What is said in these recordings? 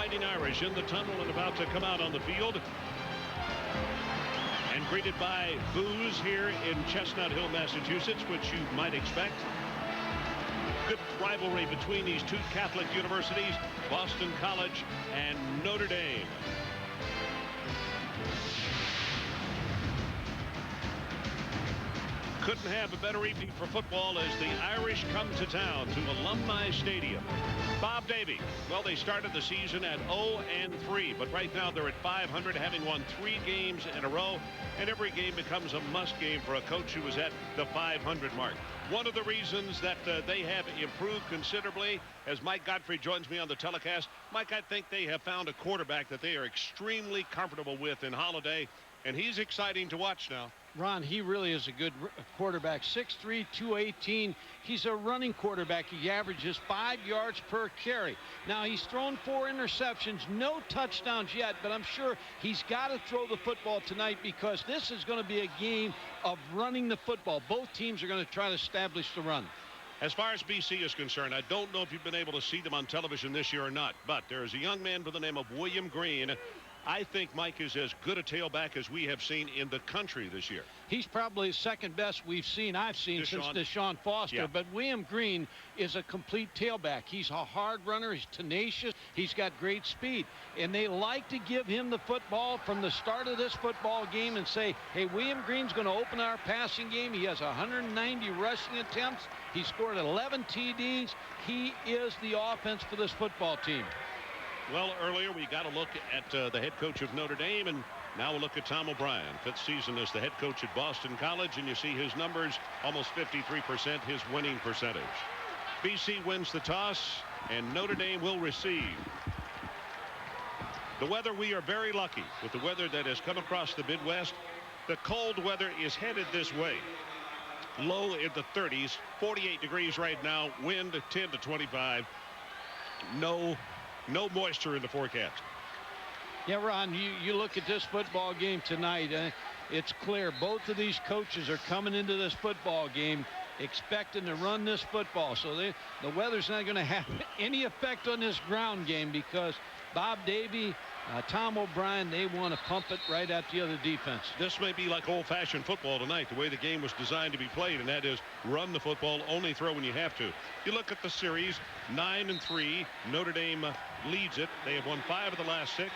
Fighting Irish in the tunnel and about to come out on the field. And greeted by boos here in Chestnut Hill, Massachusetts, which you might expect. Good rivalry between these two Catholic universities, Boston College and Notre Dame. Couldn't have a better evening for football as the Irish come to town to Alumni Stadium. Bob Davie, well, they started the season at 0-3, but right now they're at 500, having won 3 games in a row, and every game becomes a must game for a coach who is at the 500 mark. One of the reasons that they have improved considerably, as Mike Godfrey joins me on the telecast. Mike, I think they have found a quarterback that they are extremely comfortable with in Holiday, and he's exciting to watch now. Ron, he really is a good quarterback. 6'3", 218. He's a running quarterback. He averages 5 yards per carry. Now, he's thrown 4 interceptions, no touchdowns yet, but I'm sure he's got to throw the football tonight because this is going to be a game of running the football. Both teams are going to try to establish the run. As far as BC is concerned, I don't know if you've been able to see them on television this year or not, but there is a young man by the name of William Green. I think Mike is as good a tailback as we have seen in the country this year. He's probably the second best I've seen since Deshaun Foster. Yeah. But William Green is a complete tailback. He's a hard runner. He's tenacious. He's got great speed. And they like to give him the football from the start of this football game and say, hey, William Green's going to open our passing game. He has 190 rushing attempts. He scored 11 TDs. He is the offense for this football team. Well, earlier we got a look at the head coach of Notre Dame, and now we'll look at Tom O'Brien. 5th season as the head coach at Boston College, and you see his numbers, almost 53% his winning percentage. BC wins the toss, and Notre Dame will receive. The weather, we are very lucky with the weather that has come across the Midwest. The cold weather is headed this way. Low in the 30s, 48 degrees right now, wind 10 to 25. No moisture in the forecast. Yeah, Ron, you look at this football game tonight, it's clear both of these coaches are coming into this football game expecting to run this football. So the weather's not going to have any effect on this ground game because Bob Davie, Tom O'Brien, they want to pump it right at the other defense. This may be like old-fashioned football tonight, the way the game was designed to be played, and that is run the football, only throw when you have to. You look at the series, 9-3. Notre Dame leads it. They have won 5 of the last 6.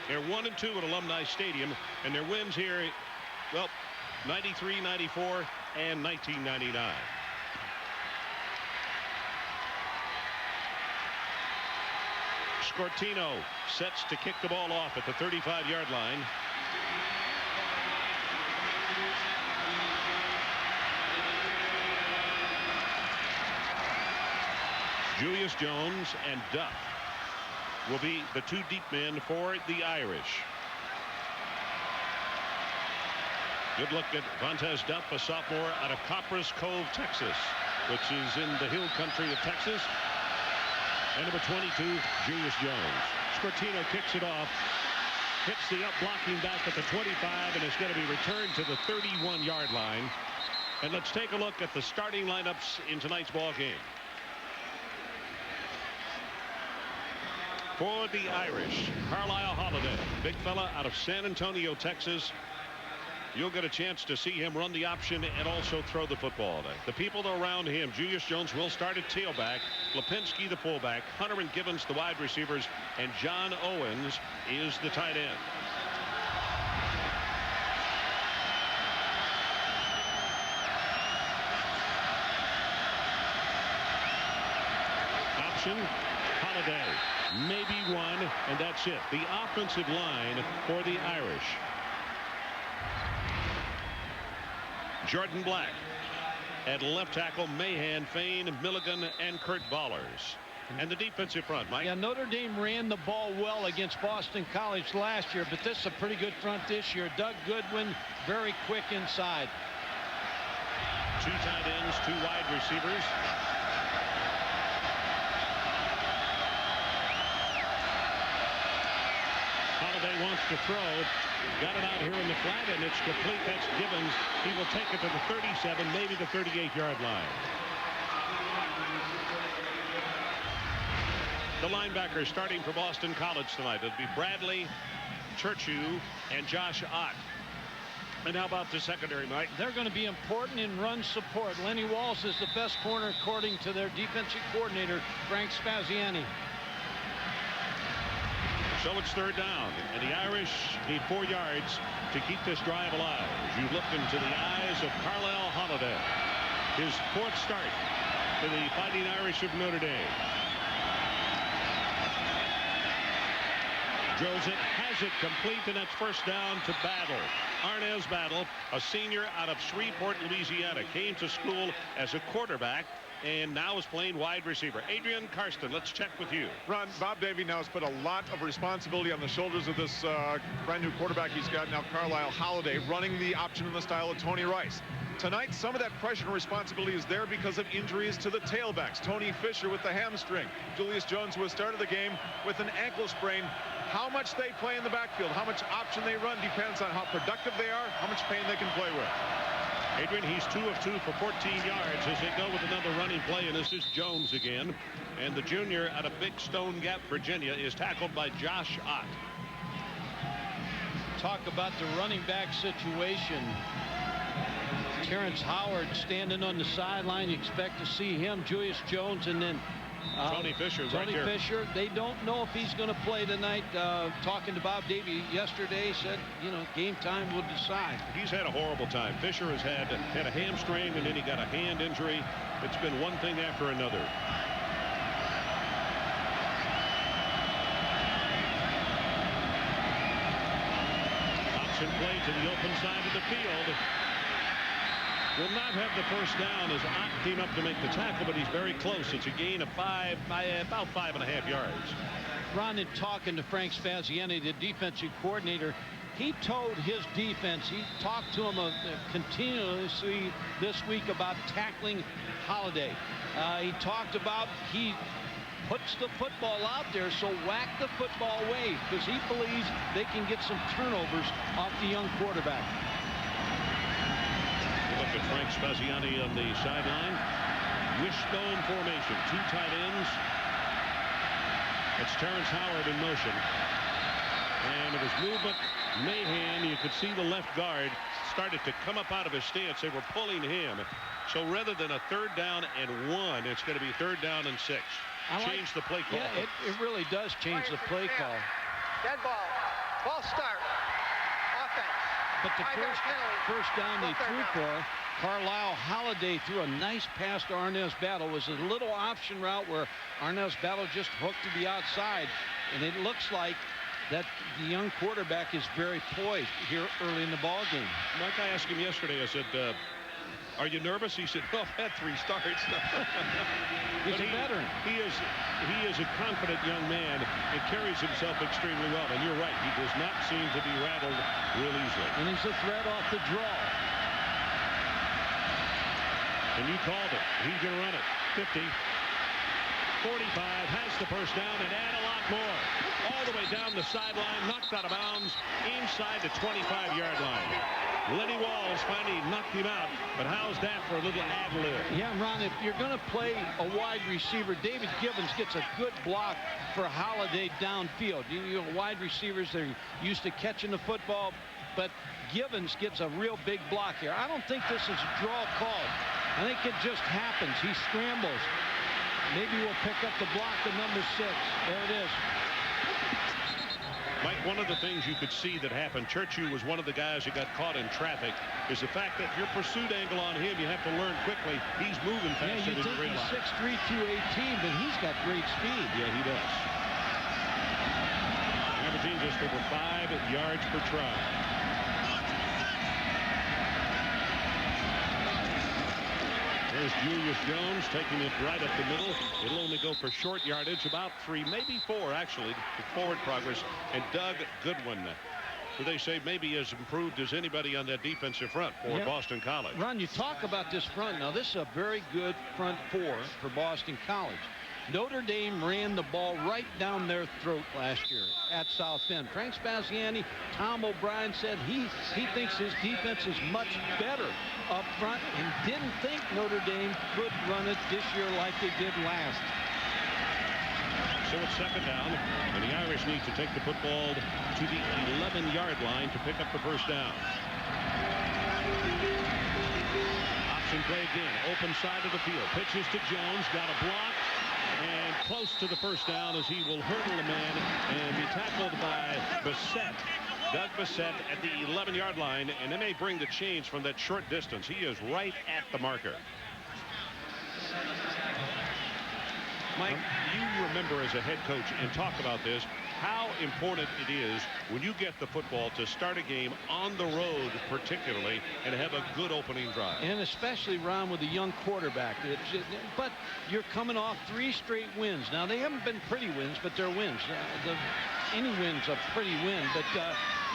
They're 1-2 at Alumni Stadium, and their wins here, well, 93, 94, and 1999. Scortino sets to kick the ball off at the 35-yard line. Julius Jones and Duff will be the 2 deep men for the Irish. Good look at Vontez Duff, a sophomore out of Copperas Cove, Texas, which is in the hill country of Texas. And number 22, Julius Jones. Scortino kicks it off, hits the up blocking back at the 25, and it's going to be returned to the 31-yard line. And let's take a look at the starting lineups in tonight's ball game. For the Irish, Carlisle Holiday, big fella out of San Antonio, Texas. You'll get a chance to see him run the option and also throw the football. The people around him, Julius Jones will start at tailback, Lipinski the fullback, Hunter and Gibbons the wide receivers, and John Owens is the tight end. Option, Holiday, maybe one, and that's it. The offensive line for the Irish. Jordan Black at left tackle, Mahan, Fain, Milligan, and Kurt Ballers. And the defensive front, Mike. Yeah, Notre Dame ran the ball well against Boston College last year, but this is a pretty good front this year. Doug Goodwin, very quick inside. 2 tight ends, 2 wide receivers. Holiday wants to throw. Got it out here in the flat, and it's complete. That's Gibbons. He will take it to the 37, maybe the 38-yard line. the linebackers starting for Boston College tonight. It'll be Bradley, Churchill, and Josh Ott. And how about the secondary, Mike? They're going to be important in run support. Lenny Walls is the best corner according to their defensive coordinator, Frank Spaziani. So it's third down, and the Irish need 4 yards to keep this drive alive. As you look into the eyes of Carlisle Holiday, his 4th start for the Fighting Irish of Notre Dame. Drills it, has it complete, and that's first down to Battle. Arnez Battle, a senior out of Shreveport, Louisiana, came to school as a quarterback and now is playing wide receiver. Adrian Karsten, let's check with you. Ron, Bob Davie now has put a lot of responsibility on the shoulders of this brand new quarterback he's got now, Carlisle Holiday, running the option in the style of Tony Rice. Tonight, some of that pressure and responsibility is there because of injuries to the tailbacks. Tony Fisher with the hamstring. Julius Jones, who has started the game with an ankle sprain. How much they play in the backfield, how much option they run depends on how productive they are, how much pain they can play with. Adrian, he's 2 of 2 for 14 yards as they go with another running play, and this is Jones again. And the junior out of Big Stone Gap, Virginia, is tackled by Josh Ott. Talk about the running back situation. Terrence Howard standing on the sideline. You expect to see him, Julius Jones, and then Tony Fisher. Tony Fisher. They don't know if he's going to play tonight. Talking to Bob Davie yesterday, said, you know, game time will decide. He's had a horrible time. Fisher has had a hamstring, and then he got a hand injury. It's been one thing after another. Option play to the open side of the field. Will not have the first down as Ott came up to make the tackle, but he's very close. It's a gain of about 5.5 yards. Ron, in talking to Frank Spaziani, the defensive coordinator, he told his defense, he talked to him continuously this week about tackling Holiday. He talked about he puts the football out there, so whack the football away, because he believes they can get some turnovers off the young quarterback. Look at Frank Spaziani on the sideline. Wishbone formation, 2 tight ends. It's Terrence Howard in motion. And it was movement, mayhem. You could see the left guard started to come up out of his stance. They were pulling him. So rather than a 3rd down and 1, it's going to be 3rd down and 6. Change the play call. Yeah, it really does change the play call. Dead ball. Ball start. Offense. But the first down they threw for, Carlisle Holiday threw a nice pass to Arnez Battle. It was a little option route where Arnez Battle just hooked to the outside. And it looks like that the young quarterback is very poised here early in the ball game. Mike, I asked him yesterday, I said, are you nervous? He said, well, I've had 3 starts. He's a veteran. He is a confident young man and carries himself extremely well. And you're right, he does not seem to be rattled real easily. And he's a threat off the draw. And you called it. He's going to run it. 50. 45, has the first down, and add a lot more. All the way down the sideline, knocked out of bounds, inside the 25-yard line. Lenny Walls finally knocked him out, but how's that for a little ad-lib? Yeah, Ron, if you're going to play a wide receiver, David Gibbons gets a good block for Holiday downfield. You know, wide receivers, they're used to catching the football, but Gibbons gets a real big block here. I don't think this is a draw call. I think it just happens. He scrambles. Maybe we'll pick up the block to number 6. There it is. Mike, one of the things you could see that happened, Churchill was one of the guys who got caught in traffic, is the fact that your pursuit angle on him, you have to learn quickly. He's moving faster than you realize. He's 6'3", 218, but he's got great speed. Yeah, he does. Averaging just over 5 yards per try. There's Julius Jones taking it right up the middle. It'll only go for short yardage, about 3, maybe 4, actually, forward progress. And Doug Goodwin, who they say maybe as improved as anybody on that defensive front for Boston College. Ron, you talk about this front. Now, this is a very good front 4 for Boston College. Notre Dame ran the ball right down their throat last year at South Bend. Frank Spaziani, Tom O'Brien said he thinks his defense is much better up front and didn't think Notre Dame could run it this year like they did last. So it's second down, and the Irish need to take the football to the 11-yard line to pick up the first down. Option play again, open side of the field. Pitches to Jones, got a block, and close to the first down as he will hurdle a man and be tackled by Bissett. Doug Bissett at the 11-yard line, and they may bring the change from that short distance. He is right at the marker. Mike, you remember as a head coach and talk about this, how important it is when you get the football to start a game on the road particularly and have a good opening drive. And especially, Ron, with a young quarterback. But you're coming off 3 straight wins. Now, they haven't been pretty wins, but they're wins. Any win's a pretty win. But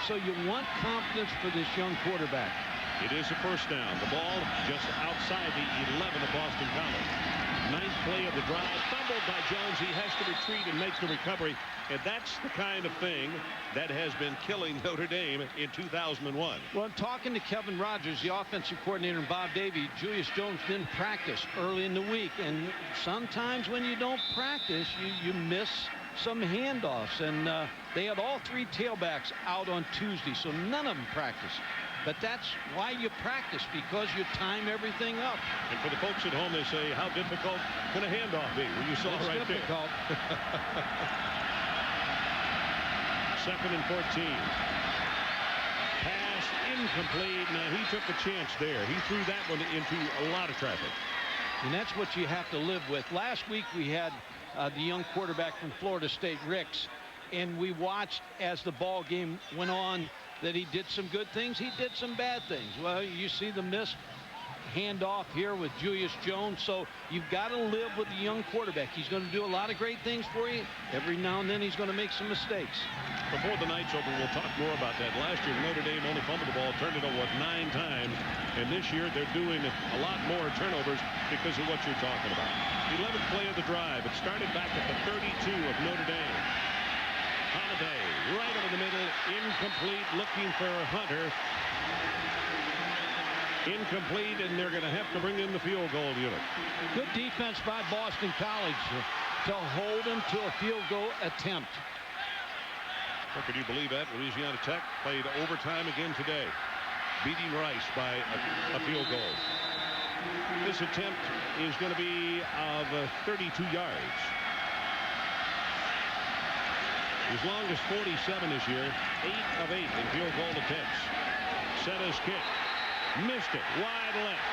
so you want confidence for this young quarterback. It is a first down. The ball just outside the 11 of Boston College. 9th play of the drive, fumbled by Jones. He has to retreat and make the recovery, and that's the kind of thing that has been killing Notre Dame in 2001. Well, talking to Kevin Rogers, the offensive coordinator, and Bob Davie, Julius Jones didn't practice early in the week, and sometimes when you don't practice, you miss some handoffs, and they had all 3 tailbacks out on Tuesday, so none of them practiced. But that's why you practice, because you time everything up. And for the folks at home, they say, how difficult can a handoff be? Well, you saw it's right difficult. There. 2nd and 14. Pass incomplete. Now, he took a chance there. He threw that one into a lot of traffic. And that's what you have to live with. Last week, we had the young quarterback from Florida State, Ricks, and we watched as the ball game went on that he did some good things, he did some bad things. Well, you see the missed handoff here with Julius Jones, so you've got to live with the young quarterback. He's going to do a lot of great things for you. Every now and then he's going to make some mistakes. Before the night's over, we'll talk more about that. Last year, Notre Dame only fumbled the ball, turned it over 9 times, and this year they're doing a lot more turnovers because of what you're talking about. The 11th play of the drive. It started back at the 32 of Notre Dame. Holiday right over the middle, incomplete, looking for Hunter. Incomplete, and they're going to have to bring in the field goal unit. Good defense by Boston College to hold him to a field goal attempt. Well, can you believe that? Louisiana Tech played overtime again today, beating Rice by a field goal. This attempt is going to be of 32 yards. As long as 47 this year, 8 of 8 in field goal attempts. Setta's kick. Missed it. Wide left.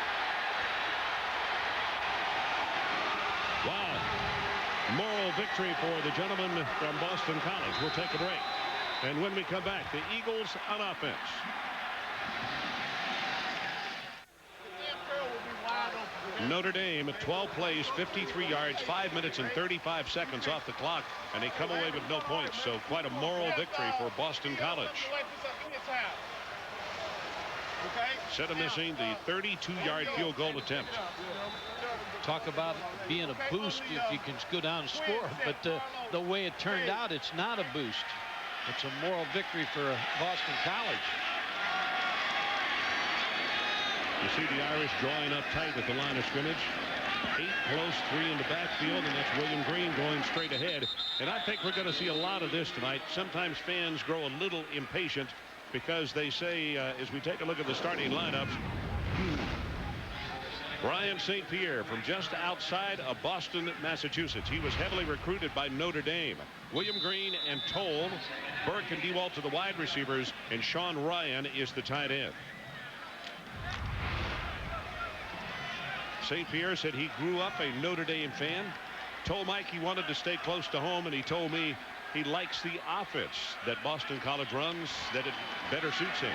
Wow. Moral victory for the gentleman from Boston College. We'll take a break. And when we come back, the Eagles on offense. Notre Dame at 12 plays, 53 yards, 5 minutes and 35 seconds off the clock, and they come away with no points. So quite a moral victory for Boston College. Instead of missing the 32-yard field goal attempt. Talk about being a boost if you can go down and score, but the way it turned out, it's not a boost. It's a moral victory for Boston College. You see the Irish drawing up tight at the line of scrimmage. 8 close, 3 in the backfield, and that's William Green going straight ahead. And I think we're going to see a lot of this tonight. Sometimes fans grow a little impatient because they say, as we take a look at the starting lineups, Brian St. Pierre from just outside of Boston, Massachusetts. He was heavily recruited by Notre Dame. William Green and Toll, Burke and DeWalt to the wide receivers, and Sean Ryan is the tight end. St. Pierre said he grew up a Notre Dame fan, told Mike he wanted to stay close to home, and he told me he likes the offense that Boston College runs, that it better suits him.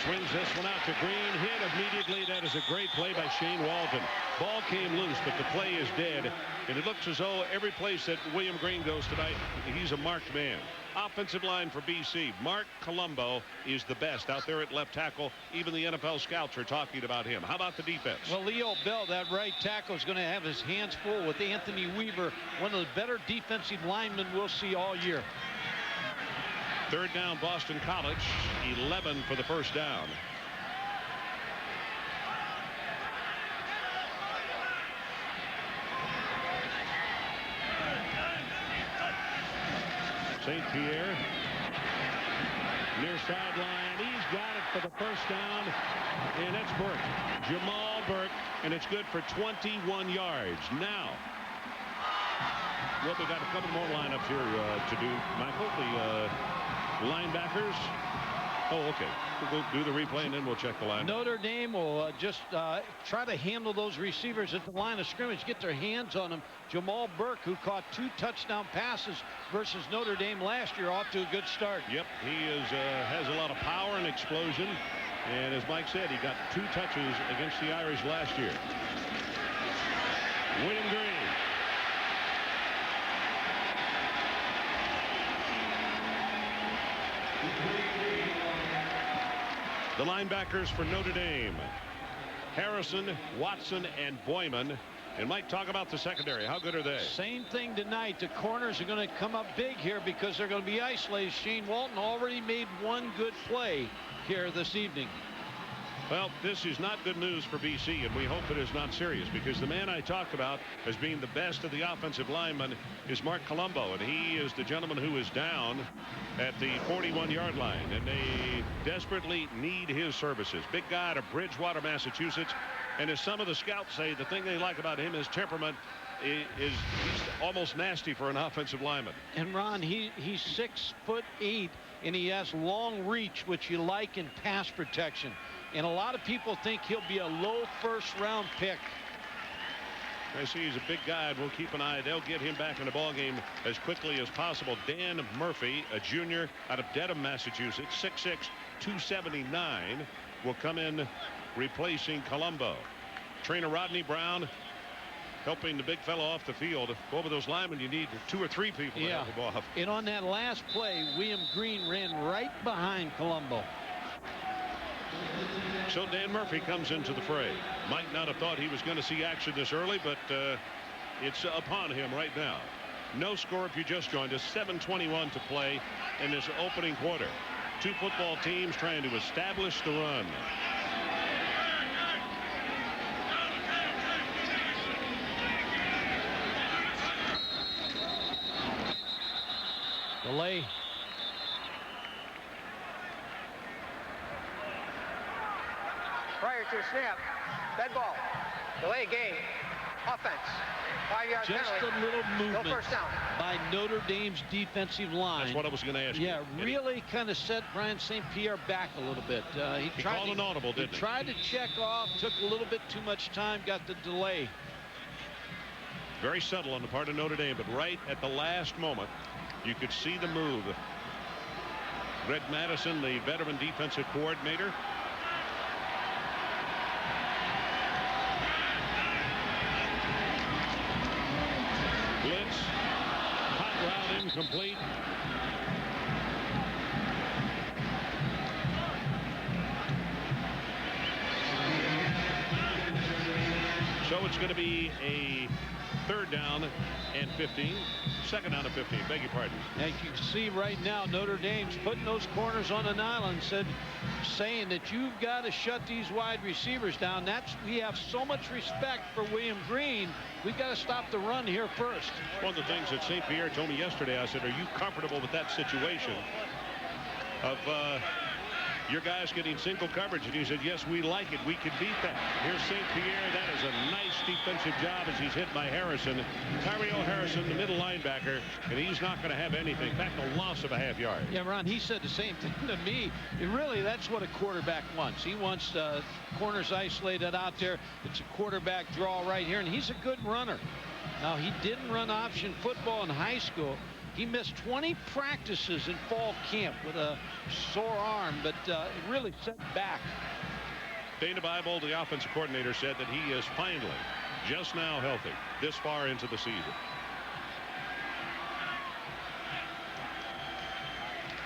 Swings this one out to Green, hit immediately. That is a great play by Shane Walton. Ball came loose, but the play is dead, and it looks as though every place that William Green goes tonight, he's a marked man. Offensive line for BC. Mark Colombo is the best out there at left tackle. Even the NFL scouts are talking about him. How about the defense? Well, Leo Bell, that right tackle, is going to have his hands full with Anthony Weaver, one of the better defensive linemen we'll see all year. Third down, Boston College. 11 for the first down. St. Pierre. Near sideline. He's got it for the first down. And that's Burke. Jamal Burke. And it's good for 21 yards. Now, well, we got a couple more lineups here to do. Michael, the linebackers. Oh, okay. We'll do the replay and then we'll check the line. Notre Dame will just try to handle those receivers at the line of scrimmage, get their hands on them. Jamal Burke, who caught 2 touchdown passes versus Notre Dame last year, off to a good start. Yep, he has a lot of power and explosion. And as Mike said, he got 2 touches against the Irish last year. William Green. The linebackers for Notre Dame: Harrison, Watson, and Boyman. And Mike, talk about the secondary. How good are they? Same thing tonight. The corners are going to come up big here because they're going to be isolated. Shane Walton already made 1 good play here this evening. Well, this is not good news for BC, and we hope it is not serious, because the man I talked about as being the best of the offensive linemen is Mark Colombo, and he is the gentleman who is down at the 41-yard line, and they desperately need his services. Big guy out of Bridgewater, Massachusetts, and as some of the scouts say, the thing they like about him is temperament. He's almost nasty for an offensive lineman. And Ron, he's 6'8", and he has long reach, which you like in pass protection. And a lot of people think he'll be a low first-round pick. I see he's a big guy, and we'll keep an eye. They'll get him back in the ballgame as quickly as possible. Dan Murphy, a junior out of Dedham, Massachusetts, 6'6", 279, will come in replacing Colombo. Trainer Rodney Brown helping the big fellow off the field. Over those linemen, you need 2 or 3 people to help him off. And on that last play, William Green ran right behind Colombo. So Dan Murphy comes into the fray. Might not have thought he was going to see action this early, but it's upon him right now. No score if you just joined us. 7:21 to play in this opening quarter. 2 football teams trying to establish the run. Delay. Prior to the snap, dead ball, delay game, offense, 5-yard penalty. Just a little movement No first down by Notre Dame's defensive line. That's what I was going to ask you. Yeah, really kind of set Brian St. Pierre back a little bit. He called an audible, didn't he? He tried to check off, took a little bit too much time, got the delay. Very subtle on the part of Notre Dame, but right at the last moment, you could see the move. Greg Madison, the veteran defensive coordinator. Blitz, hot route incomplete. So it's going to be a 3rd down and 15. 2nd down and 15. Beg your pardon. As you can see right now, Notre Dame's putting those corners on an island, saying that you've got to shut these wide receivers down. We have so much respect for William Green. We've got to stop the run here first. One of the things that St. Pierre told me yesterday, I said, are you comfortable with that situation of your guys getting single coverage? And he said, yes, we like it. We can beat that. Here's St. Pierre. That is a nice defensive job as he's hit by Harrison. Tyree Harrison, the middle linebacker, and he's not going to have anything. In fact, a loss of a half yard. Yeah, Ron, he said the same thing to me. Really, that's what a quarterback wants. He wants corners isolated out there. It's a quarterback draw right here, and he's a good runner. Now, he didn't run option football in high school. He missed 20 practices in fall camp with a sore arm, but it really set back. Dana Bible, the offensive coordinator, said that he is finally just now healthy this far into the season.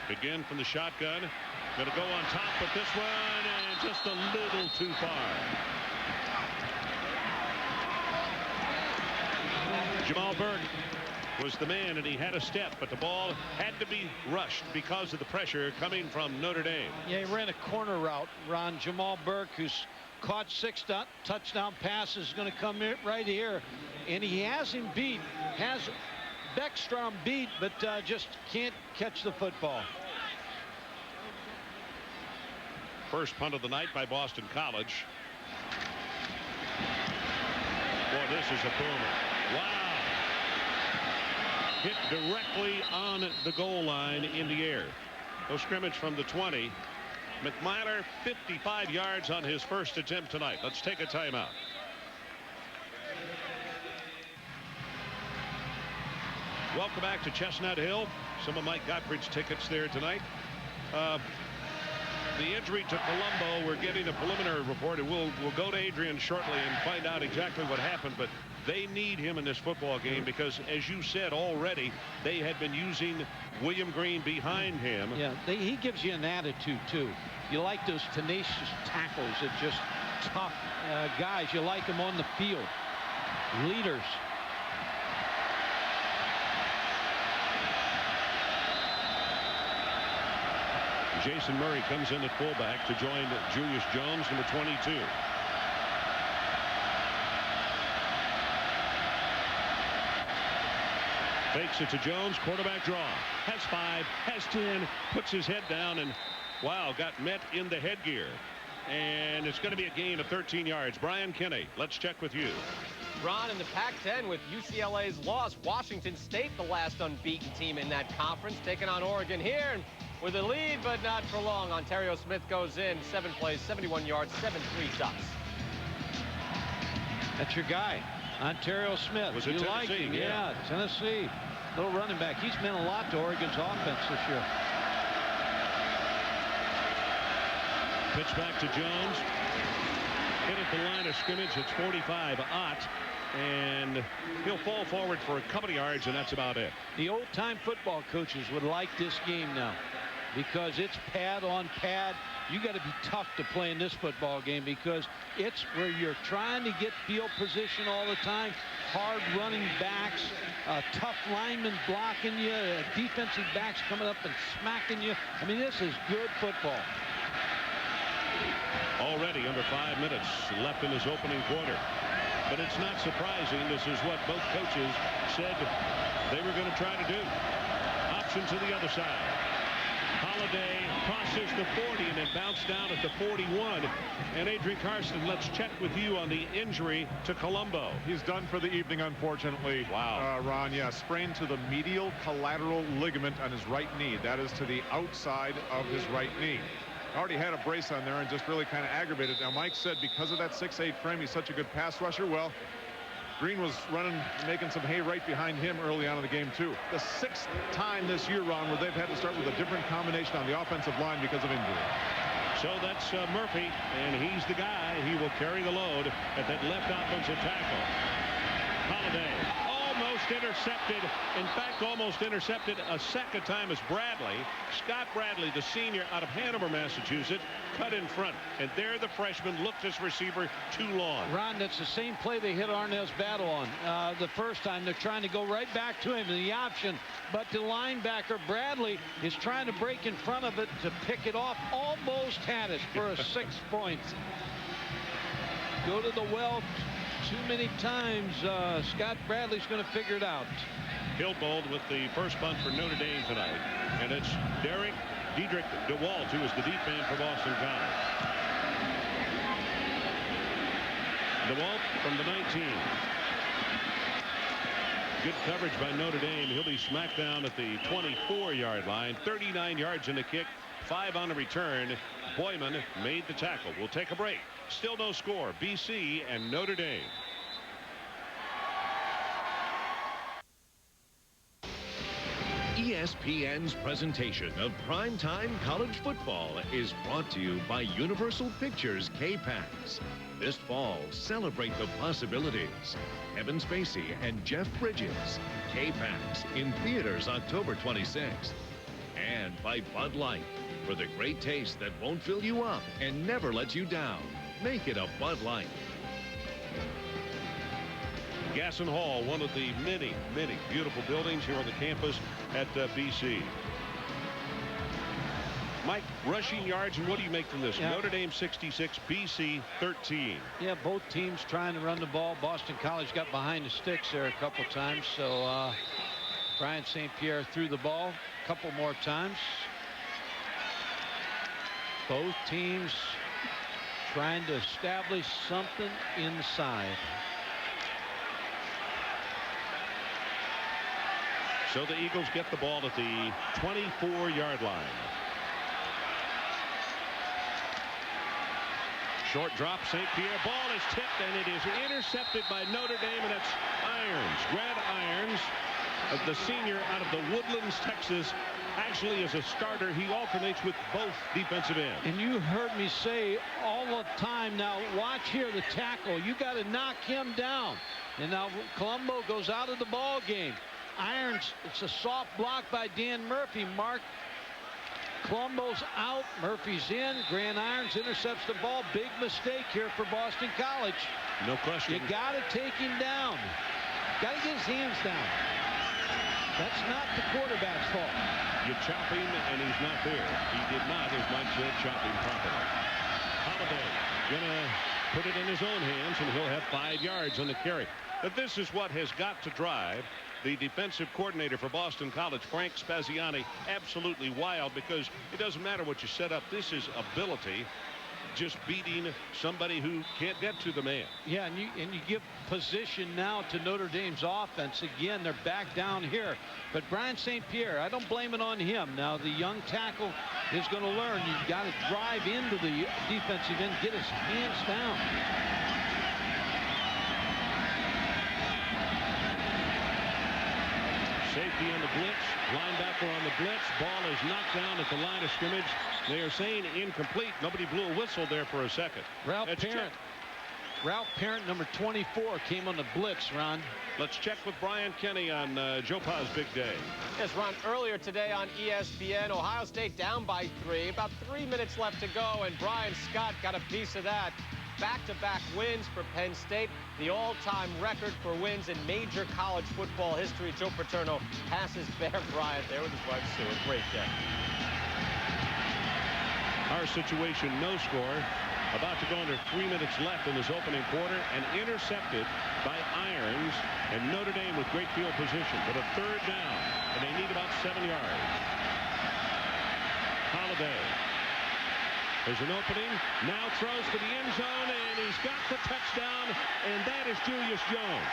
Again from the shotgun. Going to go on top with this one, and just a little too far. Jamal Burke was the man, and he had a step, but the ball had to be rushed because of the pressure coming from Notre Dame. Yeah, he ran a corner route. Ron, Jamal Burke, who's caught 6 touchdown passes, is going to come right here, and he has him beat. Has Beckstrom beat, but just can't catch the football. First punt of the night by Boston College. Boy, this is a boomer. Wow. Hit directly on the goal line in the air. No scrimmage from the 20. McMillan 55 yards on his first attempt tonight. Let's take a timeout. Welcome back to Chestnut Hill. Some of Mike Gottfried's tickets there tonight. The injury to Colombo, we're getting a preliminary report, and we'll go to Adrian shortly and find out exactly what happened, but they need him in this football game because, as you said already, they had been using William Green behind him. Yeah, he gives you an attitude, too. You like those tenacious tackles that just tough guys. You like them on the field. Leaders. Jason Murray comes in at fullback to join Julius Jones, number 22. Fakes it to Jones, quarterback draw. Has 5, has 10, puts his head down, and wow, got met in the headgear. And it's going to be a gain of 13 yards. Brian Kinney, let's check with you. Ron, in the Pac-10 with UCLA's loss, Washington State, the last unbeaten team in that conference, taking on Oregon here. And with a lead, but not for long. Ontario Smith goes in, 7 plays, 71 yards, 7 3-touchdowns. That's your guy, Ontario Smith. Was it you Tennessee? Like him. Yeah, Tennessee. Little running back. He's meant a lot to Oregon's offense this year. Pitch back to Jones. Hit at the line of scrimmage. It's 45 Ott. And he'll fall forward for a couple of yards, and that's about it. The old-time football coaches would like this game now because it's pad on pad. You got to be tough to play in this football game because it's where you're trying to get field position all the time. Hard running backs, tough linemen blocking you, defensive backs coming up and smacking you. I mean, this is good football. Already under 5 minutes left in his opening quarter. But it's not surprising. This is what both coaches said they were going to try to do. Option to the other side. Holiday crosses the 40 and then bounced down at the 41. And Adrian Carson, let's check with you on the injury to Colombo. He's done for the evening, unfortunately. Wow. Ron, yeah, sprained to the medial collateral ligament on his right knee. That is to the outside of his right knee. Already had a brace on there and just really kind of aggravated. Now, Mike said because of that 6'8" frame, he's such a good pass rusher. Well, Green was running, making some hay right behind him early on in the game, too. The 6th time this year, Ron, where they've had to start with a different combination on the offensive line because of injury. So that's Murphy, and he's the guy. He will carry the load at that left offensive tackle. Holiday almost intercepted. In fact, almost intercepted a second time as Bradley. Scott Bradley, the senior out of Hanover, Massachusetts, cut in front. And there the freshman looked his receiver too long. Ron, that's the same play they hit Arnez Battle on the first time. They're trying to go right back to him in the option. But the linebacker, Bradley, is trying to break in front of it to pick it off. Almost had it for a 6 points. Go to the well too many times. Scott Bradley's going to figure it out. Hilbold with the first punt for Notre Dame tonight. And it's Diedrich DeWalt, who is the deep man for Boston College. DeWalt from the 19. Good coverage by Notre Dame. He'll be smacked down at the 24-yard line. 39 yards in the kick, 5 on the return. Boyman made the tackle. We'll take a break. Still no score. BC and Notre Dame. ESPN's presentation of primetime college football is brought to you by Universal Pictures K-Pax. This fall, celebrate the possibilities. Kevin Spacey and Jeff Bridges. K-Pax in theaters October 26th. And by Bud Light, for the great taste that won't fill you up and never lets you down. Make it a Bud Light. Gasson Hall, one of the many, many beautiful buildings here on the campus at BC. Mike, rushing yards, and what do you make from this? Yeah. Notre Dame 66, BC 13. Yeah, both teams trying to run the ball. Boston College got behind the sticks there a couple times, so Brian St. Pierre threw the ball a couple more times. Both teams trying to establish something inside. So the Eagles get the ball at the 24-yard line. Short drop, St. Pierre. Ball is tipped, and it is intercepted by Notre Dame, and it's Irons. Grant Irons, the senior out of the Woodlands, Texas, actually is a starter. He alternates with both defensive ends. And you heard me say all the time, now watch here the tackle. You got to knock him down. And now Colombo goes out of the ball game. Irons, it's a soft block by Dan Murphy. Mark Colombo's out. Murphy's in. Grant Irons intercepts the ball. Big mistake here for Boston College. No question. You got to take him down. Got to get his hands down. That's not the quarterback's fault. You chop him, and he's not there. He did not, as Mike said, chop him properly. Holiday gonna put it in his own hands, and he'll have 5 yards on the carry. But this is what has got to drive the defensive coordinator for Boston College, Frank Spaziani, absolutely wild, because it doesn't matter what you set up. This is ability, just beating somebody who can't get to the man. Yeah, and you give position now to Notre Dame's offense. Again, they're back down here. But Brian St. Pierre, I don't blame it on him. Now the young tackle is going to learn. You've got to drive into the defensive end, get his hands down. Safety on the blitz, linebacker on the blitz. Ball is knocked down at the line of scrimmage. They are saying incomplete. Nobody blew a whistle there for a second. Ralph Parent, number 24, came on the blitz, Ron. Let's check with Brian Kenny on Joe Pa's big day. Yes, Ron, earlier today on ESPN, Ohio State down by 3. About 3 minutes left to go, and Brian Scott got a piece of that. Back-to-back wins for Penn State, the all-time record for wins in major college football history. Joe Paterno passes Bear Bryant there with his wife Sue. A great day. Our situation, no score. About to go under 3 minutes left in this opening quarter, and intercepted by Irons, and Notre Dame with great field position. But a third down, and they need about 7 yards. Holiday. There's an opening, now throws to the end zone, and he's got the touchdown, and that is Julius Jones.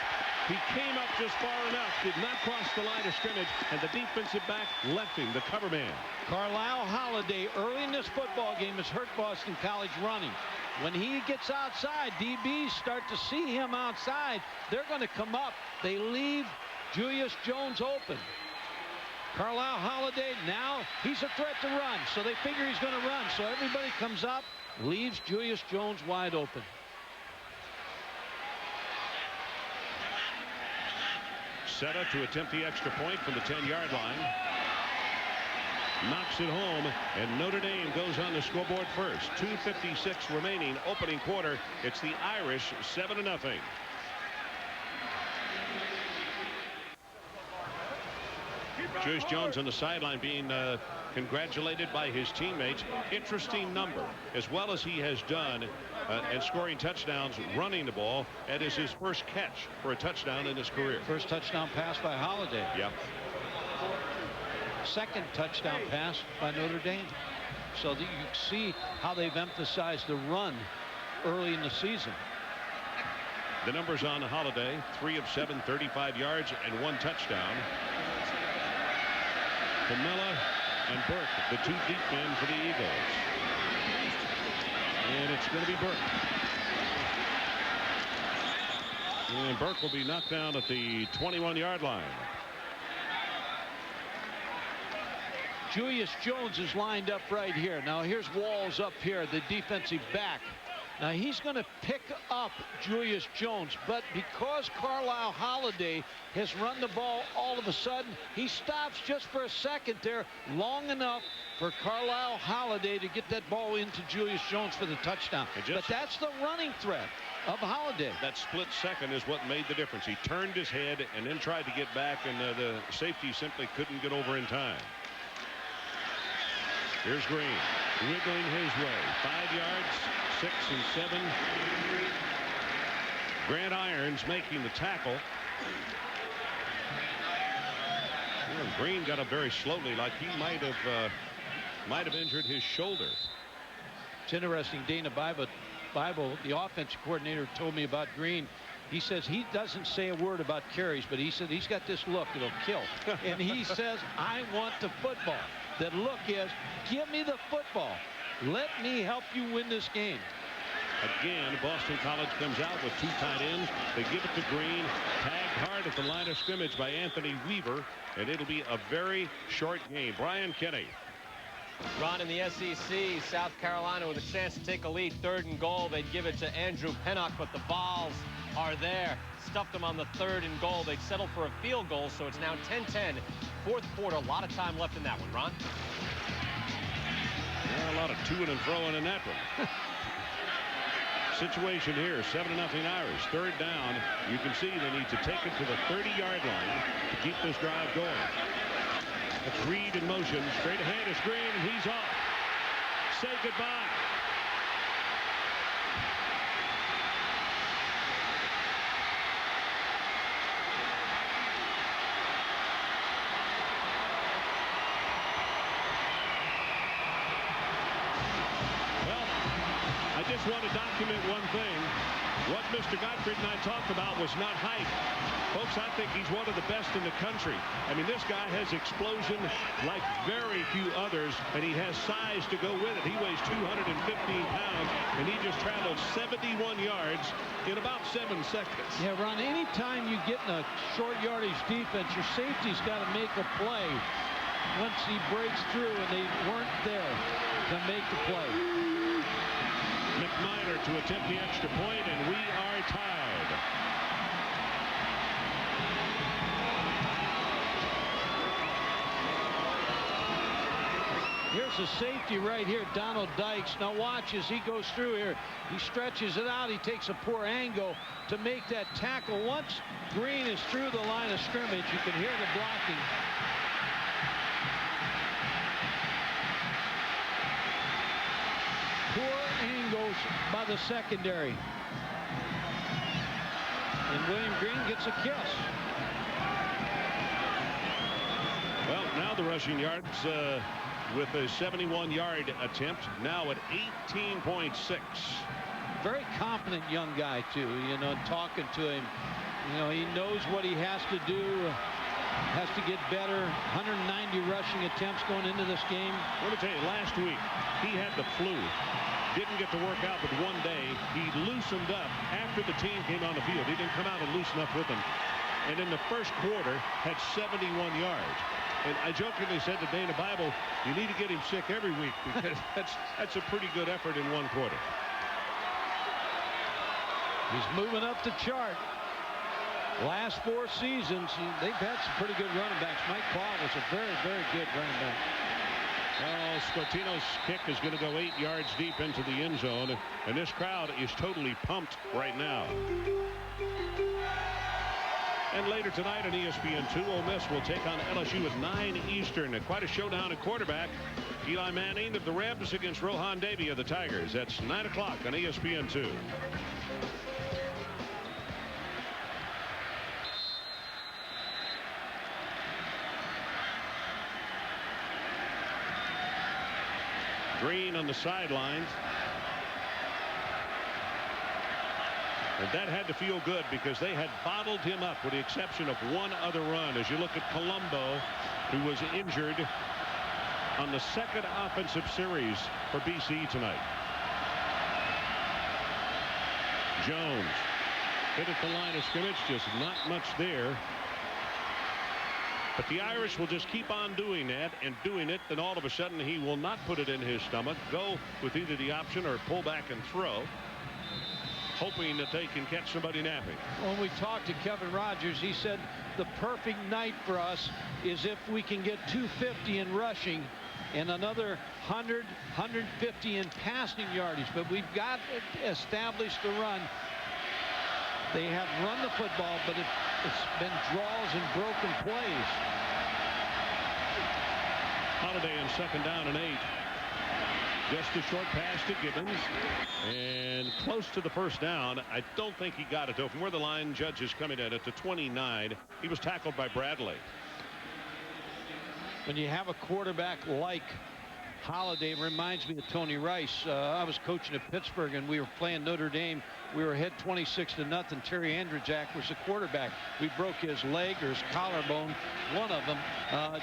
He came up just far enough, did not cross the line of scrimmage, and the defensive back left him, the cover man. Carlisle Holiday early in this football game has hurt Boston College running. When he gets outside, DBs start to see him outside. They're going to come up. They leave Julius Jones open. Carlisle Holiday, now he's a threat to run, so they figure he's going to run. So everybody comes up, leaves Julius Jones wide open. Seta to attempt the extra point from the 10-yard line. Knocks it home, and Notre Dame goes on the scoreboard first. 2:56 remaining, opening quarter. It's the Irish 7-0. Julius Jones on the sideline being congratulated by his teammates. Interesting number, as well as he has done and scoring touchdowns running the ball. That is his first catch for a touchdown in his career. First touchdown pass by Holiday. Yep. Second touchdown pass by Notre Dame. So that you see how they've emphasized the run early in the season. The numbers on Holiday: 3 of 7, 35 yards, and 1 touchdown. Camilla and Burke, the 2 deep men for the Eagles. And it's going to be Burke. And Burke will be knocked down at the 21-yard line. Julius Jones is lined up right here. Now here's Walls up here, the defensive back. Now he's going to pick up Julius Jones, but because Carlisle Holiday has run the ball all of a sudden, he stops just for a second there, long enough for Carlisle Holiday to get that ball into Julius Jones for the touchdown. But that's the running threat of Holiday. That split second is what made the difference. He turned his head and then tried to get back, and the safety simply couldn't get over in time. Here's Green, wiggling his way. 5 yards, 6 and 7. Grant Irons making the tackle. Green got up very slowly, like he might have injured his shoulder. It's interesting. Dana Bible, the offensive coordinator, told me about Green. He says he doesn't say a word about carries, but he said he's got this look that'll kill. And he says, I want the football. That look is, give me the football. Let me help you win this game. Again, Boston College comes out with 2 tight ends. They give it to Green, tagged hard at the line of scrimmage by Anthony Weaver, and it'll be a very short game. Brian Kenny. Ron, in the SEC, South Carolina with a chance to take a lead, 3rd and goal. They'd give it to Andrew Pinnock, but the Vols are there. Stuffed them on the 3rd and goal. They'd settle for a field goal, so it's now 10-10. 4th quarter, a lot of time left in that one, Ron. Yeah, a lot of toing and throwing in that one. Situation here, 7-0 Irish. 3rd down. You can see they need to take it to the 30-yard line to keep this drive going. It's Reed in motion. Straight ahead is Green, and he's off. Say goodbye. I just want to document one thing. What Mr. Gottfried and I talked about was not hype. Folks, I think he's one of the best in the country. I mean, this guy has explosion like very few others, and he has size to go with it. He weighs 215 pounds, and he just traveled 71 yards in about 7 seconds. Yeah, Ron, anytime you get in a short yardage defense, your safety's got to make a play once he breaks through, and they weren't there to make the play. McMiner to attempt the extra point, and we are tied. Here's a safety right here, Donald Dykes. Now watch as he goes through here. He stretches it out. He takes a poor angle to make that tackle. Once Green is through the line of scrimmage, you can hear the blocking. Poor angles by the secondary. And William Green gets a kiss. Well, now the rushing yards with a 71-yard attempt, now at 18.6. Very confident young guy, too, you know, talking to him. You know, he knows what he has to do, has to get better. 190 rushing attempts going into this game. Let me tell you, last week, he had the flu. Didn't get to work out, but one day he loosened up after the team came on the field. He didn't come out and loosen up with them. And in the first quarter, had 71 yards. And I jokingly said to Dana Bible, you need to get him sick every week because that's a pretty good effort in 1 quarter. He's moving up the chart. Last 4 seasons, they've had some pretty good running backs. Mike Paul was a very, very good running back. Well, Scortino's kick is going to go 8 yards deep into the end zone, and this crowd is totally pumped right now. And later tonight on ESPN2, Ole Miss will take on LSU at 9 Eastern. Quite a showdown at quarterback. Eli Manning of the Rebs against Rohan Davey of the Tigers. That's 9 o'clock on ESPN2. Green on the sidelines. And that had to feel good because they had bottled him up with the exception of one other run. As you look at Colombo, who was injured on the second offensive series for BC tonight. Jones hit at the line of scrimmage, just not much there. But the Irish will just keep on doing that and doing it, then all of a sudden he will not put it in his stomach, go with either the option or pull back and throw, hoping that they can catch somebody napping. When we talked to Kevin Rogers, he said the perfect night for us is if we can get 250 in rushing and another 100, 150 in passing yardage. But we've got to establish the run. They have run the football, but it's been draws and broken plays. Holiday in 2nd down and 8. Just a short pass to Gibbons. And close to the first down. I don't think he got it, though. From where the line judge is coming at it to 29. He was tackled by Bradley. when you have a quarterback like Holiday, it reminds me of Tony Rice. I was coaching at Pittsburgh, and we were playing Notre Dame. We were ahead 26-0. Terry Andrzejak was the quarterback. We broke his leg or his collarbone, one of them,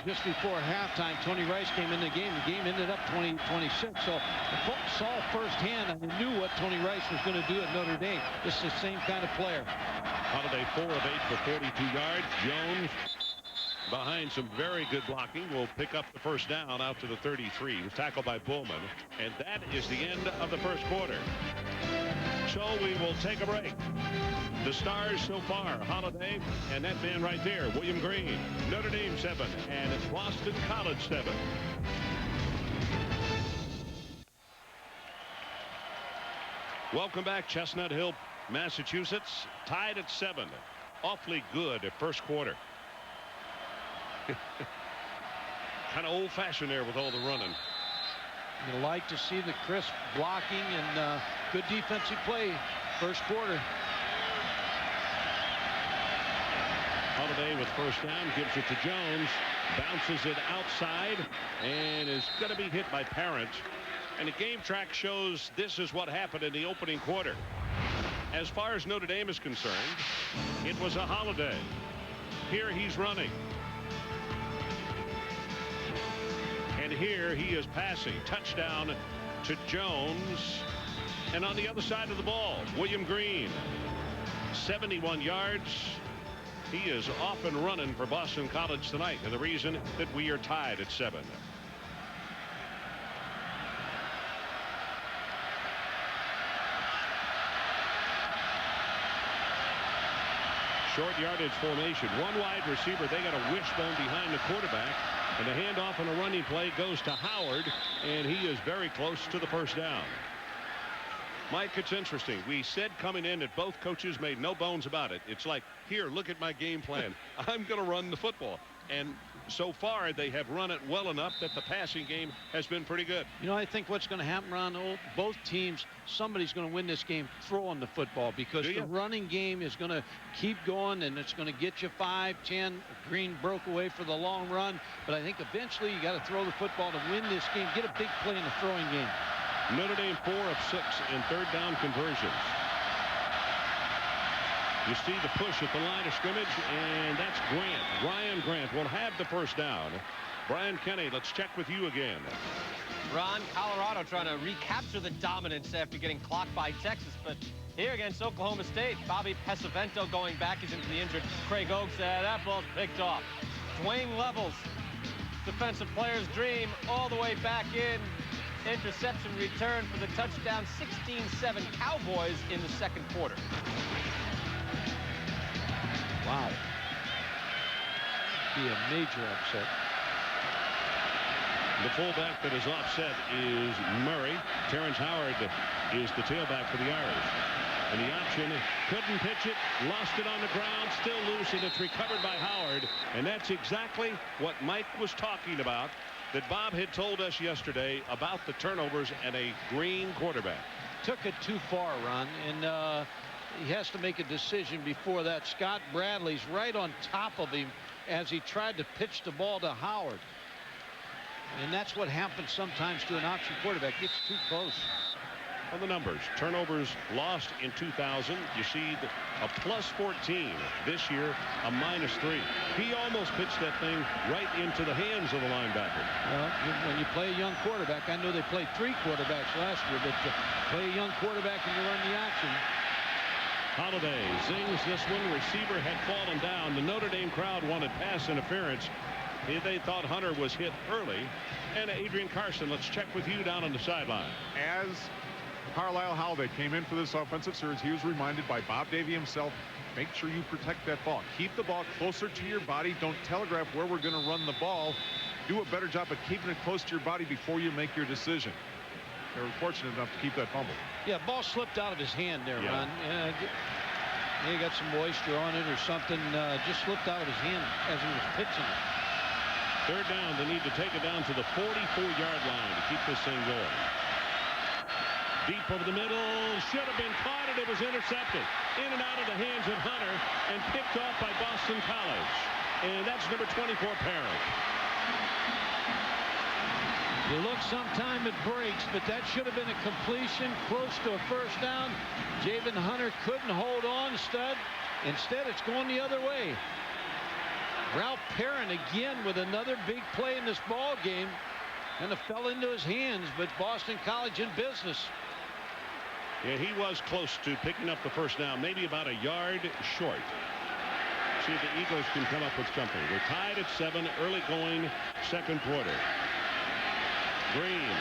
just before halftime. Tony Rice came in the game. The game ended up 20-26. So I saw firsthand and knew what Tony Rice was going to do at Notre Dame. This is the same kind of player. Holiday 4 of 8 for 42 yards. Jones, behind some very good blocking, will pick up the first down out to the 33. He was tackled by Bullman. And that is the end of the first quarter. So we will take a break. The stars so far, Holiday and that man right there, William Green. Notre Dame 7 and it's Boston College 7. Welcome back, Chestnut Hill, Massachusetts, tied at 7. Awfully good at first quarter. Kind of old-fashioned there with all the running. You like to see the crisp blocking and good defensive play first quarter. Holiday with first down, gives it to Jones, bounces it outside, and is going to be hit by Parent. And the game track shows this is what happened in the opening quarter. As far as Notre Dame is concerned, it was a Holiday. Here he's running. And here he is passing. Touchdown to Jones. And on the other side of the ball, William Green, 71 yards. He is off and running for Boston College tonight. And the reason that we are tied at 7. Short yardage formation. One wide receiver. They got a wishbone behind the quarterback. And the handoff on a running play goes to Howard, and he is very close to the first down. Mike, it's interesting. We said coming in that both coaches made no bones about it. It's like, here, look at my game plan. I'm going to run the football. And so far, they have run it well enough that the passing game has been pretty good. You know, I think what's going to happen, Ron, both teams, somebody's going to win this game throwing the football, because the running game is going to keep going, and it's going to get you 5, 10. Green broke away for the long run, but I think eventually you got to throw the football to win this game, get a big play in the throwing game. Notre Dame 4 of 6 in third down conversions. You see the push at the line of scrimmage, and that's Grant. Ryan Grant will have the first down. Brian Kenny, let's check with you again. Ron, Colorado trying to recapture the dominance after getting clocked by Texas, but here against Oklahoma State, Bobby Pesavento going back. He's into the injured Craig Oaks. That ball's picked off. Dwayne Levels, defensive player's dream, all the way back in. Interception return for the touchdown. 16-7 Cowboys in the second quarter. Wow. Be a major upset. The fullback that is offset is Murray. Terrence Howard is the tailback for the Irish. And the option, couldn't pitch it, lost it on the ground, still loose, and it's recovered by Howard. And that's exactly what Mike was talking about, that Bob had told us yesterday about the turnovers and a green quarterback. Took it too far, Ron, and he has to make a decision before that. Scott Bradley's right on top of him as he tried to pitch the ball to Howard. And that's what happens sometimes to an option quarterback. Gets too close. On the numbers, turnovers lost in 2000. You see a +14 this year, a -3. He almost pitched that thing right into the hands of the linebacker. Well, when you play a young quarterback, I know they played 3 quarterbacks last year, but play a young quarterback and you run the option. Holiday zings this one. Receiver had fallen down. The Notre Dame crowd wanted pass interference. They thought Hunter was hit early. And Adrian Carson, let's check with you down on the sideline. As Carlisle Holiday came in for this offensive series, he was reminded by Bob Davie himself, make sure you protect that ball. Keep the ball closer to your body. Don't telegraph where we're going to run the ball. Do a better job of keeping it close to your body before you make your decision. They were fortunate enough to keep that fumble. Yeah, ball slipped out of his hand there, Ron. He got some moisture on it or something. Just slipped out of his hand as he was pitching it. Third down, they need to take it down to the 44-yard line to keep this thing going. Deep over the middle, should have been caught, and it was intercepted. In and out of the hands of Hunter and picked off by Boston College. And that's number 24, Parent. You look sometime it breaks, but that should have been a completion close to a first down. Javen Hunter couldn't hold on, Stud. Instead, it's going the other way. Ralph Perrin again with another big play in this ball game. Kind of fell into his hands, but Boston College in business. Yeah, he was close to picking up the first down, maybe about a yard short. See if the Eagles can come up with something. We're tied at 7, early going second quarter. Green.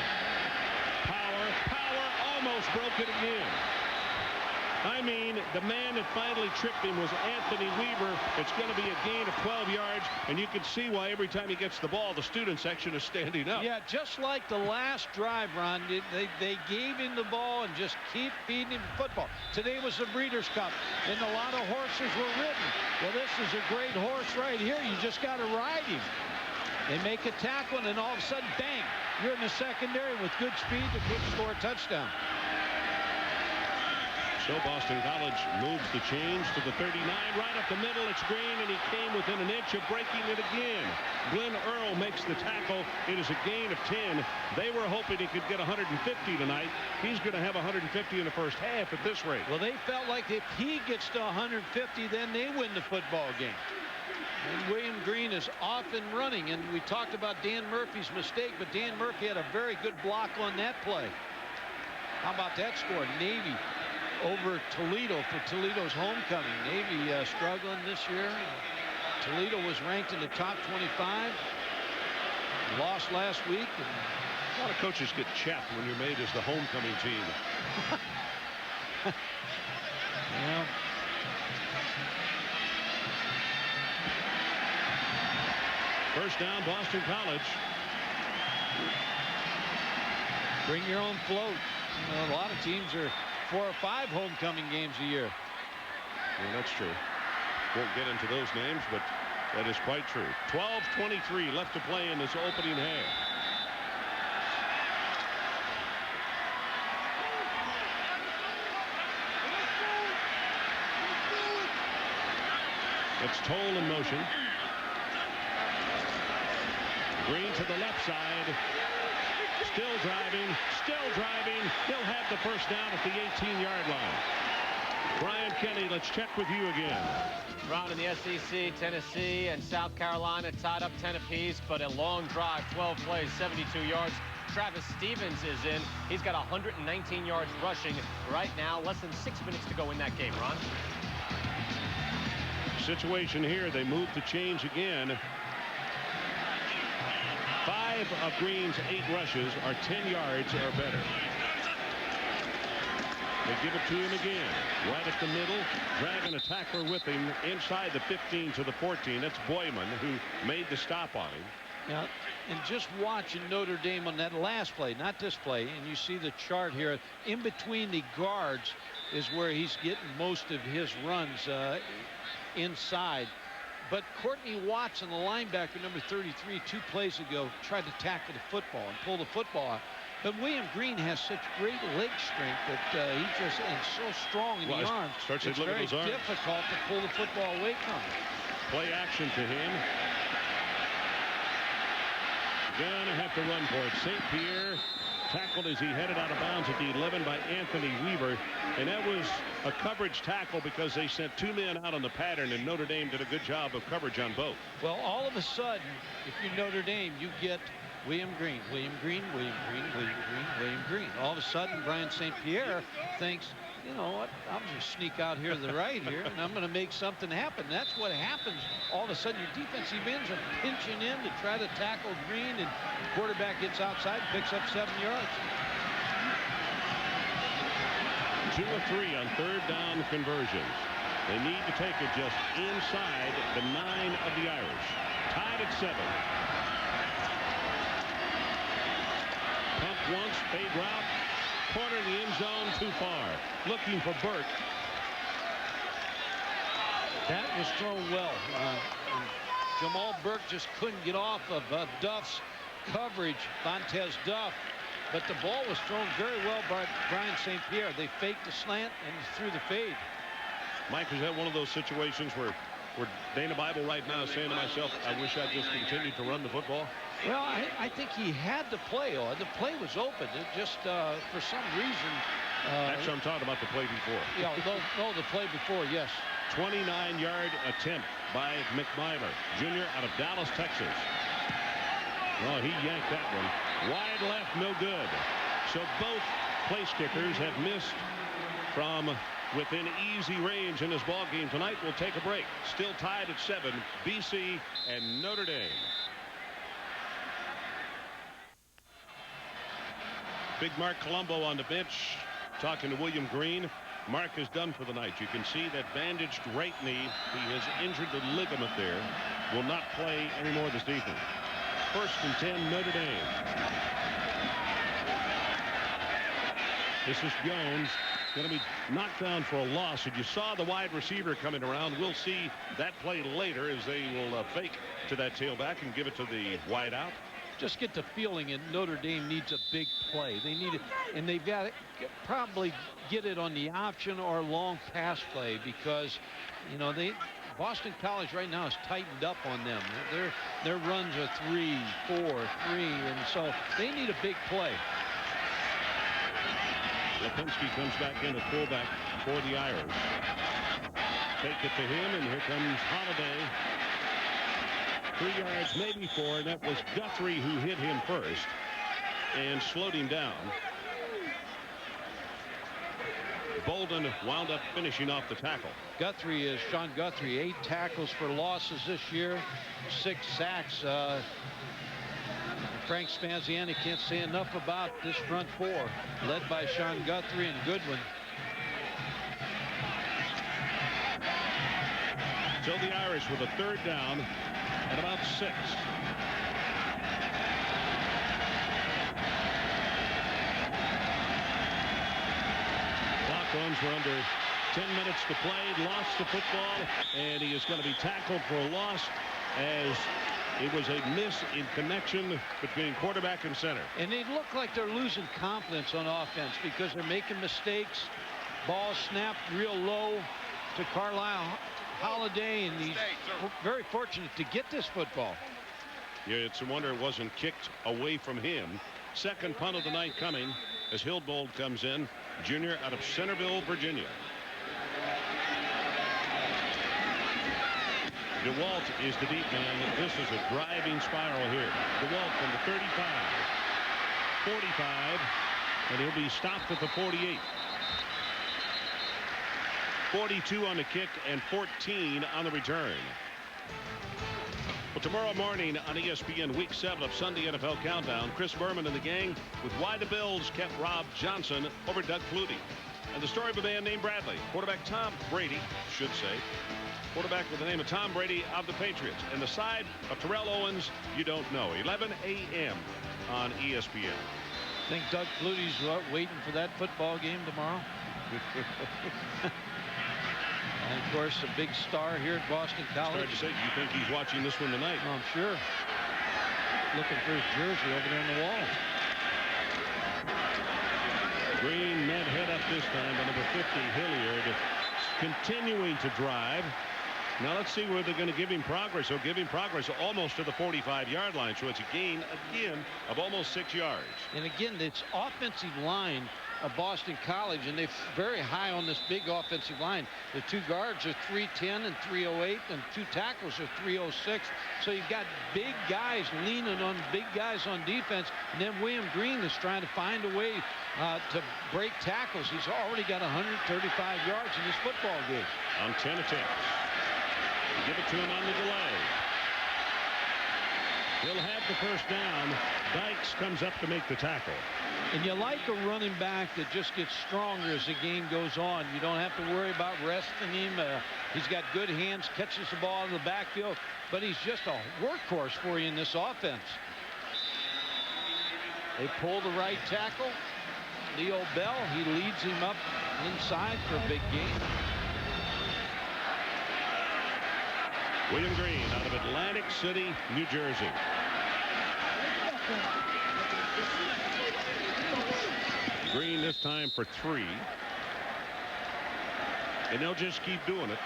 Power almost broke it again. I mean, the man that finally tripped him was Anthony Weaver. It's going to be a gain of 12 yards, and you can see why every time he gets the ball, the student section is standing up. Yeah, just like the last drive, Ron, they gave him the ball and just keep feeding him football. Today was the Breeders' Cup, and a lot of horses were ridden. Well, this is a great horse right here. You just got to ride him. They make a tackle, and then all of a sudden, bang, you're in the secondary with good speed to quick score a touchdown. So Boston College moves the chains to the 39, right up the middle. It's Green, and he came within an inch of breaking it again. Glenn Earl makes the tackle. It is a gain of 10. They were hoping he could get 150 tonight. He's going to have 150 in the first half at this rate. Well, they felt like if he gets to 150, then they win the football game. And William Green is off and running, and we talked about Dan Murphy's mistake, but Dan Murphy had a very good block on that play. How about that score? Navy over Toledo for Toledo's homecoming. Navy struggling this year. Toledo was ranked in the top 25. Lost last week. And a lot of coaches get chapped when you're made as the homecoming team. Yeah. First down, Boston College. Bring your own float. You know, a lot of teams are 4 or 5 homecoming games a year. Yeah, that's true. Won't get into those names, but that is quite true. 12:23 left to play in this opening half. It's Toll in motion. Green to the left side. Still driving. He'll have the first down at the 18-yard line. Brian Kenny, let's check with you again. Round in the SEC, Tennessee and South Carolina tied up 10 apiece, but a long drive, 12 plays, 72 yards. Travis Stevens is in. He's got 119 yards rushing right now. Less than 6 minutes to go in that game, Ron. Situation here, they move the chains again. 5 of Green's 8 rushes are 10 yards or better. They give it to him again, right at the middle, dragging a tackler with him inside the 15 to the 14. That's Boyman who made the stop on him. Yeah, and just watching Notre Dame on that last play, not this play, and you see the chart here. In between the guards is where he's getting most of his runs inside. But Courtney Watson, the linebacker, number 33, 2 plays ago, tried to tackle the football and pull the football out. But William Green has such great leg strength that he just is so strong in the arms. It's very difficult to pull the football away from him. Play action to him. Gonna have to run for it. St. Pierre tackled as he headed out of bounds at the 11 by Anthony Weaver. And that was a coverage tackle because they sent 2 men out on the pattern, and Notre Dame did a good job of coverage on both. Well, all of a sudden, if you're Notre Dame, you get William Green. All of a sudden, Brian St. Pierre thinks, you know what, I'm going to sneak out here to the right here, and I'm going to make something happen. That's what happens. All of a sudden, your defensive ends are pinching in to try to tackle Green, and the quarterback gets outside and picks up 7 yards. 2 of 3 on third down conversions. They need to take it just inside the 9 of the Irish. Tied at 7. Pump once, fade route, corner in the end zone, too far. Looking for Burke. That was thrown well. Jamal Burke just couldn't get off of Duff's coverage, Vontez Duff. But the ball was thrown very well by Brian St. Pierre. They faked the slant and threw the fade. Mike, is that one of those situations where Dana Bible right now is saying to myself, I wish I'd just continued to run the football? Well, I think he had to play. The play was open. It just, for some reason. Actually, I'm talking about the play before. Yeah, no, the play before, yes. 29-yard attempt by McMiler, Jr. out of Dallas, Texas. Oh, he yanked that one. Wide left, no good. So both place kickers have missed from within easy range in this ball game tonight. We'll take a break. Still tied at 7, BC and Notre Dame. Big Mark Colombo on the bench talking to William Green. Mark is done for the night. You can see that bandaged right knee. He has injured the ligament there. Will not play anymore this evening. 1st and 10, Notre Dame. This is Jones. Going to be knocked down for a loss. And you saw the wide receiver coming around. We'll see that play later as they will fake to that tailback and give it to the wide out. Just get the feeling that Notre Dame needs a big play. They need it, and they've got to probably get it on the option or long pass play because, you know, Boston College right now is tightened up on them. Their runs are 3, 4, 3, and so they need a big play. Lipinski comes back in at fullback for the Irish. Take it to him, and here comes Holiday. 3 yards, maybe 4, and that was Guthrie who hit him first and slowed him down. Bolden wound up finishing off the tackle. Sean Guthrie, 8 tackles for losses this year, 6 sacks. Frank Spanziani can't say enough about this front 4, led by Sean Guthrie and Goodwin. So the Irish with a 3rd down at about 6. Clock runs. We're under 10 minutes to play. Lost the football, and he is going to be tackled for a loss as it was a miss in connection between quarterback and center. And they look like they're losing confidence on offense because they're making mistakes. Ball snapped real low to Carlisle Holiday, and he's very fortunate to get this football. Yeah, it's a wonder it wasn't kicked away from him. 2nd punt of the night coming as Hilbold comes in, junior out of Centerville, Virginia. DeWalt is the deep man. This is a driving spiral here. DeWalt from the 35, 45, and he'll be stopped at the 48. 42 on the kick and 14 on the return. Well, tomorrow morning on ESPN, Week 7 of Sunday NFL Countdown, Chris Berman and the gang with why the Bills kept Rob Johnson over Doug Flutie. And the story of a man named Bradley. Quarterback Tom Brady, should say. Quarterback with the name of Tom Brady of the Patriots. And the side of Terrell Owens, you don't know. 11 a.m. on ESPN. Think Doug Flutie's waiting for that football game tomorrow? And, of course, a big star here at Boston College. It's hard to say. You think he's watching this one tonight? Oh, I'm sure. Looking for his jersey over there on the wall. Green met head up this time by number 50, Hilliard, continuing to drive. Now let's see where they're going to give him progress. They'll give him progress almost to the 45-yard line. So it's a gain, again, of almost 6 yards. And, again, it's offensive line of Boston College, and they're very high on this big offensive line. The 2 guards are 310 and 308, and 2 tackles are 306. So you've got big guys leaning on big guys on defense, and then William Green is trying to find a way to break tackles. He's already got 135 yards in this football game. On 10 attempts. Give it to him on the delay. He'll have the first down. Dykes comes up to make the tackle. And you like a running back that just gets stronger as the game goes on. You don't have to worry about resting him. He's got good hands, catches the ball in the backfield, but he's just a workhorse for you in this offense. They pull the right tackle. Leo Bell, he leads him up inside for a big gain. William Green out of Atlantic City, New Jersey. Green this time for 3. And they'll just keep doing it.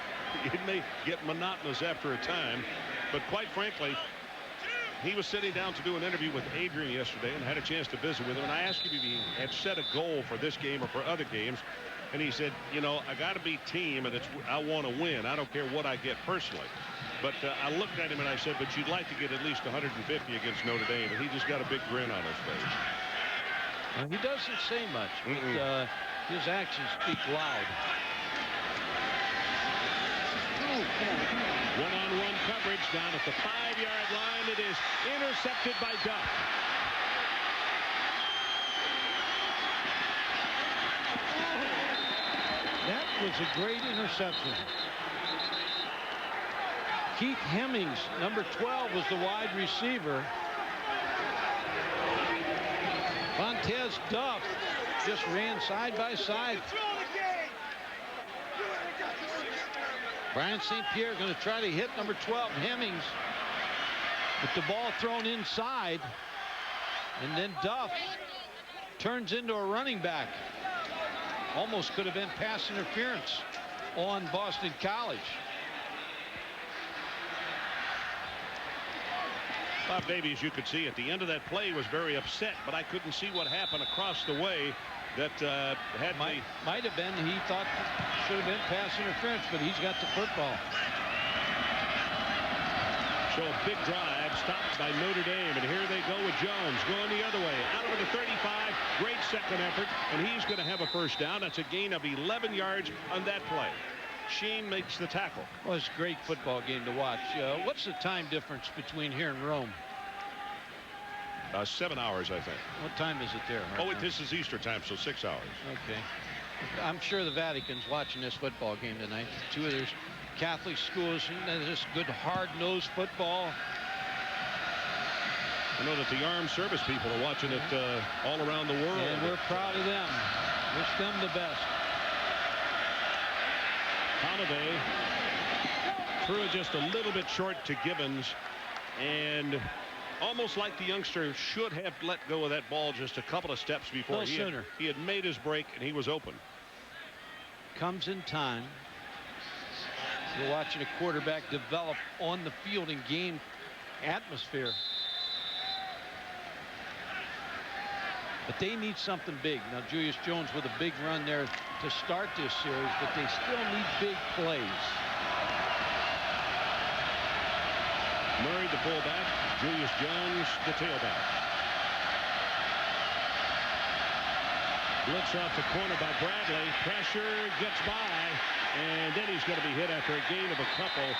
It may get monotonous after a time, but quite frankly, He was sitting down to do an interview with Adrian yesterday and had a chance to visit with him. And I asked him if he had set a goal for this game or for other games. And he said, you know, I got to be team, and I want to win. I don't care what I get personally. But I looked at him and I said, but you'd like to get at least 150 against Notre Dame. And he just got a big grin on his face. He doesn't say much, but his actions speak loud. One-on-one coverage down at the 5-yard line. It is intercepted by Duff. That was a great interception. Keith Hemmings, number 12, was the wide receiver. Montez Duff just ran side by side. Brian St. Pierre going to try to hit number 12, Hemmings, with the ball thrown inside, and then Duff turns into a running back. Almost could have been pass interference on Boston College. Bob Davies, you could see at the end of that play, was very upset, but I couldn't see what happened across the way that might have been, he thought should have been pass interference, but he's got the football. So a big drive stopped by Notre Dame, and here they go with Jones going the other way out over the 35. Great second effort, and he's going to have a first down. That's a gain of 11 yards on that play. Sheen makes the tackle. Well, it's a great football game to watch. What's the time difference between here and Rome? 7 hours, I think. What time is it there? Oh, this is Easter time, so 6 hours. Okay. I'm sure the Vatican's watching this football game tonight. Two of their Catholic schools, this good hard-nosed football. I know that the armed service people are watching it all around the world. And we're proud of them. Wish them the best. Holiday threw it just a little bit short to Gibbons, and almost like the youngster should have let go of that ball just a couple of steps before he had made his break, and he was open. Comes in time. We're watching a quarterback develop on the field in game atmosphere. But they need something big. Now, Julius Jones with a big run there to start this series, but they still need big plays. Murray, the fullback. Julius Jones, the tailback. Blitz off the corner by Bradley. Pressure gets by, and then he's going to be hit after a gain of a couple.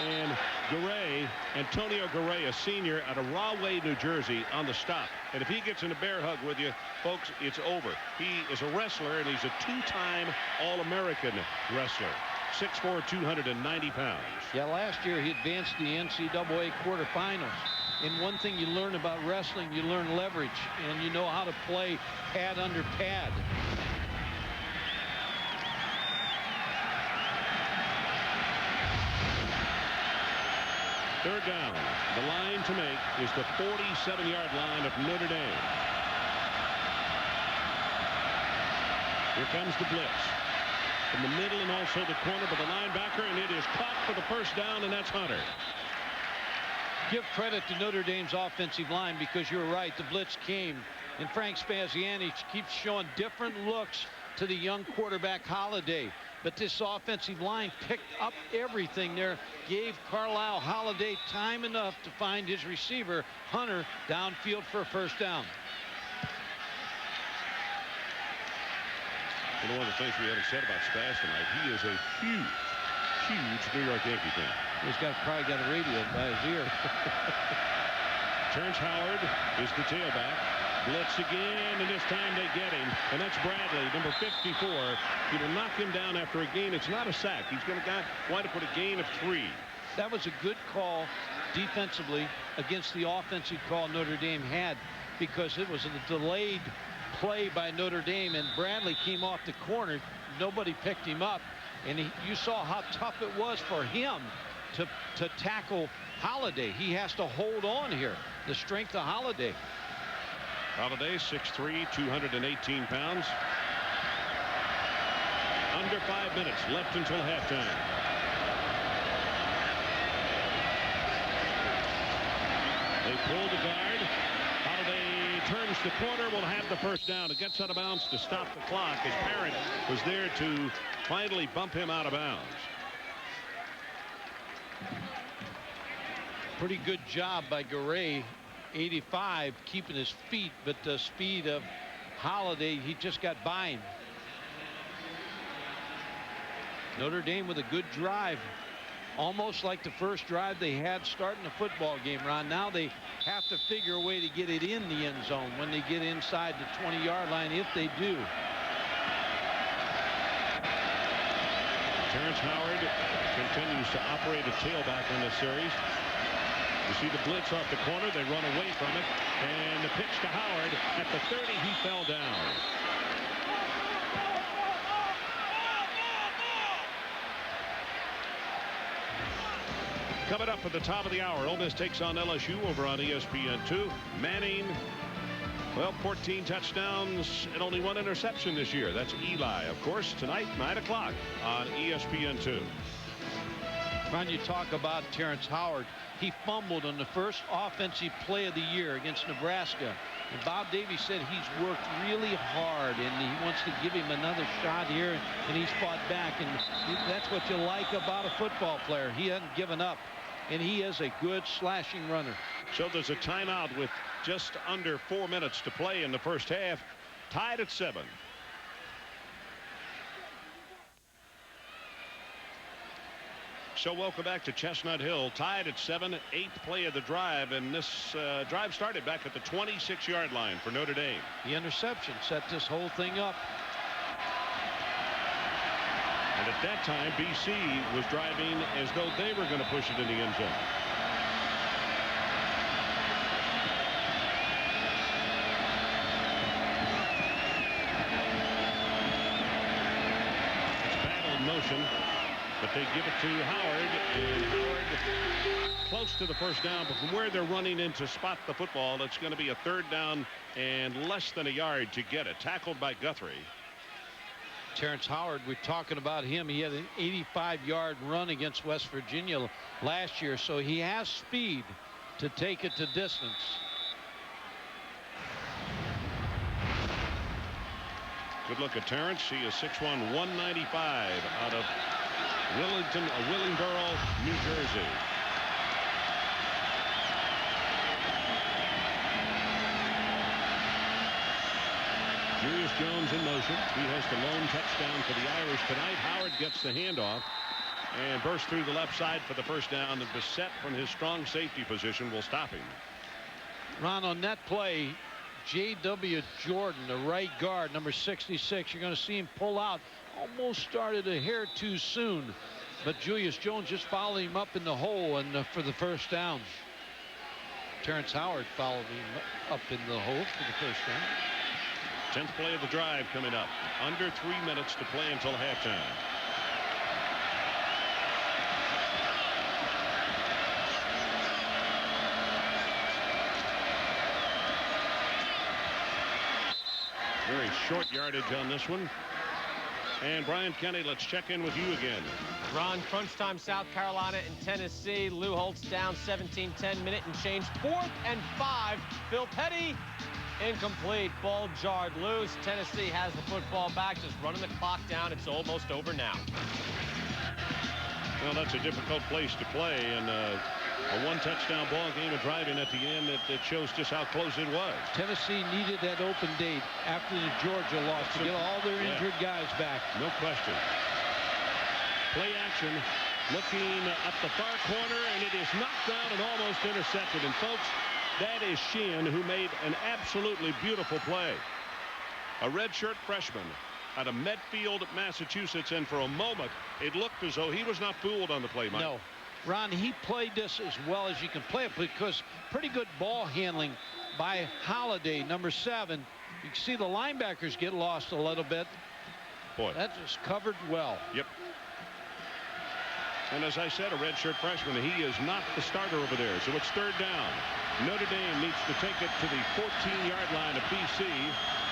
And Garay, Antonio Garay, a senior out of Rahway, New Jersey, on the stop. And if he gets in a bear hug with you, folks, it's over. He is a wrestler, and he's a two-time All-American wrestler. 6'4", 290 pounds. Yeah, last year he advanced the NCAA quarterfinals. And one thing you learn about wrestling, you learn leverage, and you know how to play pad under pad. Third down. The line to make is the 47-yard line of Notre Dame. Here comes the blitz. From the middle and also the corner, but the linebacker, and it is caught for the first down, and that's Hunter. Give credit to Notre Dame's offensive line, because you're right, the blitz came, and Frank Spaziani keeps showing different looks to the young quarterback Holiday. But this offensive line picked up everything there, gave Carlisle Holiday time enough to find his receiver, Hunter, downfield for a first down. You know, one of the things we haven't said about Spaz tonight, he is a huge New York Yankee fan. He's probably got a radio by his ear. Turns Howard is the tailback. Blitz again, and this time they get him. And that's Bradley, number 54. He will knock him down after a gain. It's not a sack. He's going to wind up with a gain of 3. That was a good call defensively against the offensive call Notre Dame had, because it was a delayed play by Notre Dame, and Bradley came off the corner. Nobody picked him up, and you saw how tough it was for him to tackle Holiday. He has to hold on here. The strength of Holiday. Holiday, 6'3", 218 pounds. Under 5 minutes left until halftime. They pull the guard. Holiday turns the corner, will have the first down. It gets out of bounds to stop the clock as Parent was there to finally bump him out of bounds. Pretty good job by Garay, 85, keeping his feet, but the speed of Holiday, he just got by him. Notre Dame with a good drive, almost like the first drive they had starting the football game, Ron. Now they have to figure a way to get it in the end zone when they get inside the 20-yard line, if they do. Terrence Howard continues to operate a tailback in this series. You see the blitz off the corner. They run away from it. And the pitch to Howard at the 30. He fell down. Coming up at the top of the hour, Ole Miss takes on LSU over on ESPN2. Manning, well, 14 touchdowns and only 1 interception this year. That's Eli, of course, tonight, 9 o'clock on ESPN2. Ron, you talk about Terrence Howard. He fumbled on the first offensive play of the year against Nebraska. And Bob Davie said he's worked really hard and he wants to give him another shot here, and he's fought back. And that's what you like about a football player. He hasn't given up, and he is a good slashing runner. So there's a timeout with just under 4 minutes to play in the first half. Tied at 7. So welcome back to Chestnut Hill. Tied at 7, 8th play of the drive, and this drive started back at the 26-yard line for Notre Dame. The interception set this whole thing up. And at that time, BC was driving as though they were going to push it in the end zone. It's battle in motion. But they give it to Howard, and Howard close to the first down, but from where they're running in to spot the football, it's going to be a 3rd down and less than a yard to get it. Tackled by Guthrie. Terrence Howard, we're talking about him. He had an 85-yard run against West Virginia last year, so he has speed to take it to distance. Good look at Terrence. He is 6'1", 195 out of Willingboro, New Jersey. Julius Jones in motion. He has the lone touchdown for the Irish tonight. Howard gets the handoff and bursts through the left side for the first down. And Bissett from his strong safety position will stop him. Ron, on that play, J.W. Jordan, the right guard, number 66, you're going to see him pull out. Almost started a hair too soon, but Julius Jones just followed him up in the hole and for the first down. Terrence Howard followed him up in the hole for the first down. 10th play of the drive coming up. Under 3 minutes to play until halftime. Very short yardage on this one. And Brian Kenny, let's check in with you again. Ron, crunch time, South Carolina and Tennessee. Lou Holtz down 17-10, minute and change. 4th and 5. Phil Petty, incomplete. Ball jarred loose. Tennessee has the football back, just running the clock down. It's almost over now. Well, that's a difficult place to play, and a 1-touchdown ball game of driving at the end. It shows just how close it was. Tennessee needed that open date after the Georgia loss to get all their injured guys back. No question. Play action, looking at the far corner, and it is knocked down and almost intercepted. And folks, that is Sheehan, who made an absolutely beautiful play. A redshirt freshman out of Medfield, Massachusetts, and for a moment it looked as though he was not fooled on the play, Mike. No, Ron, he played this as well as you can play it, because pretty good ball handling by Holiday, number 7. You can see the linebackers get lost a little bit. Boy, that just covered well. Yep. And as I said, a redshirt freshman. He is not the starter over there, so it's 3rd down. Notre Dame needs to take it to the 14-yard line of BC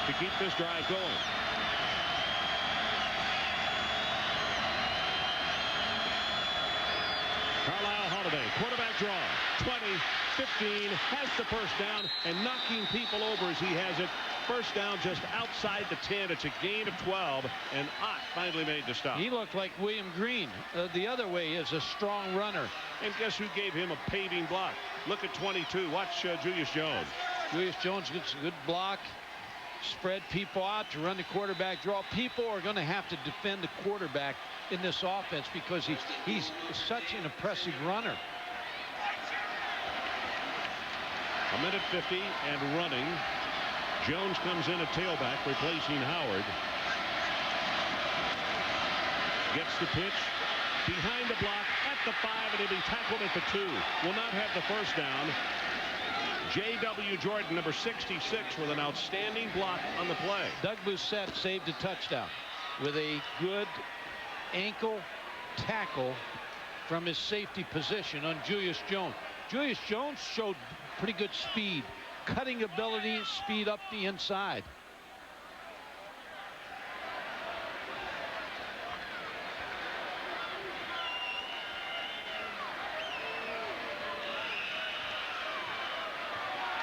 to keep this drive going. Carlisle Holiday. Quarterback draw. 20, 15, has the first down, and knocking people over as he has it. First down just outside the 10. It's a gain of 12, and Ott finally made the stop. He looked like William Green. The other way is a strong runner. And guess who gave him a paving block? Look at 22. Watch Julius Jones. Julius Jones gets a good block. Spread people out to run the quarterback draw. People are going to have to defend the quarterback in this offense because he's such an impressive runner. A minute 50 and running. Jones comes in at tailback, replacing Howard. Gets the pitch behind the block at the 5, and he'll be tackled at the 2. Will not have the first down. J.W. Jordan, number 66, with an outstanding block on the play. Doug Bousset saved a touchdown with a good ankle tackle from his safety position on Julius Jones. Julius Jones showed pretty good speed, cutting ability, speed up the inside.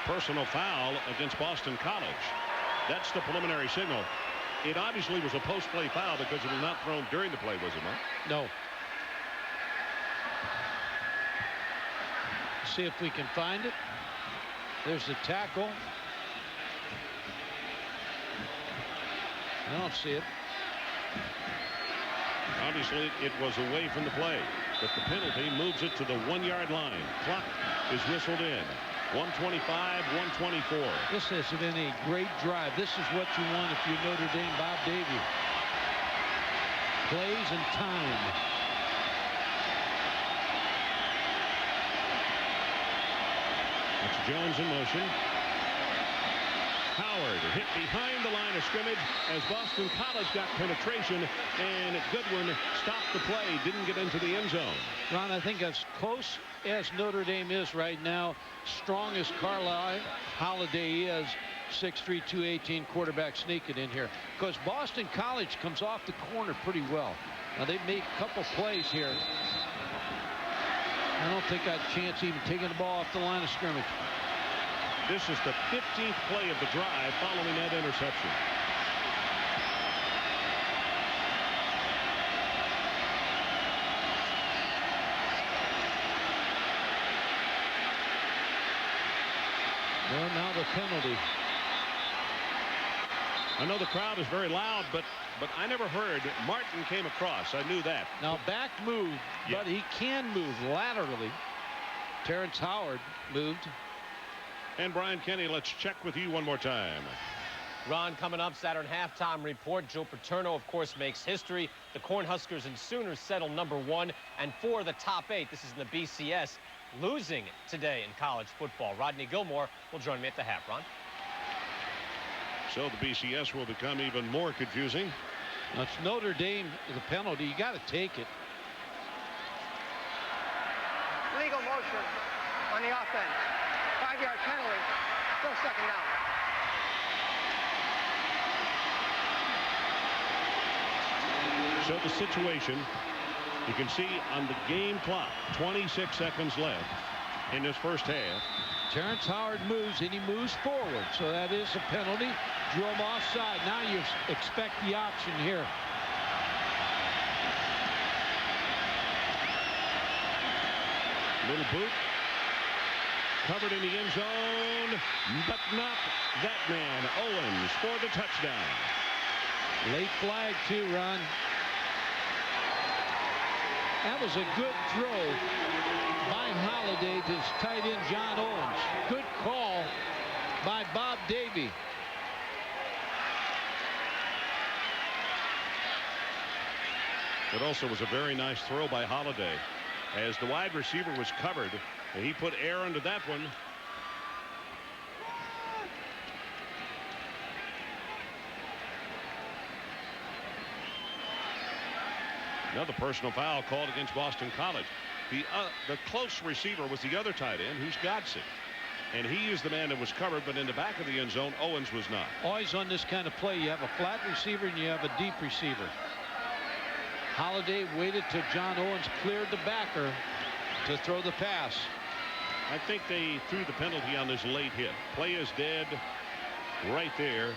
Personal foul against Boston College. That's the preliminary signal. It obviously was a post-play foul because it was not thrown during the play, was it not? No. See if we can find it. There's the tackle. I don't see it. Obviously, it was away from the play, but the penalty moves it to the 1-yard line. Clock is whistled in. 125, 124. This has been a great drive. This is what you want if you're Notre Dame. Bob Davie. Plays and time. That's Jones in motion. Howard hit behind the line of scrimmage as Boston College got penetration, and Goodwin stopped the play, didn't get into the end zone. Ron, I think as close as Notre Dame is right now, strong as Carlisle Holiday is, 6'3", 218 quarterback sneaking in here, because Boston College comes off the corner pretty well. Now they've made a couple plays here. I don't think I'd chance even taking the ball off the line of scrimmage. This is the 15th play of the drive following that interception. Well, now the penalty. I know the crowd is very loud, but I never heard Martin came across. I knew that. Now back move, but he can move laterally. Terrence Howard moved. And Brian Kenny, let's check with you one more time. Ron, coming up, Saturn halftime report. Joe Paterno, of course, makes history. The Cornhuskers and Sooners settle #1 and 4 of the top 8. This is in the BCS, losing today in college football. Rodney Gilmore will join me at the half. Ron. So the BCS will become even more confusing. That's Notre Dame, the penalty. You got to take it. Legal motion on the offense. 5-yard penalty. Still second down. So the situation, you can see on the game clock, 26 seconds left in this first half. Terrence Howard moves, and he moves forward. So that is a penalty. Drew him offside. Now you expect the option here. Little boot. Covered in the end zone, but not that man. Owens for the touchdown. Late flag too, Ron. That was a good throw by Holiday to his tight end John Owens. Good call by Bob Davie. It also was a very nice throw by Holiday. As the wide receiver was covered, and he put air under that one. Another personal foul called against Boston College. The close receiver was the other tight end, who's Godson. And he is the man that was covered, but in the back of the end zone, Owens was not. Always on this kind of play, you have a flat receiver and you have a deep receiver. Holiday waited till John Owens cleared the backer. to throw the pass. I think they threw the penalty on this late hit. Play is dead right there.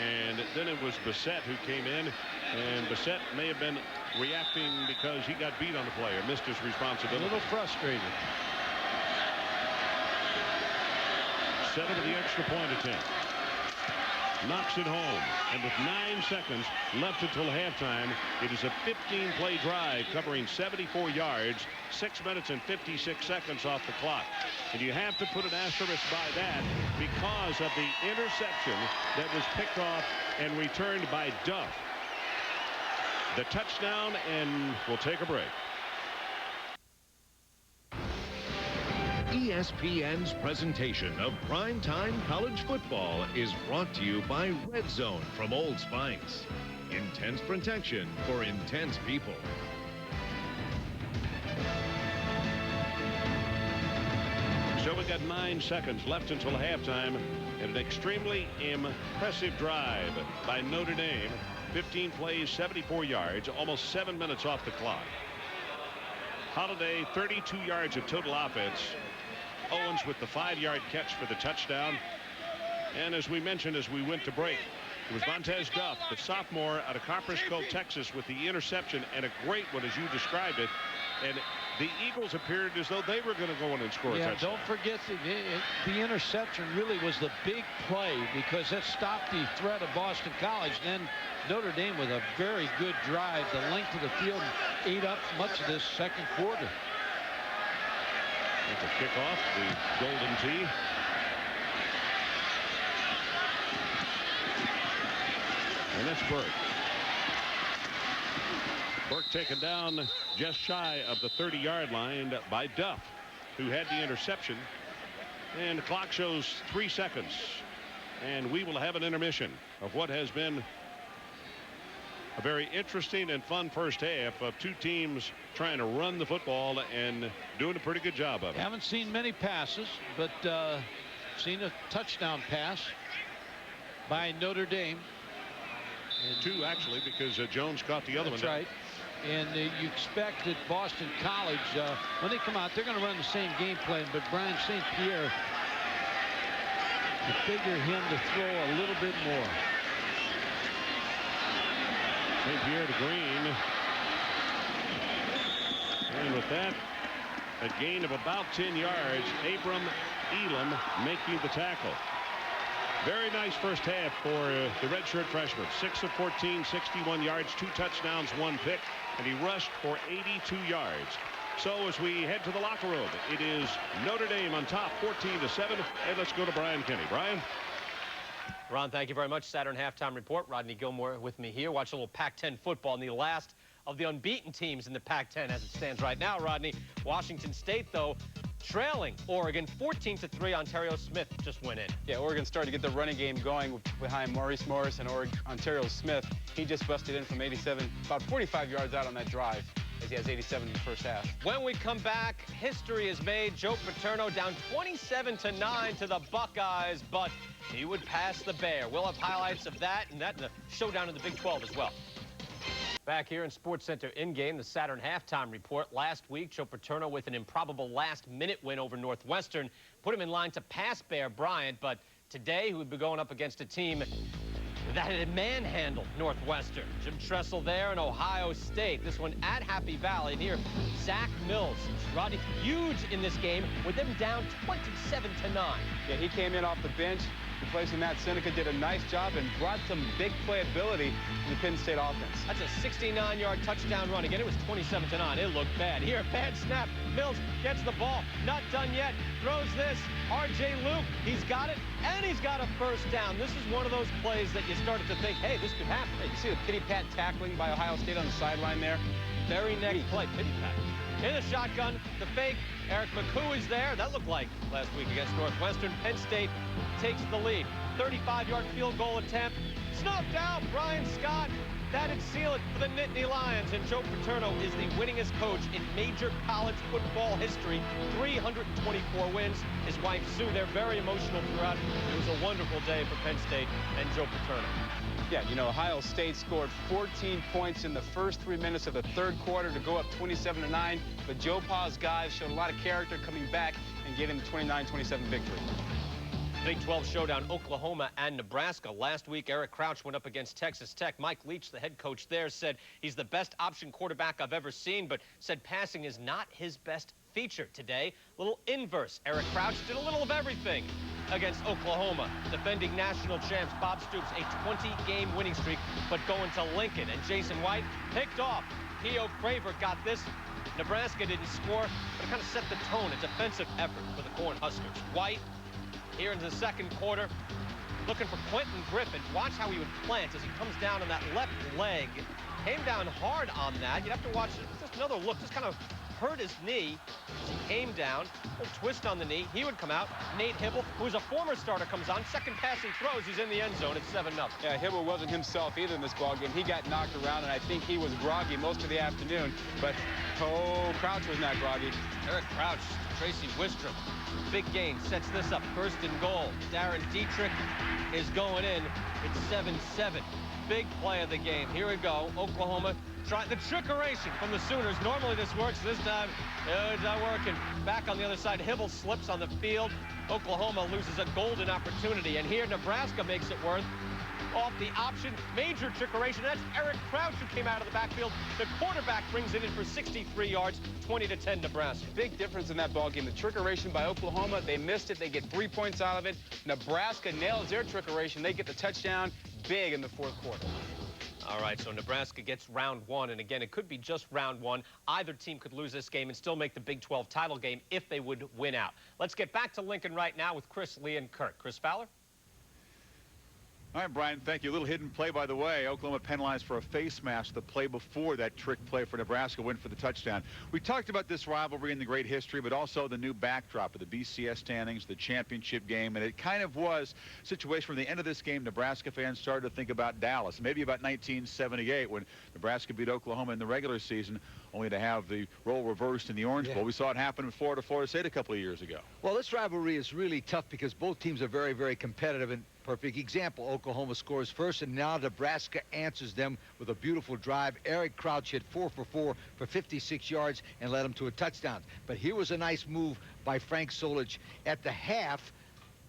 And then it was Bissett who came in, and Bissett may have been reacting because he got beat on the play or missed his responsibility. A little frustrated. 7 to the extra point attempt. Knocks it home, and with 9 seconds left until halftime, it is a 15-play drive covering 74 yards, 6 minutes and 56 seconds off the clock. And you have to put an asterisk by that because of the interception that was picked off and returned by Duff. The touchdown, and we'll take a break. ESPN's presentation of primetime college football is brought to you by Red Zone from Old Spice. Intense protection for intense people. So we got 9 seconds left until halftime, and an extremely impressive drive by Notre Dame. 15 plays, 74 yards, almost 7 minutes off the clock. Holiday, 32 yards of total offense. Owens with the 5-yard catch for the touchdown. And as we mentioned as we went to break, it was Montez Duff, the sophomore out of Coppersville, Texas, with the interception, and a great one as you described it. And the Eagles appeared as though they were going to go in and score a touchdown. Don't forget the interception really was the big play because it stopped the threat of Boston College. Then Notre Dame with a very good drive. The length of the field ate up much of this second quarter. With the kickoff, the Golden Tee. And that's Burke. Burke taken down just shy of the 30-yard line by Duff, who had the interception. And the clock shows 3 seconds. And we will have an intermission of what has been a very interesting and fun first half of two teams trying to run the football and doing a pretty good job of it. Haven't seen many passes, but seen a touchdown pass by Notre Dame. And 2 actually, because Jones caught the other one. That's right. And you expect that Boston College, when they come out, they're going to run the same game plan, but Brian St. Pierre, you figure him to throw a little bit more. St. Pierre to Green. And with that, a gain of about 10 yards. Abram Elam making the tackle. Very nice first half for the redshirt freshman. 6 of 14, 61 yards, 2 touchdowns, 1 pick, and he rushed for 82 yards. So as we head to the locker room, it is Notre Dame on top, 14-7. And let's go to Brian Kenny. Brian? Ron, thank you very much. Saturn halftime report. Rodney Gilmore with me here. Watch a little Pac-10 football in the last of the unbeaten teams in the Pac-10 as it stands right now, Rodney. Washington State, though, trailing Oregon 14-3. Ontario Smith just went in. Yeah, Oregon started to get the running game going behind Maurice Morris and Ontario Smith. He just busted in from 87, about 45 yards out on that drive, as he has 87 in the first half. When we come back, history is made. Joe Paterno down 27-9 to the Buckeyes, but he would pass the Bear. We'll have highlights of that and the showdown in the Big 12 as well. Back here in Sports Center in-game, the Saturn halftime report. Last week, Joe Paterno with an improbable last-minute win over Northwestern put him in line to pass Bear Bryant, but today he would be going up against a team that had manhandled Northwestern. Jim Tressel there in Ohio State. This one at Happy Valley. And here, Zach Mills. Rodney, huge in this game with them down 27-9. Yeah, he came in off the bench, replacing Matt Seneca, did a nice job and brought some big playability to the Penn State offense. That's a 69-yard touchdown run. Again, it was 27-9. It looked bad. Here, bad snap. Mills gets the ball. Not done yet. Throws this. R.J. Luke, he's got it, and he's got a first down. This is one of those plays that you started to think, hey, this could happen. Hey, you see the pity-pat tackling by Ohio State on the sideline there? Very next play, pity-pat. In the shotgun, the fake. Eric McCoo is there. That looked like last week against Northwestern. Penn State takes the lead. 35-yard field goal attempt. snuffed out. Brian Scott, that'd seal it for the Nittany Lions. And Joe Paterno is the winningest coach in major college football history. 324 wins. His wife, Sue, they're very emotional throughout. It was a wonderful day for Penn State and Joe Paterno. Yeah, you know, Ohio State scored 14 points in the first 3 minutes of the third quarter to go up 27-9. But Joe Pa's guys showed a lot of character coming back and getting the 29-27 victory. Big 12 showdown, Oklahoma and Nebraska. Last week, Eric Crouch went up against Texas Tech. Mike Leach, the head coach there, said he's the best option quarterback I've ever seen, but said passing is not his best feature today. Little inverse. Eric Crouch did a little of everything against Oklahoma. Defending national champs, Bob Stoops, a 20-game winning streak, but going to Lincoln. And Jason White picked off. Theo Craver got this. Nebraska didn't score, but it kind of set the tone, a defensive effort for the Cornhuskers. White, here in the second quarter, looking for Quentin Griffin. Watch how he would plant as he comes down on that left leg. Came down hard on that. You'd have to watch just another look. Just kind of hurt his knee as he came down. A little twist on the knee. He would come out. Nate Hibble, who's a former starter, comes on. Second pass he throws. He's in the end zone. It's 7-0. Yeah, Hibble wasn't himself either in this ballgame. He got knocked around, and I think he was groggy most of the afternoon. But, oh, Crouch was not groggy. Eric Crouch, Tracy Wistrom. Big gain, sets this up, first and goal. Darren Dietrich is going in. It's 7-7. Big play of the game. Here we go. Oklahoma try the trickeration from the Sooners. Normally this works. This time it's not working. Back on the other side, Hibble slips on the field. Oklahoma loses a golden opportunity. And here Nebraska makes it worth. Off the option, major trickeration. That's Eric Crouch who came out of the backfield. The quarterback brings it in for 63 yards, 20-10 Nebraska. Big difference in that ball game. The trickeration by Oklahoma, they missed it. They get 3 points out of it. Nebraska nails their trickeration. They get the touchdown big in the fourth quarter. All right, so Nebraska gets round one, and again, it could be just round one. Either team could lose this game and still make the Big 12 title game if they would win out. Let's get back to Lincoln right now with Chris, Lee, and Kirk. Chris Fowler? All right, Brian, thank you. A little hidden play, by the way. Oklahoma penalized for a face mask the play before that trick play for Nebraska went for the touchdown. We talked about this rivalry and the great history, but also the new backdrop of the BCS standings, the championship game, and it kind of was a situation from the end of this game, Nebraska fans started to think about Dallas, maybe about 1978 when Nebraska beat Oklahoma in the regular season, only to have the role reversed in the Orange Bowl. We saw it happen in Florida State a couple of years ago. Well, this rivalry is really tough because both teams are very, very competitive. And perfect example, Oklahoma scores first, and now Nebraska answers them with a beautiful drive. Eric Crouch hit 4 for 4 for 56 yards and led them to a touchdown. But here was a nice move by Frank Solich. At the half,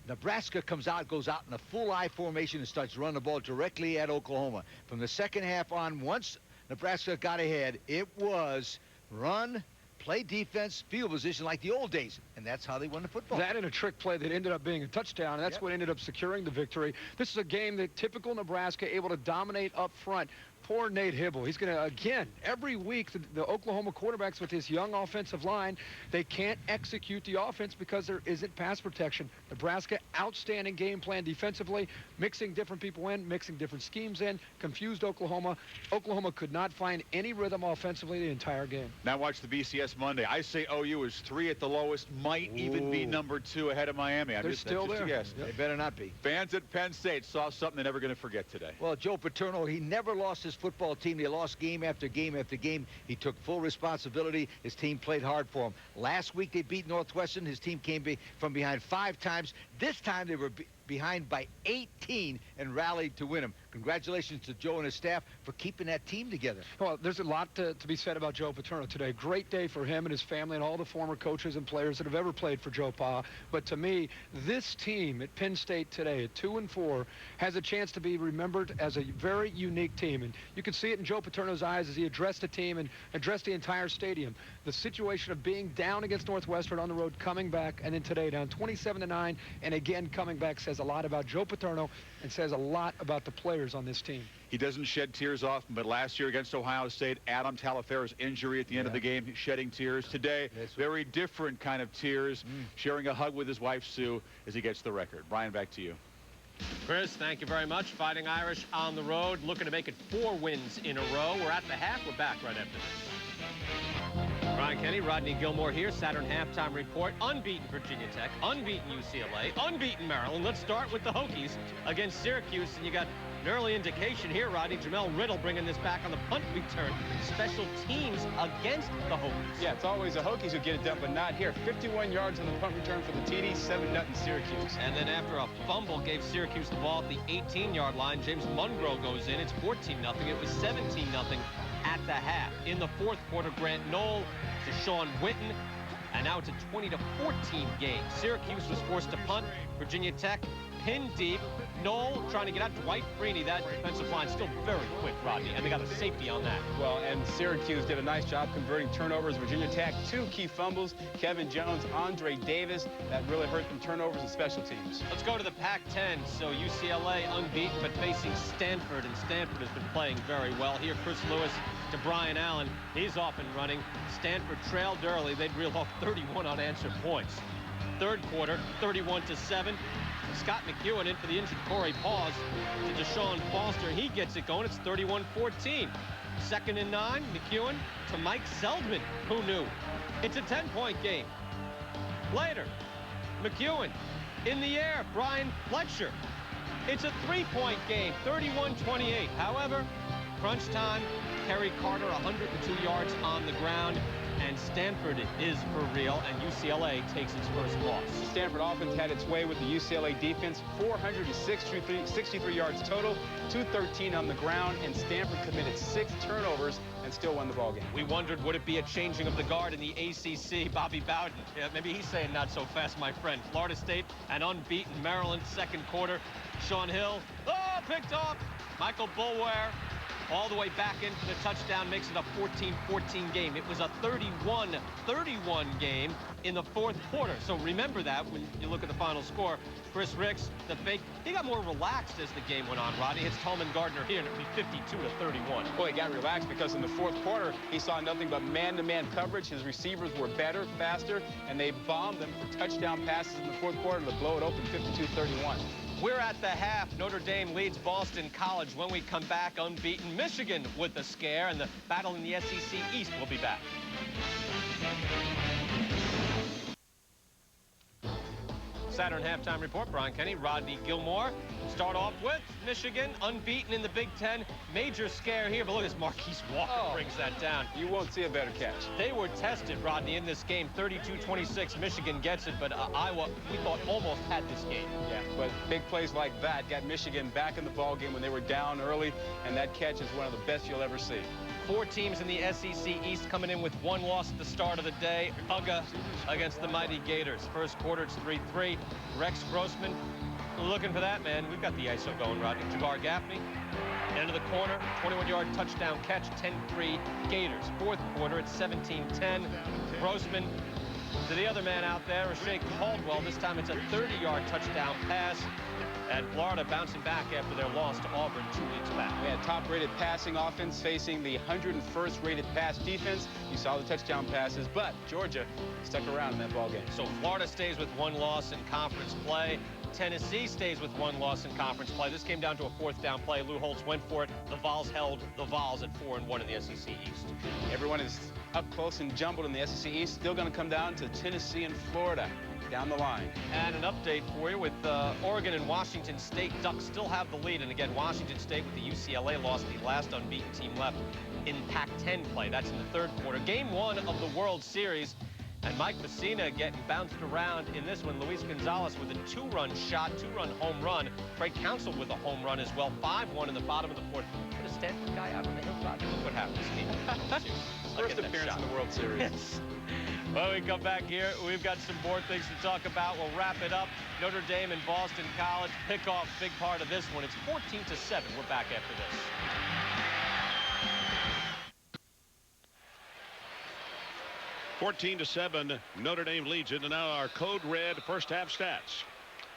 Nebraska goes out in a full I formation and starts running the ball directly at Oklahoma. From the second half on, once Nebraska got ahead, it was run, play defense, field position like the old days, and that's how they won the football. That and a trick play that ended up being a touchdown, and that's what ended up securing the victory. This is a game that typical Nebraska able to dominate up front. Poor Nate Hibble. He's going to, again, every week, the Oklahoma quarterbacks with this young offensive line, they can't execute the offense because there isn't pass protection. Nebraska, outstanding game plan defensively, mixing different people in, mixing different schemes in, confused Oklahoma. Oklahoma could not find any rhythm offensively the entire game. Now watch the BCS Monday. I say OU is 3 at the lowest, might even be number 2 ahead of Miami. They're still there. Yes. They better not be. Fans at Penn State saw something they're never going to forget today. Well, Joe Paterno, he never lost his football team. They lost game after game after game. He took full responsibility. His team played hard for him. Last week they beat Northwestern. His team came from behind 5 times. This time they were behind by 18 and rallied to win them. Congratulations to Joe and his staff for keeping that team together. Well, there's a lot to be said about Joe Paterno today. Great day for him and his family and all the former coaches and players that have ever played for Joe Pa. But to me, this team at Penn State today at 2-4 has a chance to be remembered as a very unique team. And you can see it in Joe Paterno's eyes as he addressed the team and addressed the entire stadium. The situation of being down against Northwestern on the road, coming back, and then today down 27-9, and again coming back says a lot about Joe Paterno and says a lot about the players on this team. He doesn't shed tears often, but last year against Ohio State, Adam Talaferro's injury at the end of the game, shedding tears. Today, very different kind of tears, sharing a hug with his wife, Sue, as he gets the record. Brian, back to you. Chris, thank you very much. Fighting Irish on the road, looking to make it 4 wins in a row. We're at the half. We're back right after this. Brian Kenny, Rodney Gilmore here. Saturn halftime report. Unbeaten Virginia Tech, unbeaten UCLA, unbeaten Maryland. Let's start with the Hokies against Syracuse. And you got An early indication here, Rodney. Jamel Riddle bringing this back on the punt return. Special teams against the Hokies. Yeah, it's always the Hokies who get it done, but not here. 51 yards on the punt return for the TD, 7-0 Syracuse. And then after a fumble gave Syracuse the ball at the 18-yard line, James Mungrove goes in. It's 14-0. It was 17-0 at the half. In the fourth quarter, Grant Knoll to Sean Witten. And now it's a 20-14 game. Syracuse was forced to punt. Virginia Tech pinned deep. Knoll trying to get out. Dwight Freeney, that defensive line still very quick, Rodney, and they got a safety on that. Well, and Syracuse did a nice job converting turnovers. Virginia Tech, 2 key fumbles. Kevin Jones, Andre Davis, that really hurt them turnovers and special teams. Let's go to the Pac-10. So UCLA unbeaten, but facing Stanford, and Stanford has been playing very well. Here, Chris Lewis to Brian Allen. He's off and running. Stanford trailed early. They'd reeled off 31 unanswered points. Third quarter, 31-7. Scott McEwen in for the injured Corey Paws to Deshaun Foster. He gets it going. It's 31-14. 2nd and 9. McEwen to Mike Seldman. Who knew? It's a 10-point game. Later, McEwen in the air. Brian Fletcher. It's a 3-point game. 31-28. However, crunch time. Kerry Carter, 102 yards on the ground. And Stanford is for real, and UCLA takes its first loss. Stanford offense had its way with the UCLA defense. 463 yards total, 213 on the ground, and Stanford committed 6 turnovers and still won the ballgame. We wondered, would it be a changing of the guard in the ACC? Bobby Bowden, yeah, maybe he's saying not so fast, my friend. Florida State, an unbeaten Maryland, second quarter. Sean Hill, picked off. Michael Bulware, all the way back in for the touchdown, makes it a 14-14 game. It was a 31-31 game in the fourth quarter. So remember that when you look at the final score. Chris Ricks, the fake, he got more relaxed as the game went on, Rodney. It's Tolman Gardner here, and it'll be 52-31. Well, he got relaxed because in the fourth quarter, he saw nothing but man-to-man coverage. His receivers were better, faster, and they bombed them for touchdown passes in the fourth quarter to blow it open 52-31. We're at the half. Notre Dame leads Boston College. When we come back, unbeaten Michigan with the scare, and the battle in the SEC East will be back. Saturn Halftime Report, Brian Kenny, Rodney Gilmore. Start off with Michigan, unbeaten in the Big Ten. Major scare here, but look at this. Marquise Walker brings that down. You won't see a better catch. They were tested, Rodney, in this game. 32-26, Michigan gets it, but Iowa, we thought, almost had this game. Yeah, but big plays like that got Michigan back in the ball game when they were down early, and that catch is one of the best you'll ever see. 4 teams in the SEC East coming in with 1 loss at the start of the day. UGA against the mighty Gators. First quarter, it's 3-3. Rex Grossman looking for that, man. We've got the ISO going, Rodney. Jabbar Gaffney, end of the corner, 21-yard touchdown catch, 10-3 Gators. Fourth quarter, it's 17-10. Grossman to the other man out there, Rashae Caldwell. This time it's a 30-yard touchdown pass. And Florida bouncing back after their loss to Auburn 2 weeks back. We had top-rated passing offense facing the 101st rated pass defense. You saw the touchdown passes, but Georgia stuck around in that ball game. So Florida stays with 1 loss in conference play. Tennessee stays with 1 loss in conference play. This came down to a 4th down play. Lou Holtz went for it. The Vols held the Vols at 4-1 in the SEC East. Everyone is up close and jumbled in the SEC East. Still going to come down to Tennessee and Florida down the line. And an update for you with Oregon and Washington State. Ducks still have the lead. And again, Washington State with the UCLA loss, the last unbeaten team left in Pac-10 play. That's in the third quarter. Game 1 of the World Series. And Mike Messina getting bounced around in this one. Luis Gonzalez with a 2-run shot, 2-run home run. Craig Counsell with a home run as well. 5-1 in the bottom of the fourth. Put a Stanford guy out on the hill, Rodney. Look what happens. First appearance in the World Series. Yes. Well, we come back here. We've got some more things to talk about. We'll wrap it up. Notre Dame and Boston College. Pick off, big part of this one. It's 14-7. We're back after this. (14-7), Notre Dame leads it, and now our code red first half stats.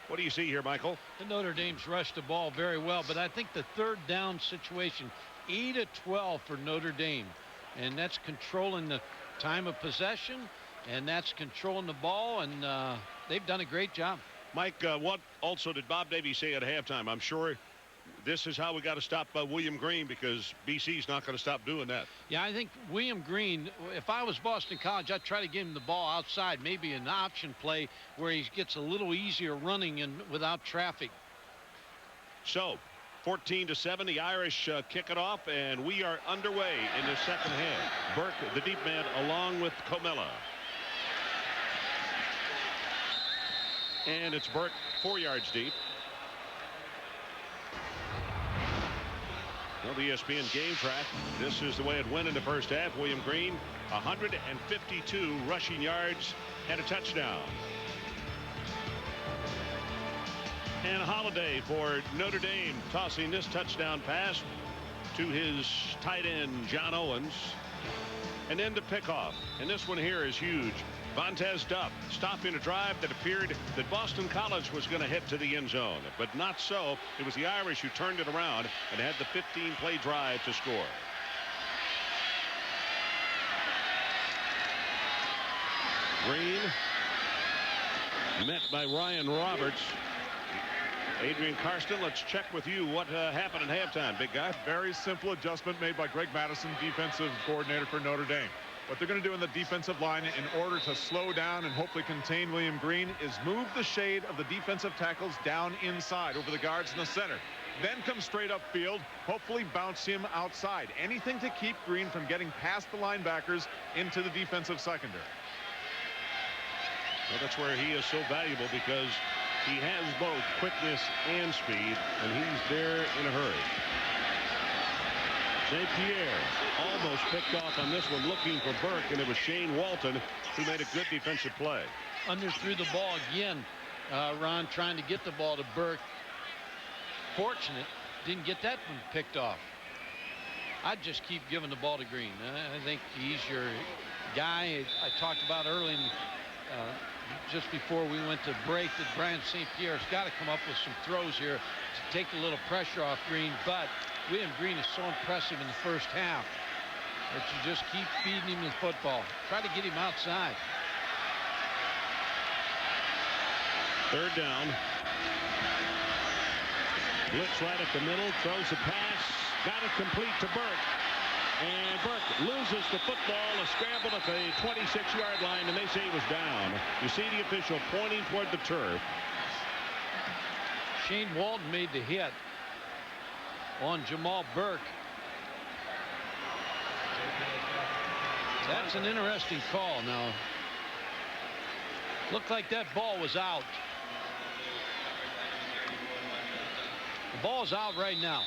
What do you see here, Michael? The Notre Dame's rushed the ball very well, but I think the third down situation, 8 of 12 for Notre Dame, and that's controlling the time of possession, and that's controlling the ball, and they've done a great job. Mike, what also did Bob Davies say at halftime? I'm sure this is how we got to stop William Green, because BC's not going to stop doing that. Yeah, I think William Green, if I was Boston College, I'd try to give him the ball outside, maybe an option play where he gets a little easier running and without traffic. So 14-7. The Irish kick it off, and we are underway in the second half. Burke, the deep man, along with Comella. And it's Burke 4 yards deep. Well, the ESPN game track. This is the way it went in the first half. William Green, 152 rushing yards and a touchdown. And Holiday for Notre Dame, tossing this touchdown pass to his tight end, John Owens. And then the pickoff. And this one here is huge. Vontez Duff stopping a drive that appeared that Boston College was going to hit to the end zone. But not so. It was the Irish who turned it around and had the 15-play drive to score. Green met by Ryan Roberts. Adrian Karsten, let's check with you what happened at halftime, big guy. Very simple adjustment made by Greg Madison, defensive coordinator for Notre Dame. What they're going to do in the defensive line in order to slow down and hopefully contain William Green is move the shade of the defensive tackles down inside over the guards in the center. Then come straight upfield, hopefully bounce him outside. Anything to keep Green from getting past the linebackers into the defensive secondary. Well, that's where he is so valuable because he has both quickness and speed, and he's there in a hurry. St. Pierre almost picked off on this one, looking for Burke, and it was Shane Walton who made a good defensive play. Underthrew the ball again. Ron trying to get the ball to Burke. Fortunate, didn't get that one picked off. I'd just keep giving the ball to Green. I think he's your guy. I talked about early in, just before we went to break, that Brian St. Pierre's got to come up with some throws here to take a little pressure off Green. But William Green is so impressive in the first half that you just keep feeding him the football. Try to get him outside. Third down. Blitz right at the middle, throws a pass, got it complete to Burke. And Burke loses the football, a scramble at the 26-yard line, and they say he was down. You see the official pointing toward the turf. Shane Walton made the hit on Jamal Burke. That's an interesting call now. Looked like that ball was out. The ball's out right now.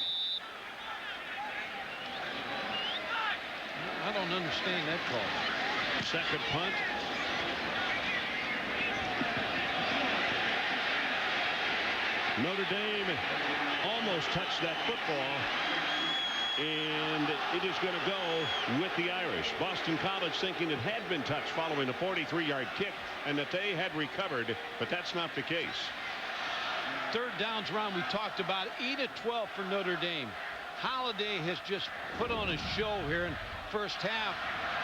I don't understand that call. Second punt. Notre Dame almost touched that football, and it is going to go with the Irish. Boston College thinking it had been touched following a 43-yard kick and that they had recovered, but that's not the case. Third downs, Ron, we talked about 8 of 12 for Notre Dame. Holiday has just put on a show here in first half.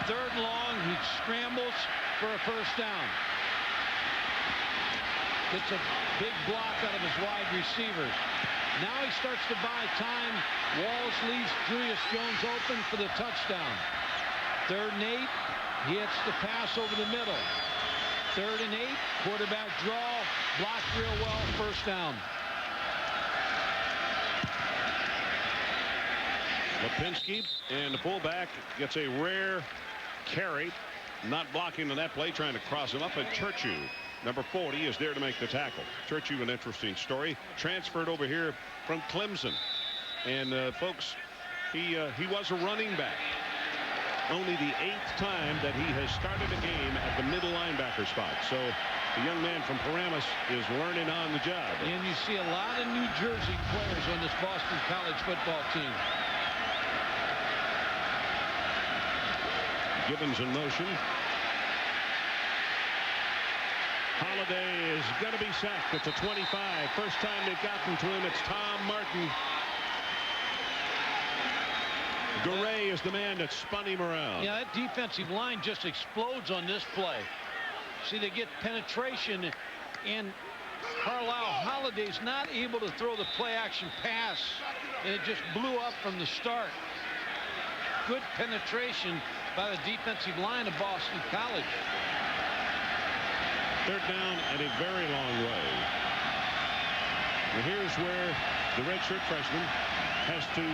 Third and long, he scrambles for a first down. Gets a big block out of his wide receivers. Now he starts to buy time. Wallace leaves Julius Jones open for the touchdown. 3rd and 8. He hits the pass over the middle. 3rd and 8. Quarterback draw. Blocked real well. First down. Lipinski and the fullback gets a rare carry. Not blocking on that play, trying to cross him up. And Churchu, number 40, is there to make the tackle. Churchu, an interesting story. Transferred over here from Clemson. And folks, he was a running back. Only the 8th time that he has started a game at the middle linebacker spot. So the young man from Paramus is learning on the job. And you see a lot of New Jersey players on this Boston College football team. Gibbons in motion. Holiday is going to be sacked at the 25. First time they've gotten to him, it's Tom Martin. Garay is the man that spun him around. Yeah, that defensive line just explodes on this play. See, they get penetration, and Carlisle Holiday's not able to throw the play-action pass, and it just blew up from the start. Good penetration by the defensive line of Boston College. 3rd down and a very long way. And here's where the redshirt freshman has to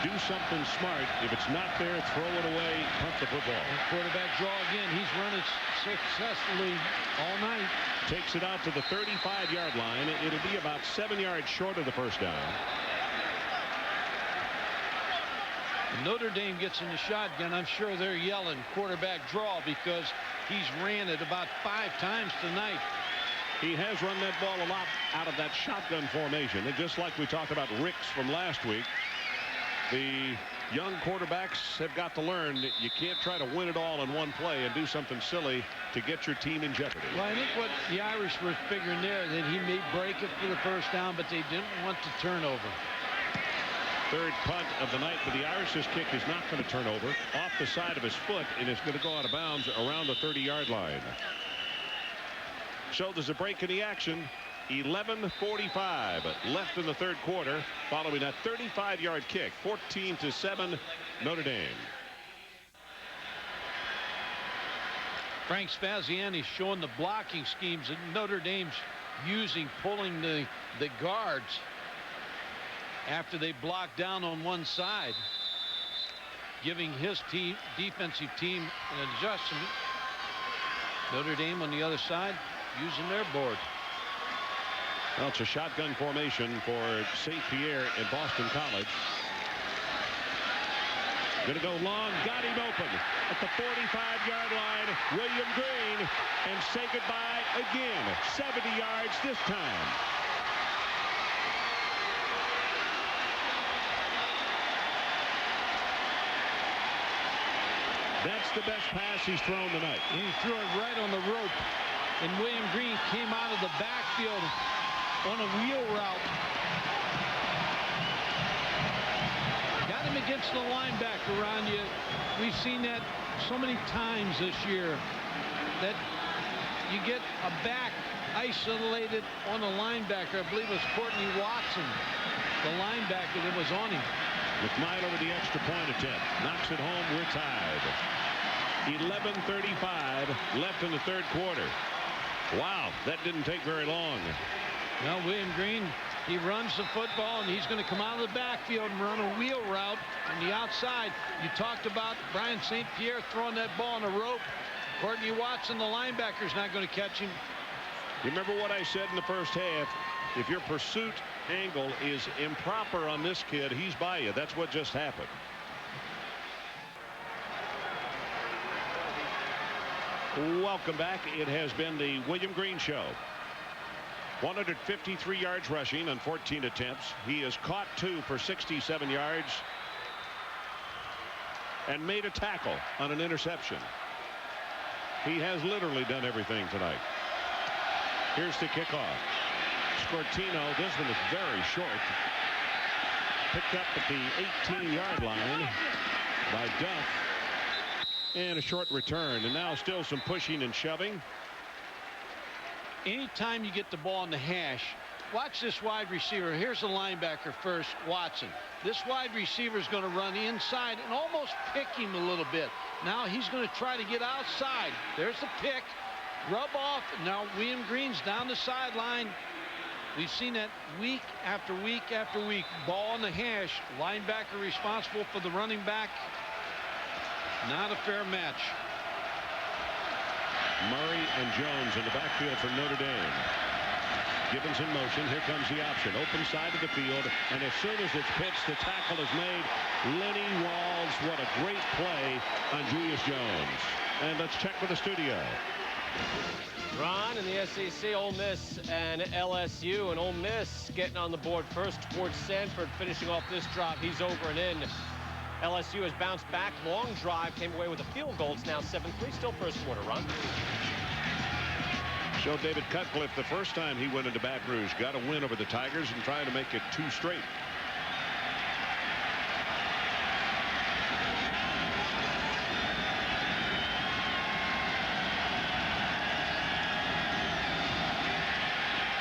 do something smart. If it's not there, throw it away, punt the football. Quarterback draw again. He's run it successfully all night. Takes it out to the 35-yard line. It'll be about 7 yards short of the first down. Notre Dame gets in the shotgun. I'm sure they're yelling quarterback draw because he's ran it about 5 times tonight. He has run that ball a lot out of that shotgun formation. And just like we talked about Ricks from last week, the young quarterbacks have got to learn that you can't try to win it all in one play and do something silly to get your team in jeopardy. Well, I think what the Irish were figuring there, that he may break it for the first down, but they didn't want to turnover. Third punt of the night for the Irish. This kick is not going to turn over. Off the side of his foot, and it's going to go out of bounds around the 30-yard line. So there's a break in the action. 11:45 left in the third quarter following that 35-yard kick. 14-7 Notre Dame. Frank Spaziani's showing the blocking schemes that Notre Dame's using, pulling the guards after they block down on one side, giving his team, defensive team, an adjustment. Notre Dame on the other side using their board. Well, it's a shotgun formation for St. Pierre and Boston College. Going to go long, got him open at the 45-yard line. William Green, and say goodbye again. 70 yards this time. That's the best pass he's thrown tonight. He threw it right on the rope, and William Green came out of the backfield on a wheel route. Got him against the linebacker, Ron. We've seen that so many times this year, that you get a back isolated on a linebacker. I believe it was Courtney Watson, the linebacker that was on him. McMillan with the extra point attempt. Knocks it home. We're tied. 11:35 left in the third quarter. Wow, that didn't take very long. Now William Green, he runs the football, and he's going to come out of the backfield and run a wheel route on the outside. You talked about Brian St. Pierre throwing that ball on a rope. Courtney Watson, the linebacker, is not going to catch him. You remember what I said in the first half? If your pursuit angle is improper on this kid, he's by you. That's what just happened. Welcome back. It has been the William Green Show. 153 yards rushing on 14 attempts. He has caught 2 for 67 yards and made a tackle on an interception. He has literally done everything tonight. Here's the kickoff. Scortino, this one is very short. Picked up at the 18-yard line by Duff. And a short return. And now still some pushing and shoving. Anytime you get the ball in the hash, watch this wide receiver. Here's the linebacker first, Watson. This wide receiver is going to run inside and almost pick him a little bit. Now he's going to try to get outside. There's the pick. Rub off. Now William Green's down the sideline. We've seen that week after week after week. Ball in the hash. Linebacker responsible for the running back. Not a fair match. Murray and Jones in the backfield for Notre Dame. Gibbons in motion. Here comes the option. Open side of the field. And as soon as it's pitched, the tackle is made. Lenny Walls. What a great play on Julius Jones. And let's check with the studio. Ron in the SEC, Ole Miss and LSU. And Ole Miss getting on the board first towards Sanford, finishing off this drive. He's over and in. LSU has bounced back. Long drive, came away with a field goal. It's now 7-3. Still first quarter, Ron. Showed David Cutcliffe the first time he went into Baton Rouge. Got a win over the Tigers and trying to make it 2 straight.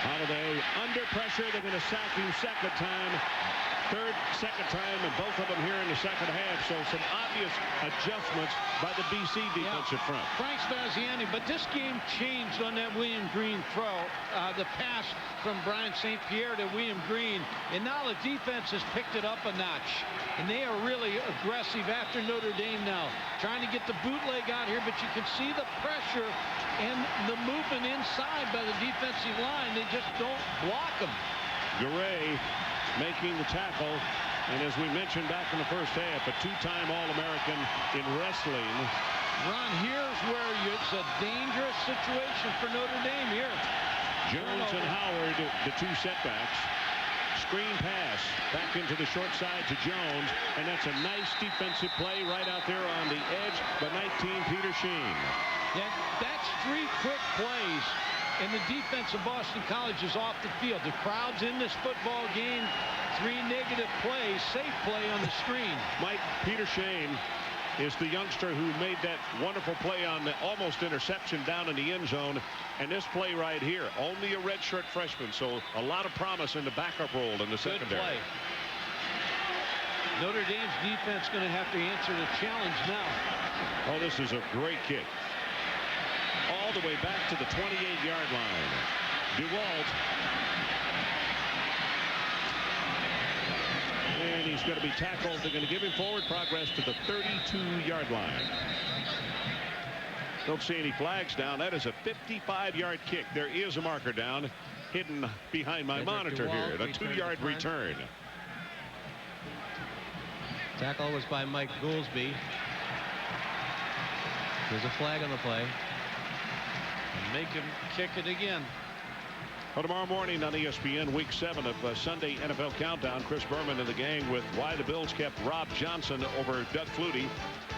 Holiday under pressure. They're going to sack him second time. second time, and both of them here in the second half. So some obvious adjustments by the BC defensive front. Frank Spaziani, but this game changed on that William Green throw. The pass from Brian St. Pierre to William Green, and now the defense has picked it up a notch, and they are really aggressive after Notre Dame now, trying to get the bootleg out here, but you can see the pressure and the movement inside by the defensive line. They just don't block them. Garay making the tackle, and as we mentioned back in the first half, a two-time All-American in wrestling. Ron, here's where it's a dangerous situation for Notre Dame here. Jones and Howard, the two setbacks. Screen pass back into the short side to Jones, and that's a nice defensive play right out there on the edge by 19 Peter Sheen. Yeah, that's 3 quick plays, and the defense of Boston College is off the field. The crowd's in this football game. 3 negative plays, safe play on the screen. Mike, Peter Sheen is the youngster who made that wonderful play on the almost interception down in the end zone. And this play right here, only a redshirt freshman, so a lot of promise in the backup role in the secondary. Good play. Notre Dame's defense going to have to answer the challenge now. Oh, this is a great kick. All the way back to the 28-yard line. DeWalt. And he's going to be tackled. They're going to give him forward progress to the 32-yard line. Don't see any flags down. That is a 55-yard kick. There is a marker down hidden behind my monitor here. The 2-yard return. Tackle was by Mike Goolsby. There's a flag on the play. And make him kick it again. Well, tomorrow morning on ESPN, Week 7 of Sunday NFL Countdown, Chris Berman and the gang with why the Bills kept Rob Johnson over Doug Flutie,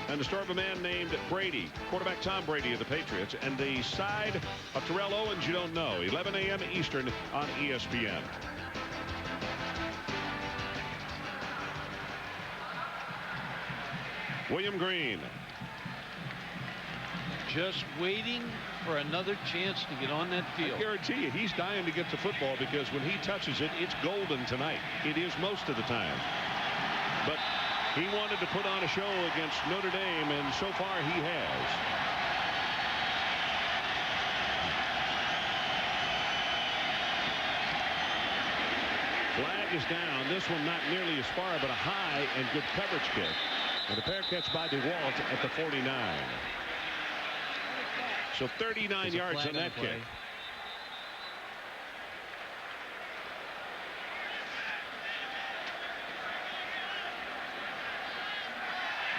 and the story of a man named Brady, quarterback Tom Brady of the Patriots, and the side of Terrell Owens you don't know. 11 a.m. Eastern on ESPN. William Green. Just waiting for another chance to get on that field. I guarantee you, he's dying to get to football, because when he touches it, it's golden tonight. It is most of the time. But he wanted to put on a show against Notre Dame, and so far he has. Flag is down. This one not nearly as far, but a high and good coverage kick. And a fair catch by DeWalt at the 49. So 39 yards on that kick.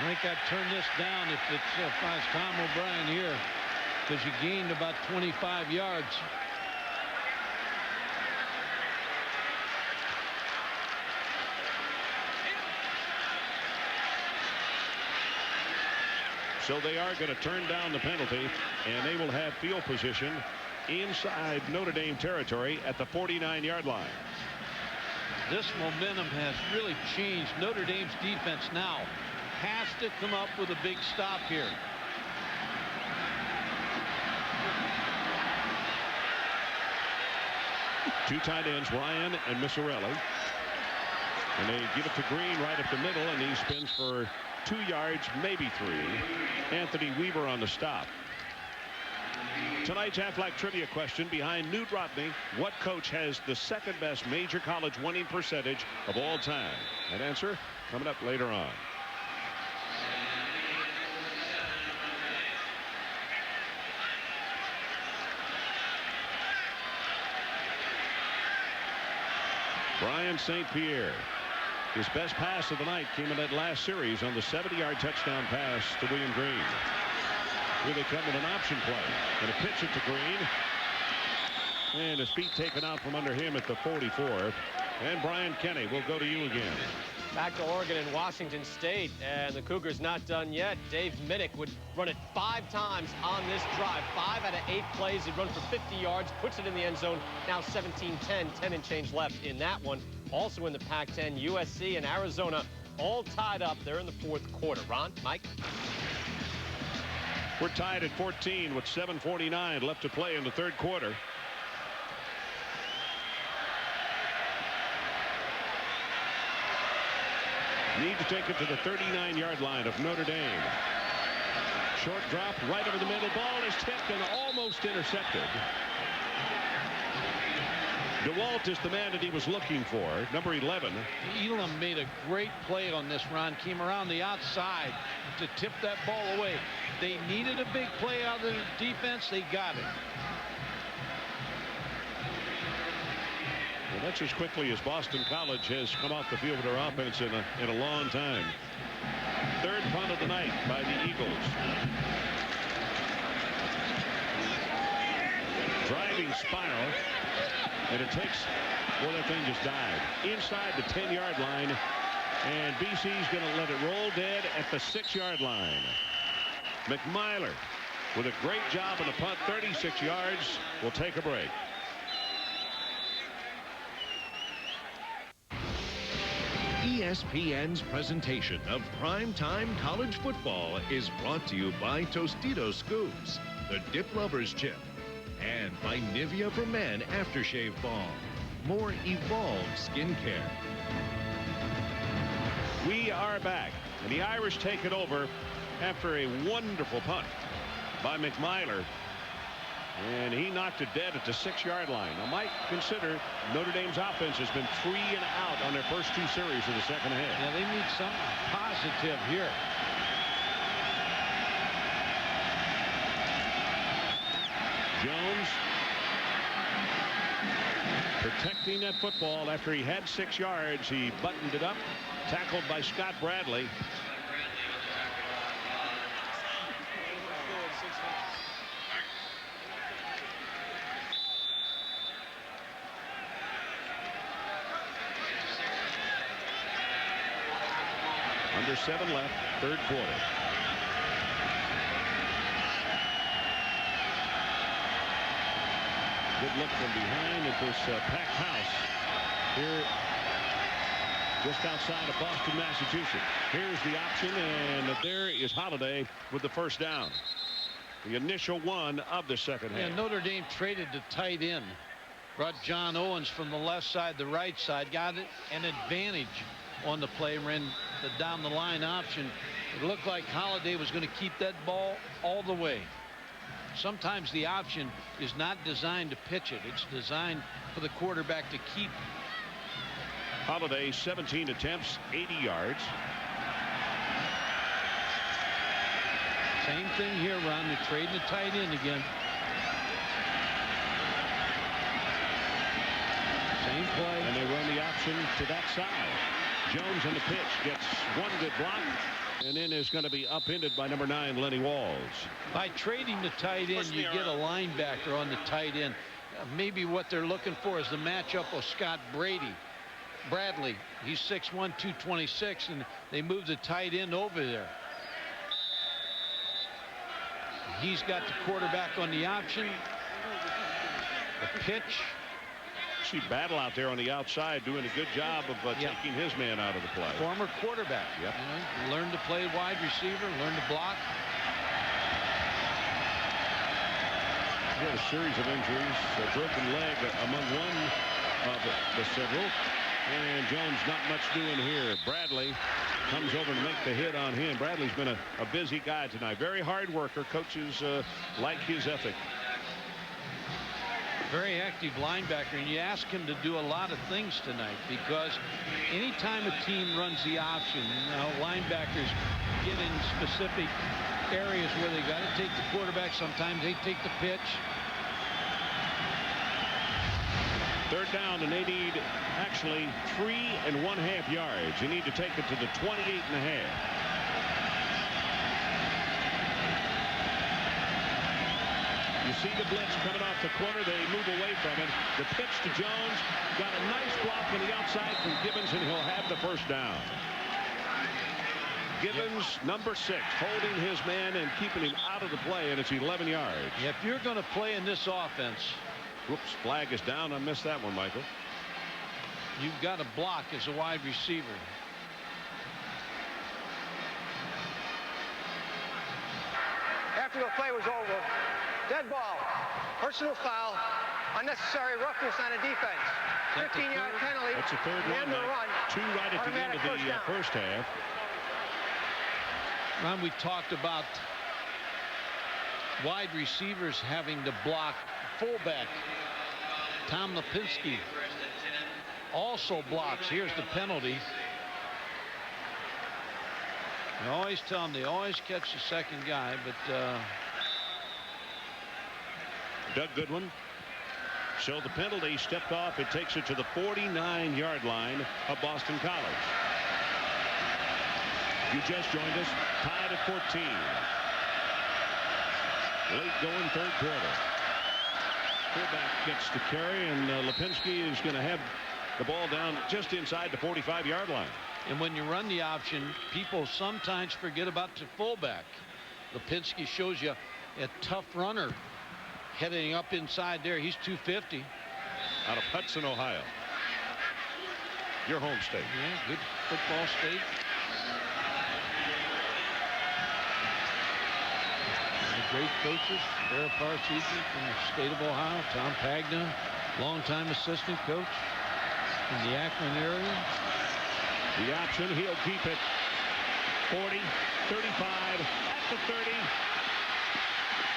I think I'd turn this down if I was Tom O'Brien here, because you gained about 25 yards. So they are going to turn down the penalty, and they will have field position inside Notre Dame territory at the 49-yard line. This momentum has really changed. Notre Dame's defense now has to come up with a big stop here. Two tight ends, Ryan and Missarelli. And they give it to Green right up the middle, and he spins for 2 yards, maybe 3. Anthony Weaver on the stop. Tonight's Aflac trivia question: behind Newt Rodney, what coach has the second best major college winning percentage of all time? That answer coming up later on. Brian St. Pierre. His best pass of the night came in that last series on the 70-yard touchdown pass to William Green. Here they come with an option play. And a pitch it to Green. And his feet taken out from under him at the 44. And Brian Kenny will go to you again. Back to Oregon and Washington State, and the Cougars not done yet. Dave Minnick would run it 5 times on this drive. 5 out of 8 plays. He'd run for 50 yards, puts it in the end zone. Now 17-10, 10 and change left in that one. Also in the Pac-10, USC and Arizona all tied up. They're in the 4th quarter. Ron, Mike? We're tied at 14 with 7:49 left to play in the 3rd quarter. need to take it to the 39-yard line of Notre Dame. Short drop right over the middle. Ball is tipped and almost intercepted. DeWalt is the man that he was looking for, number 11. Elam made a great play on this run. Came around the outside to tip that ball away. They needed a big play out of the defense. They got it. Well, that's as quickly as Boston College has come off the field with their offense in a long time. Third punt of the night by the Eagles. Driving spiral. And it takes, well, that thing just died. Inside the 10-yard line. And BC's going to let it roll dead at the 6-yard line. McMyler with a great job on the punt, 36 yards. We'll take a break. ESPN's presentation of primetime college football is brought to you by Tostitos Scoops, the Dip Lovers Chip, and by Nivea for Men Aftershave Balm. More evolved skincare. We are back, and the Irish take it over after a wonderful punt by McMyler. And he knocked it dead at the 6-yard line. Now, Mike, consider Notre Dame's offense has been 3 and out on their first 2 series of the second half. Yeah, they need something positive here. Jones protecting that football after he had 6 yards. He buttoned it up, tackled by Scott Bradley. Under 7 left, third quarter. Good look from behind at this packed house here just outside of Boston, Massachusetts. Here's the option, and there is Holiday with the first down. The initial one of the second half. And Notre Dame traded to tight end. Brought John Owens from the left side, the right side. Got it an advantage on the play. Ran the down the line option. It looked like Holiday was going to keep that ball all the way. Sometimes the option is not designed to pitch it. It's designed for the quarterback to keep. Holiday, 17 attempts, 80 yards. Same thing here, Ron. They're trading the tight end again. Same play. And they run the option to that side. Jones on the pitch gets one good block, and then is going to be upended by number 9, Lenny Walls. By trading the tight end, you get a linebacker on the tight end. Maybe what they're looking for is the matchup of Scott Bradley. He's 6'1", 226, and they move the tight end over there. He's got the quarterback on the option. The pitch. See Battle out there on the outside doing a good job of taking his man out of the play. Former quarterback. Yep. You know, learned to play wide receiver, learned to block. He had a series of injuries, a broken leg among one of the several. And Jones not much doing here. Bradley comes over to make the hit on him. Bradley's been a busy guy tonight. Very hard worker. Coaches like his ethic. Very active linebacker, and you ask him to do a lot of things tonight, because anytime a team runs the option, linebackers get in specific areas where they got to take the quarterback. Sometimes they take the pitch. Third down, and they need actually 3½ yards. You need to take it to the 28½. You see the blitz coming off the corner. They move away from it. The pitch to Jones. Got a nice block on the outside from Gibbons, and he'll have the first down. Gibbons, number 6, holding his man and keeping him out of the play, and it's 11 yards. If you're going to play in this offense. Whoops, flag is down. I missed that one, Michael. You've got to block as a wide receiver. After the play was over, dead ball, personal foul, unnecessary roughness on the defense. 15-yard penalty. That's a third one. Two right at the end of the first half. Ron, we talked about wide receivers having to block fullback. Tom Lipinski also blocks. Here's the penalty. You always tell them they always catch the second guy, but Doug Goodwin. So the penalty stepped off. It takes it to the 49-yard line of Boston College. You just joined us. Tied at 14. Late going third quarter. Fullback gets the carry, and Lipinski is going to have the ball down just inside the 45-yard line. And when you run the option, people sometimes forget about the fullback. Lipinski shows you a tough runner heading up inside there. He's 250. Out of Hudson, Ohio. Your home state. Yeah, good football state. Great coaches. Pierre from the state of Ohio. Tom Pagna, longtime assistant coach in the Akron area. The option, he'll keep it. 40, 35, at the 30.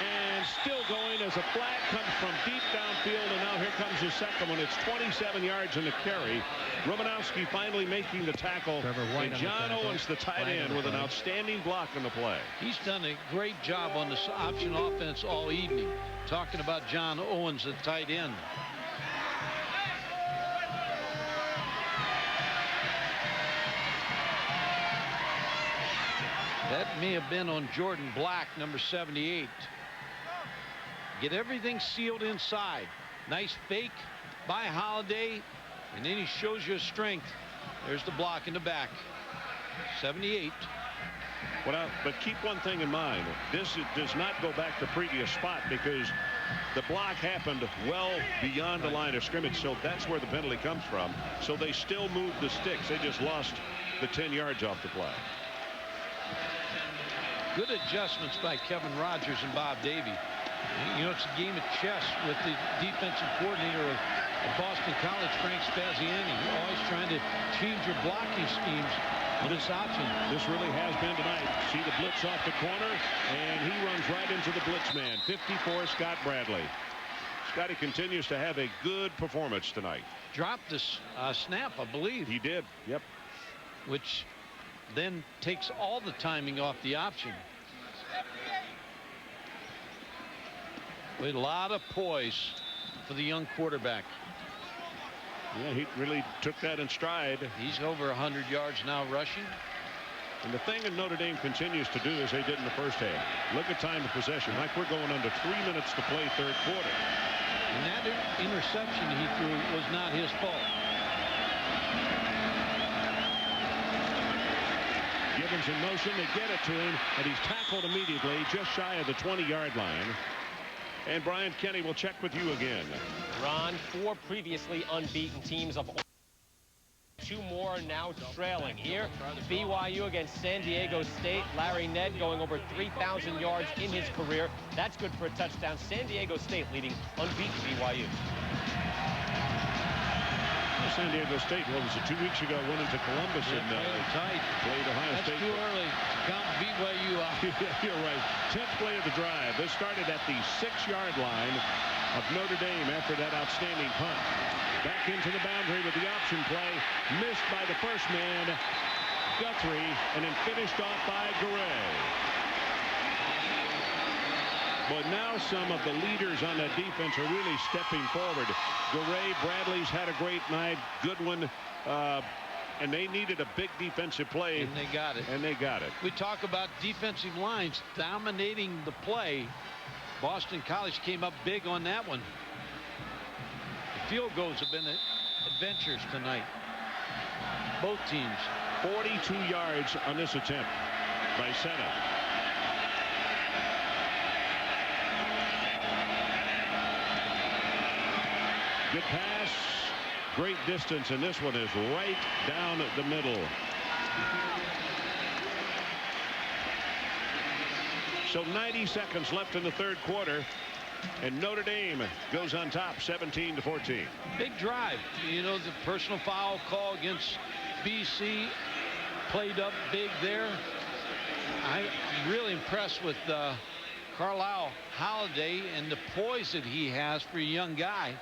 And still going as a flag comes from deep downfield, and now here comes the second one. It's 27 yards in the carry. Romanowski finally making the tackle, and John Owens, the tight end, with an outstanding block on the play. He's done a great job on this option offense all evening. Talking about John Owens, the tight end. That may have been on Jordan Black, number 78. Get everything sealed inside. Nice fake by Holiday, and then he shows you his strength. There's the block in the back. 78. But keep one thing in mind. This does not go back to previous spot, because the block happened well beyond the line of scrimmage, so that's where the penalty comes from. So they still moved the sticks. They just lost the 10 yards off the play. Good adjustments by Kevin Rogers and Bob Davie. You know, it's a game of chess with the defensive coordinator of Boston College, Frank Spaziani. Always trying to change your blocking schemes on this option. This really has been tonight. See the blitz off the corner, and he runs right into the blitz man. 54, Scott Bradley. Scotty continues to have a good performance tonight. Dropped this snap, I believe. He did, yep. Which then takes all the timing off the option. With a lot of poise for the young quarterback. Yeah, he really took that in stride. He's over 100 yards now rushing. And the thing that Notre Dame continues to do as they did in the first half. Look at time of possession. Like we're going under 3 minutes to play third quarter. And that interception he threw was not his fault. Gibbons in motion. They get it to him, and he's tackled immediately just shy of the 20-yard line. And Brian Kenny will check with you again. Ron, 4 previously unbeaten teams of 2 more now trailing. Here, BYU against San Diego State. Larry Ned going over 3,000 yards in his career. That's good for a touchdown. San Diego State leading unbeaten BYU. San Diego State, what was it, 2 weeks ago, went into Columbus and played Ohio State. That's too early to count BYU out. You're right. 10th play of the drive. This started at the 6-yard line of Notre Dame after that outstanding punt. Back into the boundary with the option play. Missed by the first man, Guthrie, and then finished off by Garay. But now some of the leaders on that defense are really stepping forward. Garay, Bradley's had a great night. Goodwin, and they needed a big defensive play. And they got it. And they got it. We talk about defensive lines dominating the play. Boston College came up big on that one. The field goals have been adventures tonight. Both teams. 42 yards on this attempt by Senna. Good pass, great distance, and this one is right down the middle. So 90 seconds left in the third quarter. And Notre Dame goes on top 17-14. Big drive. You know, the personal foul call against BC played up big there. I'm really impressed with Carlisle Holiday and the poise that he has for a young guy.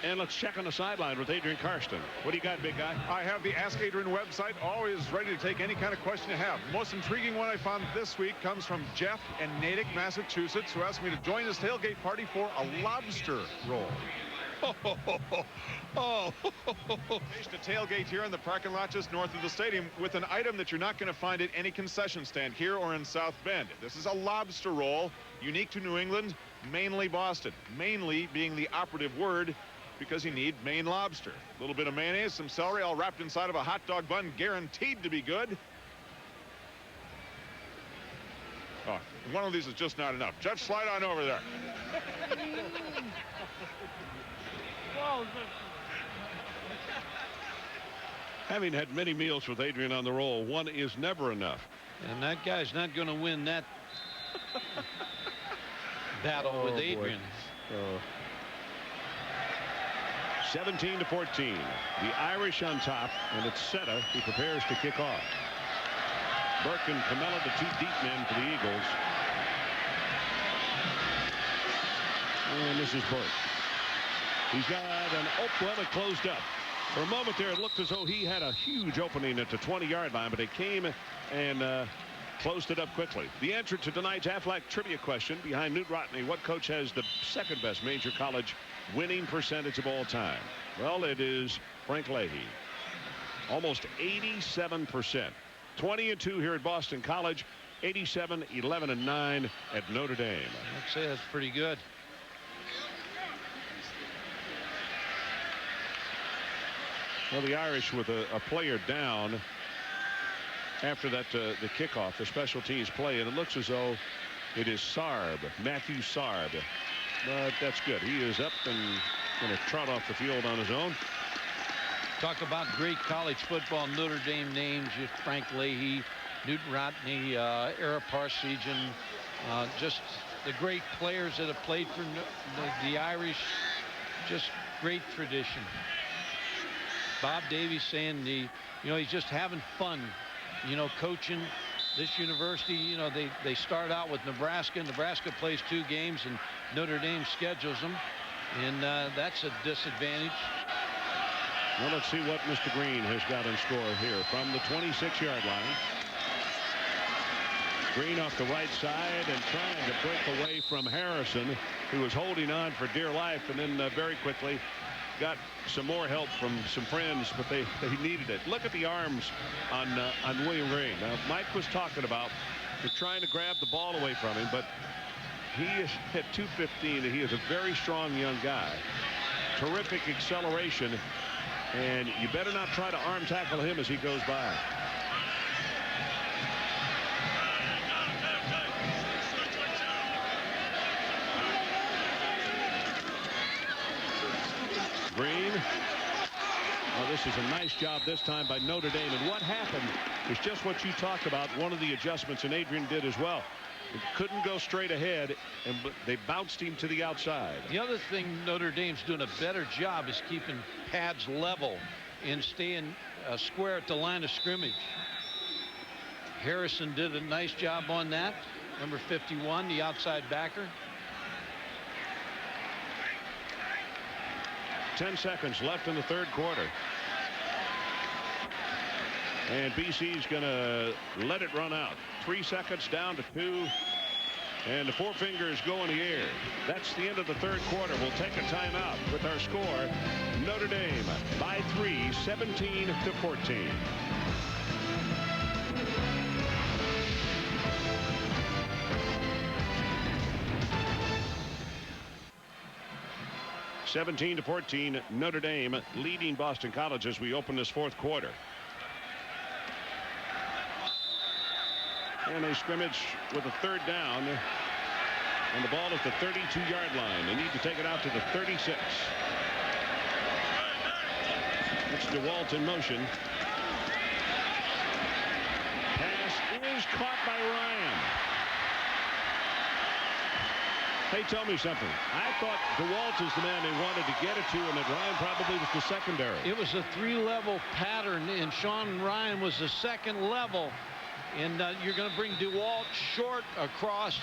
And let's check on the sideline with Adrian Karsten. What do you got, big guy? I have the Ask Adrian website, always ready to take any kind of question you have. Most intriguing one I found this week comes from Jeff in Natick, Massachusetts, who asked me to join his tailgate party for a lobster roll. Based a tailgate here in the parking lot just north of the stadium with an item that you're not going to find at any concession stand here or in South Bend. This is a lobster roll, unique to New England, mainly Boston. Mainly being the operative word, because you need Maine lobster. A little bit of mayonnaise, some celery, all wrapped inside of a hot dog bun, guaranteed to be good. Oh, one of these is just not enough. Jeff, slide on over there. Having had many meals with Adrian on the roll, one is never enough. And that guy's not going to win that battle with Adrian. 17-14. The Irish on top, and it's Seta who prepares to kick off. Burke and Camella, the two deep men for the Eagles. And this is Burke. He's got an Oklahoma closed up. For a moment there, it looked as though he had a huge opening at the 20-yard line, but they came and closed it up quickly. The answer to tonight's Aflac trivia question: behind Newt Rodney, what coach has the second best major college winning percentage of all time? Well, it is Frank Leahy. Almost 87%. 20-2 here at Boston College. 87, 11-9 at Notre Dame. I'd say that's pretty good. Well, the Irish with a player down after that the kickoff, the special teams play, and it looks as though it is Sarb, Matthew Sarb. But that's good. He is up and going to trot off the field on his own. Talk about great college football. Notre Dame names: Frank Leahy, Newt Rodney, Ara Parseghian, just the great players that have played for the Irish. Just great tradition. Bob Davies saying he's just having fun, coaching this university. They start out with Nebraska. Nebraska plays 2 games and Notre Dame schedules them, and that's a disadvantage. Well, let's see what Mr. Green has got in score here from the 26-yard line. Green off the right side and trying to break away from Harrison, who was holding on for dear life, and then very quickly got some more help from some friends, but they needed it. Look at the arms on William Green. Now, Mike was talking about they're trying to grab the ball away from him, but he is at 215, and he is a very strong young guy. Terrific acceleration, and you better not try to arm tackle him as he goes by. Green. Well, this is a nice job this time by Notre Dame. And what happened is just what you talked about, one of the adjustments, and Adrian did as well. It couldn't go straight ahead, and they bounced him to the outside. The other thing Notre Dame's doing a better job is keeping pads level and staying square at the line of scrimmage. Harrison did a nice job on that. Number 51, the outside backer. 10 seconds left in the third quarter. And BC's going to let it run out. 3 seconds down to 2. And the 4 fingers go in the air. That's the end of the third quarter. We'll take a timeout with our score. Notre Dame by 3, 17-14. (17-14) Notre Dame leading Boston College as we open this fourth quarter. And a scrimmage with a third down. And the ball at the 32-yard line. They need to take it out to the 36. It's DeWalt in motion. Pass is caught by Ryan. Hey, tell me something. I thought DeWalt is the man they wanted to get it to, and that Ryan probably was the secondary. It was a 3-level pattern, and Sean Ryan was the second level. And you're going to bring DeWalt short across.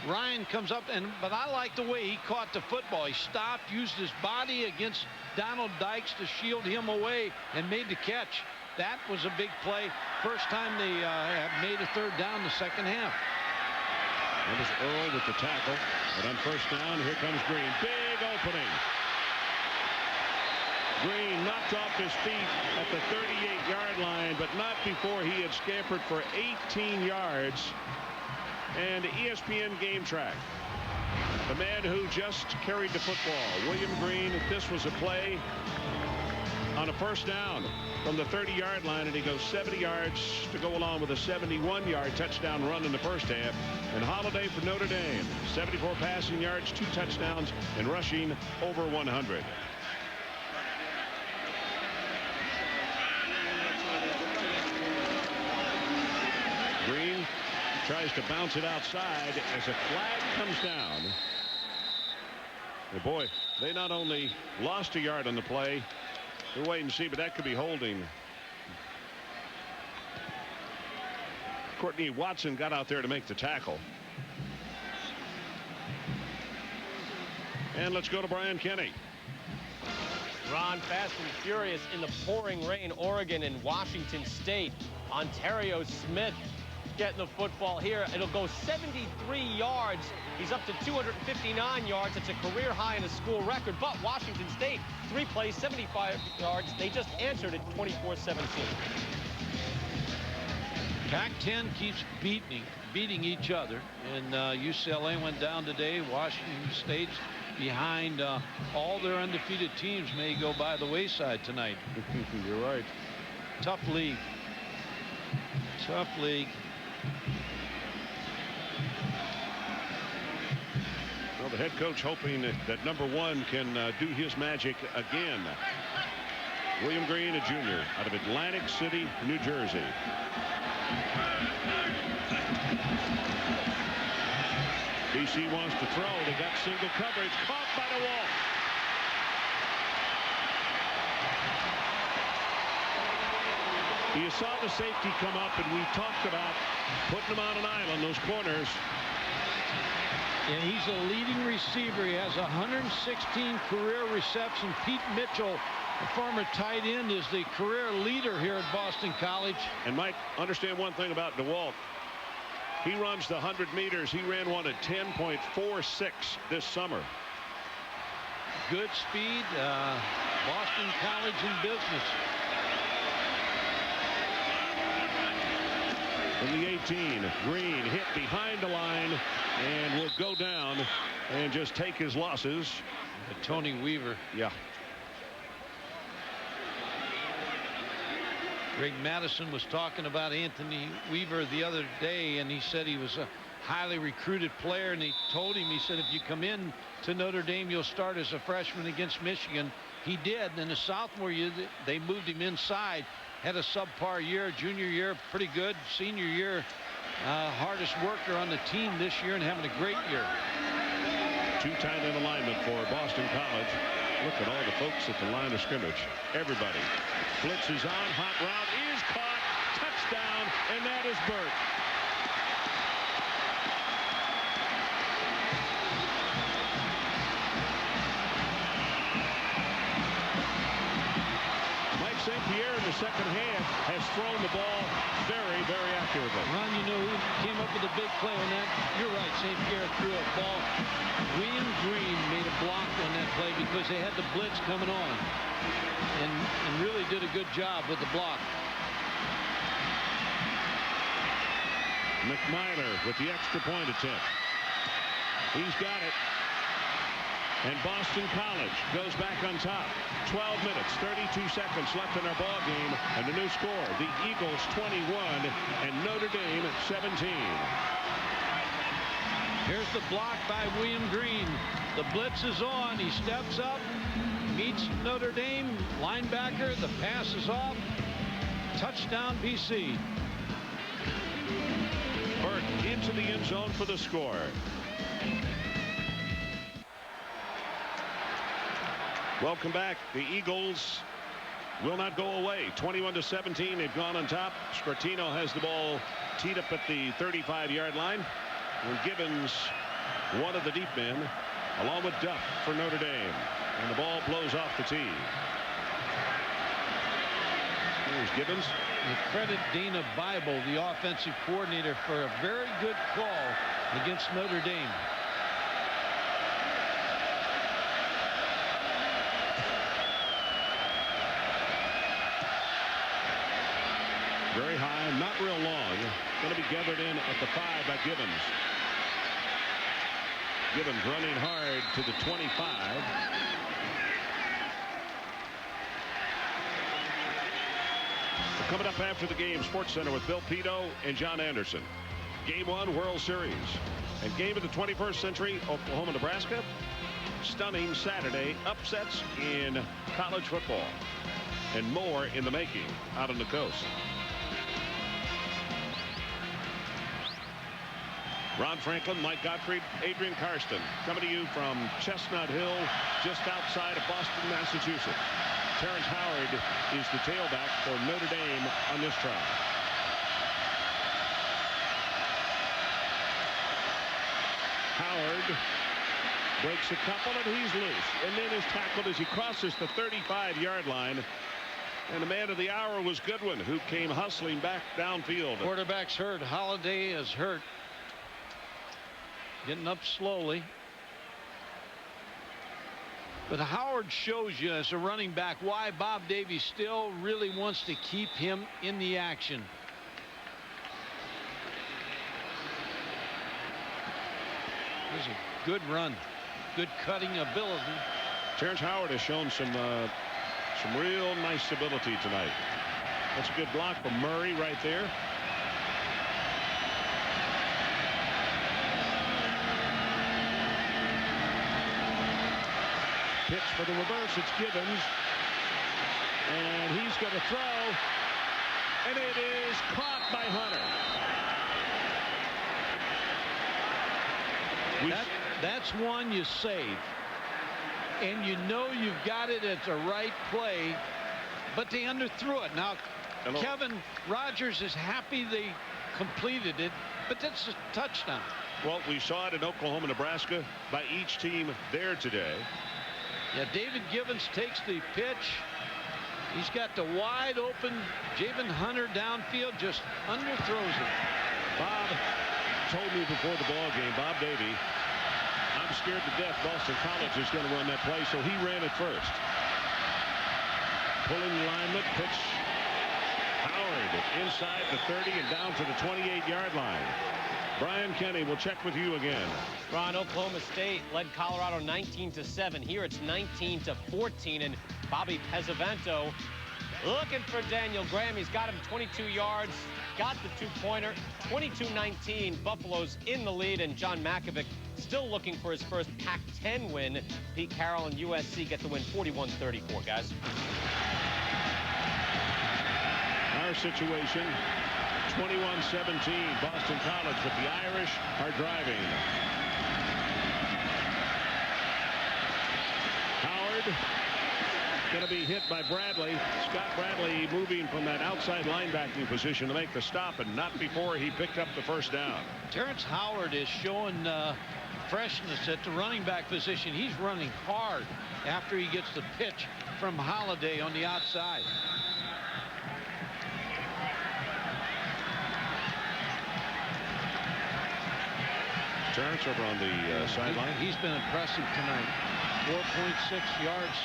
Ryan comes up, but I like the way he caught the football. He stopped, used his body against Donald Dykes to shield him away, and made the catch. That was a big play. First time they have made a third down the second half. That was Earl with the tackle. But on first down, here comes Green. Big opening. Green knocked off his feet at the 38-yard line, but not before he had scampered for 18 yards. And ESPN Game Track, the man who just carried the football, William Green, this was a play on a first down from the 30-yard line, and he goes 70 yards to go along with a 71-yard touchdown run in the first half. And Holiday for Notre Dame, 74 passing yards, 2 touchdowns, and rushing over 100. Green tries to bounce it outside as a flag comes down. And boy, they not only lost a yard on the play, we'll wait and see, but that could be holding. Courtney Watson got out there to make the tackle. And let's go to Brian Kenny. Ron, fast and furious in the pouring rain. Oregon and Washington State. Ontario Smith getting the football here. It'll go 73 yards. He's up to 259 yards. It's a career high and a school record. But Washington State, 3 plays, 75 yards. They just answered it 24-17. Pac-10 keeps beating each other. And UCLA went down today. Washington State's behind. All their undefeated teams may go by the wayside tonight. You're right. Tough league. Tough league. Well, the head coach hoping that number 1 can do his magic again. William Green, a junior out of Atlantic City, New Jersey. BC wants to throw. They got single coverage. Caught by DeWalt. You saw the safety come up, and we talked about putting him on an island, those corners. And he's a leading receiver. He has 116 career receptions. Pete Mitchell, the former tight end, is the career leader here at Boston College. And Mike, understand one thing about DeWalt. He runs the 100 meters. He ran one at 10.46 this summer. Good speed. Boston College in business. In the 18, Green hit behind the line and will go down and just take his losses. Tony Weaver. Yeah. Greg Madison was talking about Anthony Weaver the other day, and he said he was a highly recruited player, and he told him, he said, if you come in to Notre Dame, you'll start as a freshman against Michigan. He did. And in the sophomore year, they moved him inside. Had a subpar year. Junior year, pretty good. Senior year, hardest worker on the team this year and having a great year. 2 tight end alignment for Boston College. Look at all the folks at the line of scrimmage. Everybody. Blitz is on. Hot route is caught. Touchdown. And that is Burt. St. Pierre in the second half has thrown the ball very, very accurately. Ron, you know who came up with a big play on that? You're right, St. Pierre threw a ball. William Green made a block on that play because they had the blitz coming on and really did a good job with the block. McMiner with the extra point attempt. He's got it. And Boston College goes back on top. 12 minutes, 32 seconds left in our ball game. And the new score, the Eagles 21 and Notre Dame 17. Here's the block by William Green. The blitz is on. He steps up, meets Notre Dame linebacker. The pass is off. Touchdown, BC. Burt into the end zone for the score. Welcome back. The Eagles will not go away. 21-17. They've gone on top. Scratino has the ball teed up at the 35-yard line. And Gibbons, one of the deep men, along with Duff for Notre Dame. And the ball blows off the tee. Here's Gibbons. We credit Dana Bible, the offensive coordinator, for a very good call against Notre Dame. Very high, not real long. Going to be gathered in at the 5 by Gibbons. Gibbons running hard to the 25. We're coming up after the game, Sports Center with Bill Pito and John Anderson. Game 1, World Series. And game of the 21st century, Oklahoma, Nebraska. Stunning Saturday upsets in college football. And more in the making out on the coast. Ron Franklin, Mike Gottfried, Adrian Karsten coming to you from Chestnut Hill, just outside of Boston, Massachusetts. Terrence Howard is the tailback for Notre Dame on this try. Howard breaks a couple and he's loose, and then is tackled as he crosses the 35-yard line. And the man of the hour was Goodwin, who came hustling back downfield. Quarterback's hurt. Holiday is hurt. Getting up slowly. But Howard shows you as a running back why Bob Davies still really wants to keep him in the action. This is a good run. Good cutting ability. Terrence Howard has shown some real nice ability tonight. That's a good block from Murray right there. Pitch for the reverse. It's Gibbons. And he's going to throw. And it is caught by Hunter. That's one you save. And you know you've got it at the right play. But they underthrew it. Now, Kevin Rogers is happy they completed it. But that's a touchdown. Well, we saw it in Oklahoma, Nebraska by each team there today. Yeah, David Gibbons takes the pitch. He's got the wide open Javon Hunter downfield, just underthrows it. Bob told me before the ball game, Bob Davie, I'm scared to death Boston College is going to run that play, so he ran it first. Pulling alignment, pitch. Howard inside the 30 and down to the 28-yard line. Brian Kenny will check with you again. Ron, Oklahoma State led Colorado 19-7. Here it's 19-14, and Bobby Pesavento looking for Daniel Graham. He's got him 22 yards, got the two-pointer. 22-19. Buffalo's in the lead, and John Makovic still looking for his first Pac-10 win. Pete Carroll and USC get the win 41-34, guys. Our situation, 21-17, Boston College, but the Irish are driving. Howard going to be hit by Bradley. Scott Bradley moving from that outside linebacking position to make the stop, and not before he picked up the first down. Terrence Howard is showing freshness at the running back position. He's running hard after he gets the pitch from Holiday on the outside. Terrence over on the sideline. He's been impressive tonight. 4.6 yards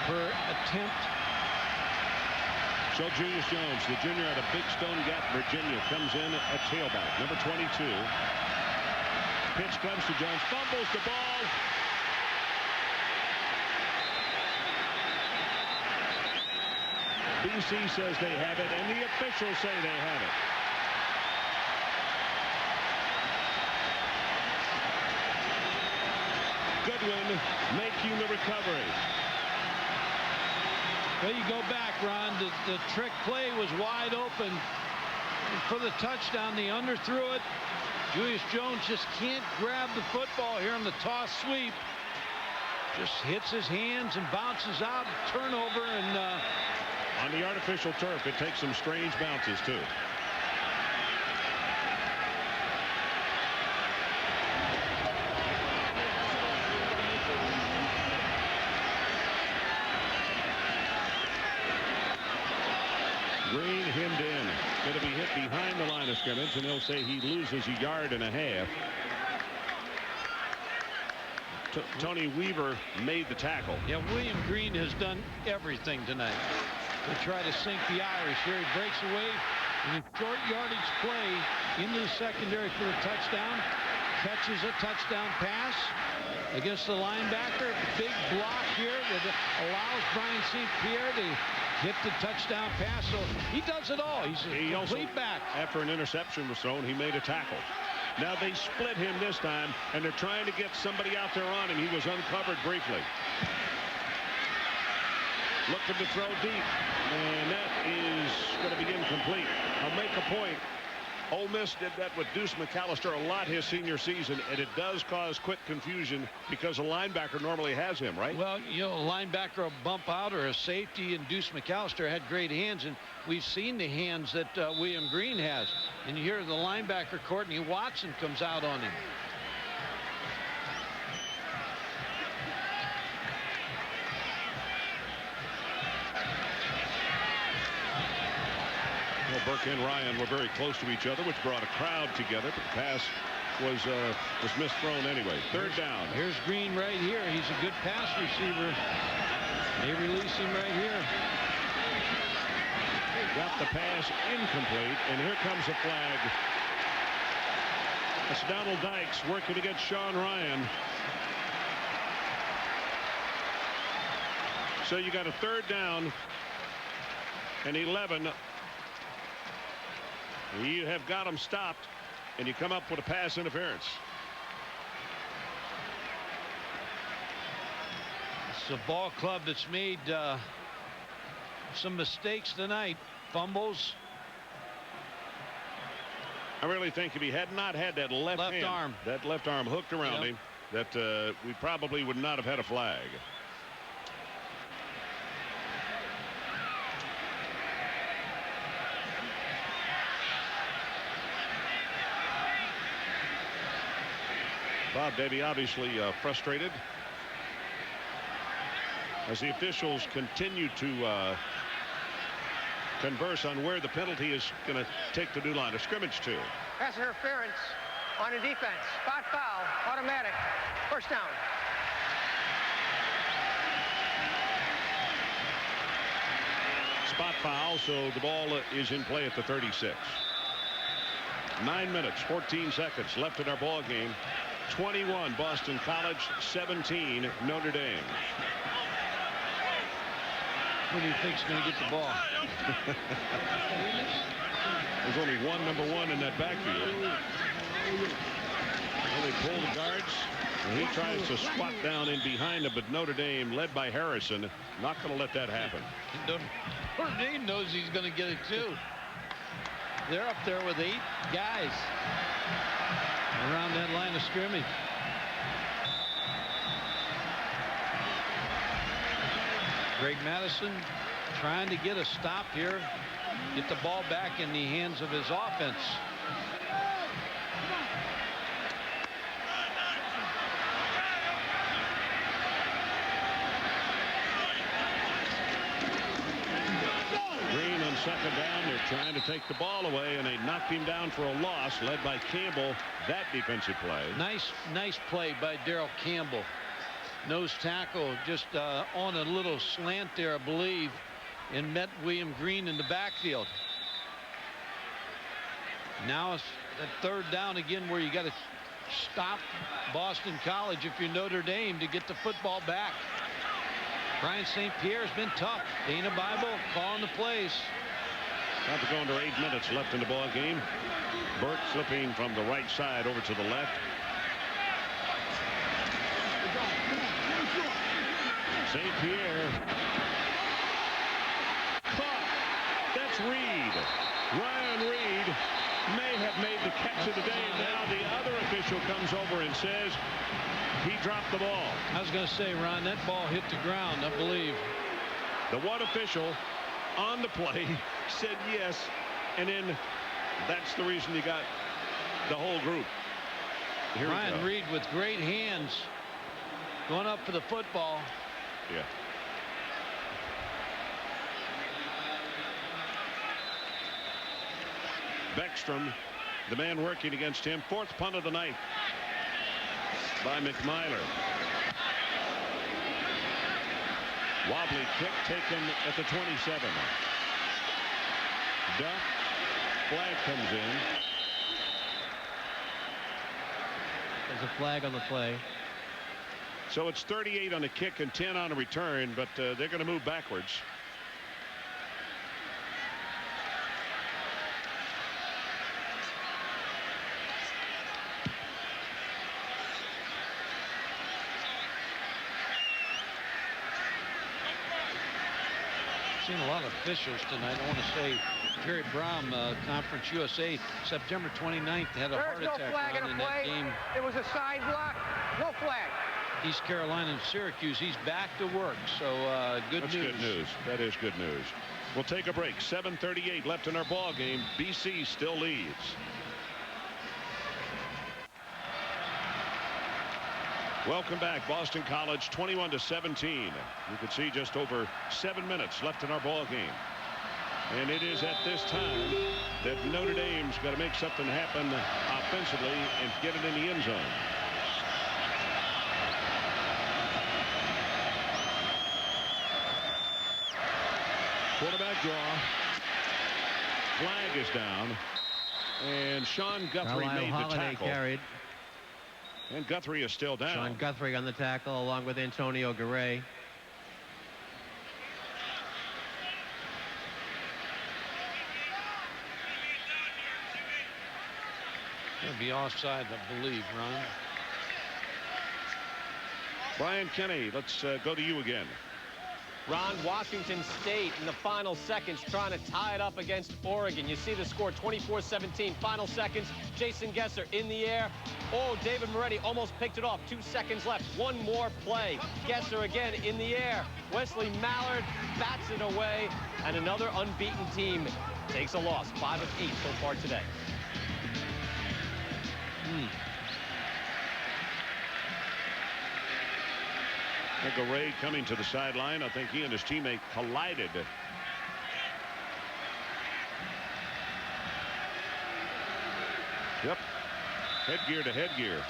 per attempt. So Julius Jones, the junior out of Big Stone Gap, Virginia, comes in at tailback, number 22. Pitch comes to Jones, fumbles the ball. BC says they have it, and the officials say they have it. Goodwin making the recovery. Well, you go back, Ron. The trick play was wide open. And for the touchdown, they underthrew it. Julius Jones just can't grab the football here on the toss sweep. Just hits his hands and bounces out. Turnover. And on the artificial turf, it takes some strange bounces, too. Green hemmed in. Going to be hit behind the line of scrimmage, and they'll say he loses a yard and a half. Tony Weaver made the tackle. Yeah, William Green has done everything tonight to try to sink the Irish. Here he breaks away in a short yardage play into the secondary for a touchdown. Catches a touchdown pass against the linebacker. Big block here that allows Brian St. Pierre to hit the touchdown pass. So he does it all. He's a complete back. After an interception was thrown, he made a tackle. Now they split him this time, and they're trying to get somebody out there on him. He was uncovered briefly. Looking to throw deep, and that is going to be incomplete. I'll make a point. Ole Miss did that with Deuce McAllister a lot his senior season, and it does cause quick confusion because a linebacker normally has him, right? Well, you know, a linebacker will bump out, or a safety, and Deuce McAllister had great hands, and we've seen the hands that William Green has. And you hear the linebacker, Courtney Watson, comes out on him. Well, Burke and Ryan were very close to each other, which brought a crowd together, but the pass was misthrown anyway. Third down. Here's Green right here. He's a good pass receiver. They release him right here. Got the pass incomplete, and here comes a flag. It's Donald Dykes working against Sean Ryan. So you got a third down and 11. You have got them stopped, and you come up with a pass interference. It's a ball club that's made some mistakes tonight. Fumbles. I really think if he had not had that left arm hooked around him, that we probably would not have had a flag. Bob Davie obviously frustrated as the officials continue to converse on where the penalty is going to take the new line of scrimmage to. Pass interference on a defense. Spot foul. Automatic. First down. Spot foul, so the ball is in play at the 36. 9 minutes, 14 seconds left in our ball game. 21 Boston College, 17 Notre Dame. Who do you think's going to get the ball? There's only one number 1 in that backfield. Well, they pull the guards, and he tries to squat down in behind him, but Notre Dame, led by Harrison, not going to let that happen. Notre Dame knows he's going to get it too. They're up there with 8 guys around that line of scrimmage. Greg Madison trying to get a stop here, get the ball back in the hands of his offense. Green on second down. They're trying to take the ball away, and they knocked him down for a loss, led by Campbell. That defensive play. Nice play by Darrell Campbell. Nose tackle just on a little slant there, I believe, and met William Green in the backfield. Now it's that third down again, where you got to stop Boston College if you're Notre Dame to get the football back. Brian St. Pierre's been tough. Dana Bible calling the plays. About to go under 8 minutes left in the ball game. Burke flipping from the right side over to the left. St. Pierre caught. That's Reed. Ryan Reed may have made the catch of the day. Now the other official comes over and says He dropped the ball. I was going to say, Ron, that ball hit the ground, I believe. The one official on the play said yes, and then that's the reason you got the whole group. Here Ryan Reed with great hands going up for the football. Yeah. Beckstrom, the man working against him. 4th punt of the night by McMiler. Wobbly kick taken at the 27. Duck. Flag comes in. There's a flag on the play. So it's 38 on the kick and 10 on a return, but they're going to move backwards. Seen a lot of officials tonight. I want to say Jerry Brown, Conference USA, September 29th, had a heart attack in that game. It was a side block. No flag. East Carolina and Syracuse. He's back to work. So good That's news. good news. That is good news. We'll take a break. 7:38 left in our ball game. BC still leads. Welcome back. Boston College 21-17. You can see just over 7 minutes left in our ball game. And it is at this time that Notre Dame's got to make something happen offensively and get it in the end zone. Quarterback draw. Flag is down. And Sean Guthrie made the tackle. Carried. And Guthrie is still down. Sean Guthrie on the tackle along with Antonio Garay. It'll be offside, I believe, Ron. Brian Kenny, let's go to you again. Ron, Washington State in the final seconds trying to tie it up against Oregon. You see the score 24-17. Final seconds. Jason Gesser in the air. Oh, David Moretti almost picked it off. 2 seconds left. One more play. Gesser again in the air. Wesley Mallard bats it away. And another unbeaten team takes a loss. 5 of 8 so far today. Garay coming to the sideline. I think he and his teammate collided. Yep. Headgear to headgear.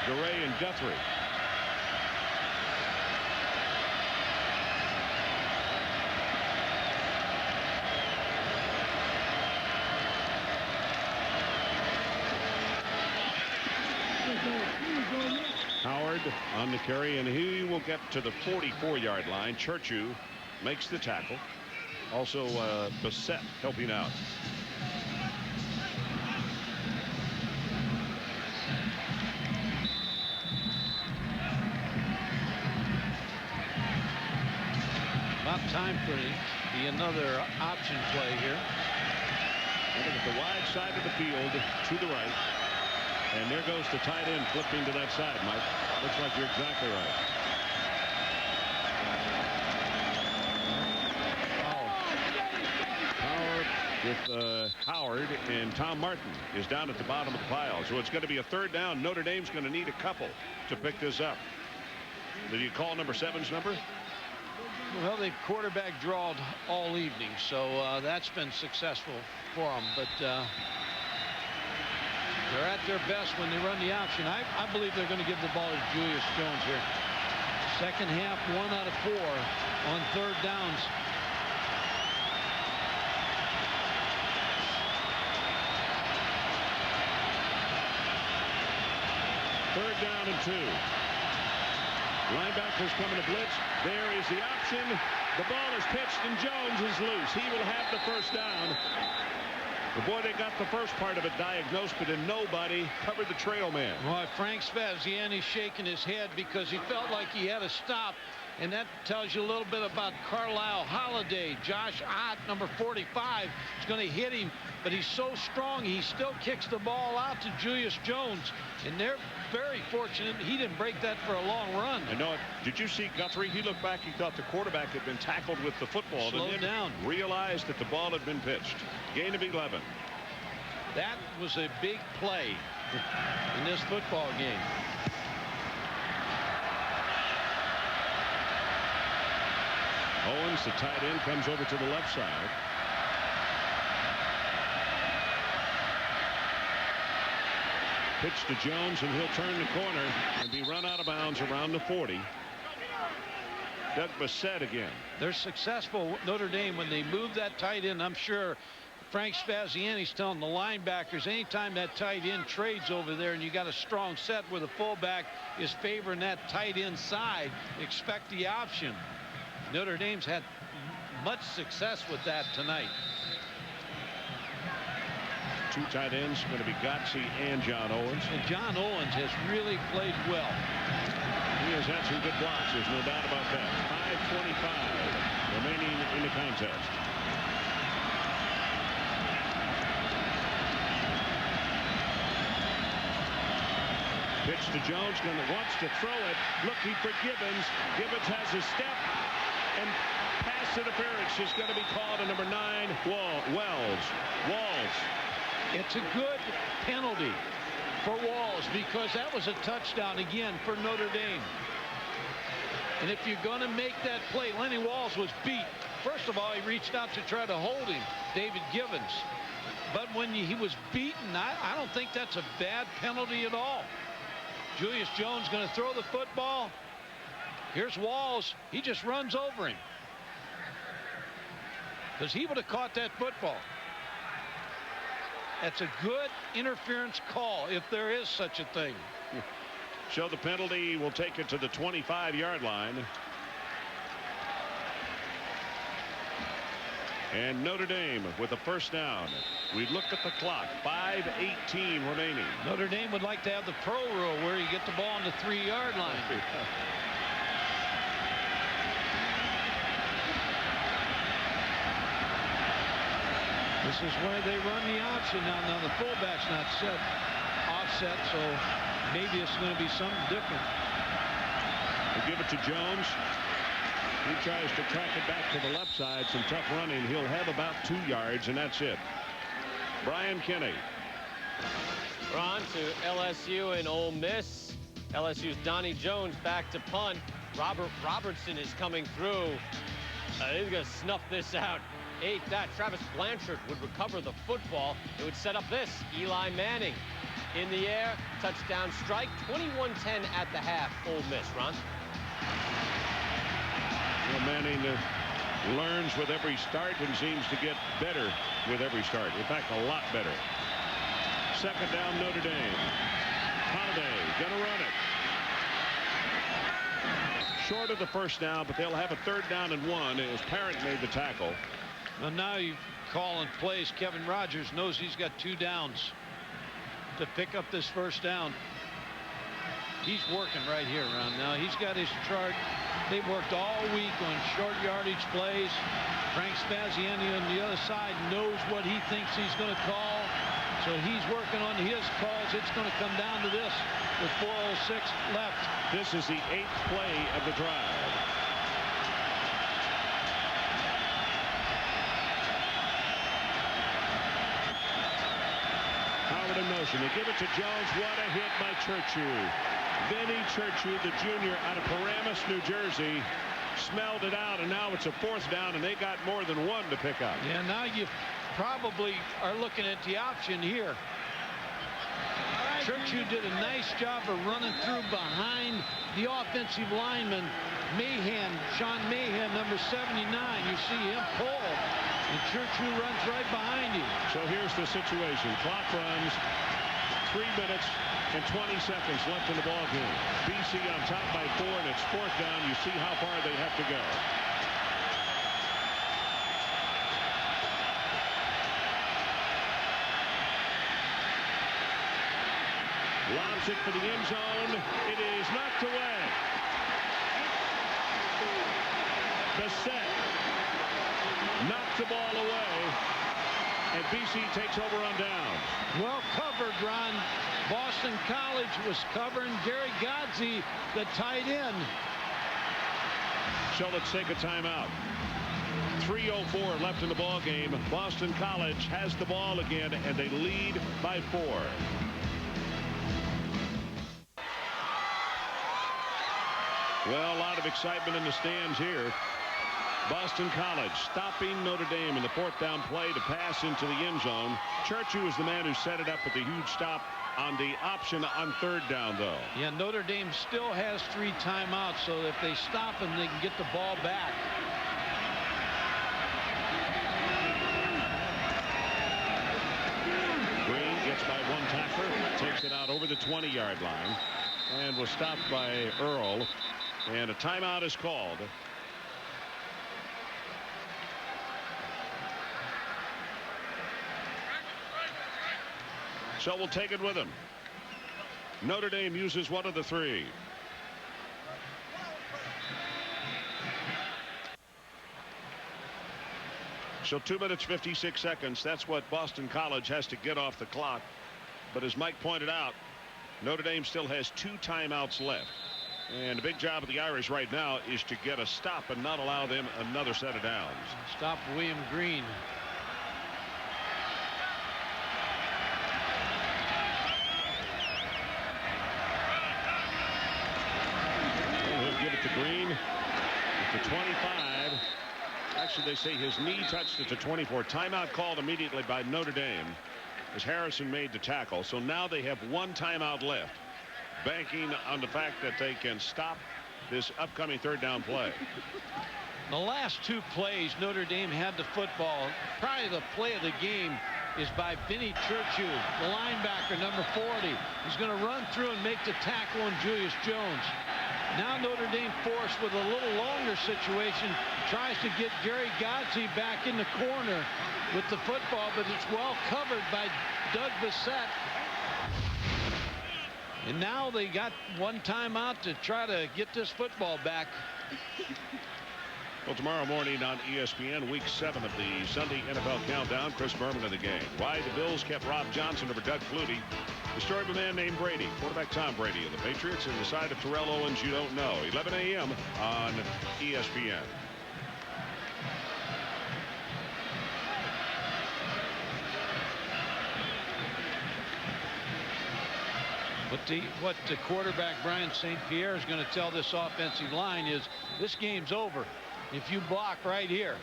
Garay and Guthrie. Howard on the carry, and he will get to the 44-yard line. Churchu makes the tackle. Also Bassett helping out. About time for another option play here. Looking at the wide side of the field to the right. And there goes the tight end flipping to that side, Mike. Looks like you're exactly right. With Howard and Tom Martin is down at the bottom of the pile. So it's going to be a 3rd down. Notre Dame's going to need a couple to pick this up. Did you call number 7's number? Well, they quarterback drawed all evening, so that's been successful for them. But they're at their best when they run the option. I believe they're going to give the ball to Julius Jones here. Second half, 1 out of 4 on 3rd downs. Third down and 2. Linebackers coming to blitz. There is the option. The ball is pitched and Jones is loose. He will have the 1st down. But boy, they got the first part of it diagnosed, but then nobody covered the trail man. Well, Frank Spaziani's shaking his head because he felt like he had to stop And that tells you a little bit about Carlisle Holiday. Josh Ott, number 45, is going to hit him, but he's so strong he still kicks the ball out to Julius Jones. And they're very fortunate he didn't break that for a long run. I know it. Did you see Guthrie? He looked back. He thought the quarterback had been tackled with the football. Slowed down. Realized that the ball had been pitched. Gain of 11. That was a big play in this football game. Owens, the tight end, comes over to the left side. Pitch to Jones, and he'll turn the corner and be run out of bounds around the 40. Doug Bassett again. They're successful, Notre Dame, when they move that tight end. I'm sure Frank Spaziani's telling the linebackers anytime that tight end trades over there and you got a strong set where the fullback is favoring that tight end side, expect the option. Notre Dame's had much success with that tonight. Two tight ends going to be Gotze and John Owens. And John Owens has really played well. He has had some good blocks. There's no doubt about that. 5:25 remaining in the contest. Pitch to Jones, wants to throw it, looking for Gibbons. Gibbons has his step, and pass interference is going to be called on number 9, Wells. It's a good penalty for Walls because that was a touchdown again for Notre Dame. And if you're going to make that play, Lenny Walls was beat. First of all, he reached out to try to hold him, David Gibbons. But when he was beaten, I don't think that's a bad penalty at all. Julius Jones going to throw the football. Here's Walls. He just runs over him. Because he would have caught that football. That's a good interference call, if there is such a thing. So the penalty will take it to the 25-yard line. And Notre Dame with a first down. We look at the clock. 5:18 remaining. Notre Dame would like to have the pro rule where you get the ball on the 3-yard line. This is why they run the option now. Now the fullback's not set offset, so maybe it's going to be something different. We'll give it to Jones. He tries to track it back to the left side. Some tough running. He'll have about 2 yards, and that's it. Brian Kenny. We're on to LSU and Ole Miss. LSU's Donnie Jones back to punt. Robert Robertson is coming through. He's going to snuff this out. That Travis Blanchard would recover the football. It would set up this. Eli Manning in the air. Touchdown strike. 21-10 at the half. Ole Miss. Ron? Well, Manning learns with every start and seems to get better with every start. In fact, a lot better. Second down, Notre Dame. Holiday gonna run it. Short of the first down, but they'll have a 3rd down and 1 as Parent made the tackle. Well, now you calling plays. Kevin Rogers knows he's got 2 downs to pick up this first down. He's working right here, Ron. Now he's got his chart. They've worked all week on short yardage plays. Frank Spaziani on the other side knows what he thinks he's going to call. So he's working on his calls. It's going to come down to this with 4:06 left. This is the 8th play of the drive. Howard in motion. They give it to Jones. What a hit by Churchill. Vinny Churchill, the junior out of Paramus, New Jersey, smelled it out, and now it's a 4th down, and they got more than 1 to pick up. Yeah, now you probably are looking at the option here. Churchill did a nice job of running through behind the offensive lineman, Sean Mahan, number 79. You see him pull, and Churchill runs right behind him. So here's the situation. Clock runs. 3 minutes and 20 seconds left in the ball game. BC on top by 4, and it's 4th down. You see how far they have to go. Lobs it for the end zone. It is knocked away. Bissett knocks the ball away, and BC takes over on downs. Well covered, Ron. Boston College was covering Gary Godsey, the tight end. So let's take a timeout. 3:04 left in the ball game. Boston College has the ball again, and they lead by 4. Well, a lot of excitement in the stands here. Boston College stopping Notre Dame in the 4th down play to pass into the end zone. Churchill is the man who set it up with the huge stop on the option on 3rd down, though. Yeah, Notre Dame still has 3 timeouts, so if they stop him, they can get the ball back. Green gets by 1 tackler, takes it out over the 20-yard line, and was stopped by Earl, and a timeout is called. So we'll take it with him. Notre Dame uses one of the 3. So 2 minutes 56 seconds. That's what Boston College has to get off the clock. But as Mike pointed out, Notre Dame still has 2 timeouts left. And the big job of the Irish right now is to get a stop and not allow them another set of downs. Stop William Green. Give it to Green at the 25. Actually, they say his knee touched at the 24. Timeout called immediately by Notre Dame as Harrison made the tackle. So now they have 1 timeout left, banking on the fact that they can stop this upcoming 3rd down play. The last 2 plays, Notre Dame had the football. Probably the play of the game is by Vinny Churchill, the linebacker, number 40. He's going to run through and make the tackle on Julius Jones. Now Notre Dame forced with a little longer situation, tries to get Gary Godsey back in the corner with the football, but it's well covered by Doug Bissett. And now they got 1 timeout to try to get this football back. Well, tomorrow morning on ESPN, week 7 of the Sunday NFL Countdown, Chris Berman of the game. Why the Bills kept Rob Johnson over Doug Flutie. The story of a man named Brady, quarterback Tom Brady of the Patriots, and the side of Terrell Owens you don't know. 11 a.m. on ESPN. What the quarterback Brian St. Pierre is going to tell this offensive line is this game's over. If you block right here,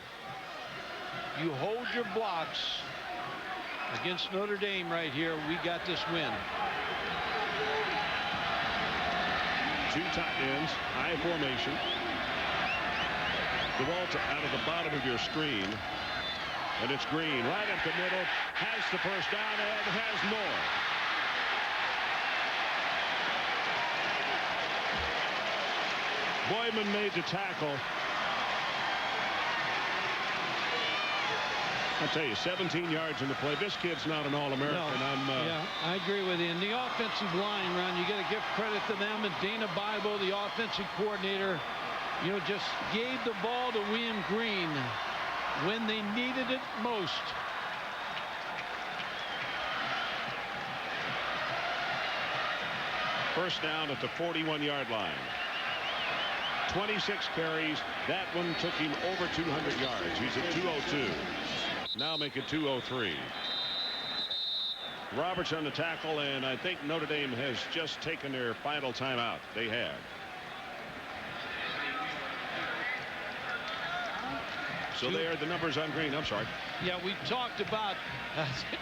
you hold your blocks against Notre Dame right here, we got this win. 2 tight ends, high formation. The ball out of the bottom of your screen, and it's Green right up the middle, has the first down and has more. Boyman made the tackle. I'll tell you, 17 yards in the play. This kid's not an All-American. No. Yeah, I agree with you. And the offensive line, Ron, you got to give credit to them. And Dana Bible, the offensive coordinator, just gave the ball to William Green when they needed it most. First down at the 41-yard line. 26 carries. That one took him over 200 yards. He's at 202. Now make it 203. Roberts on the tackle, and I think Notre Dame has just taken their final timeout. They have. So there are the numbers on Green. I'm sorry. Yeah, we talked about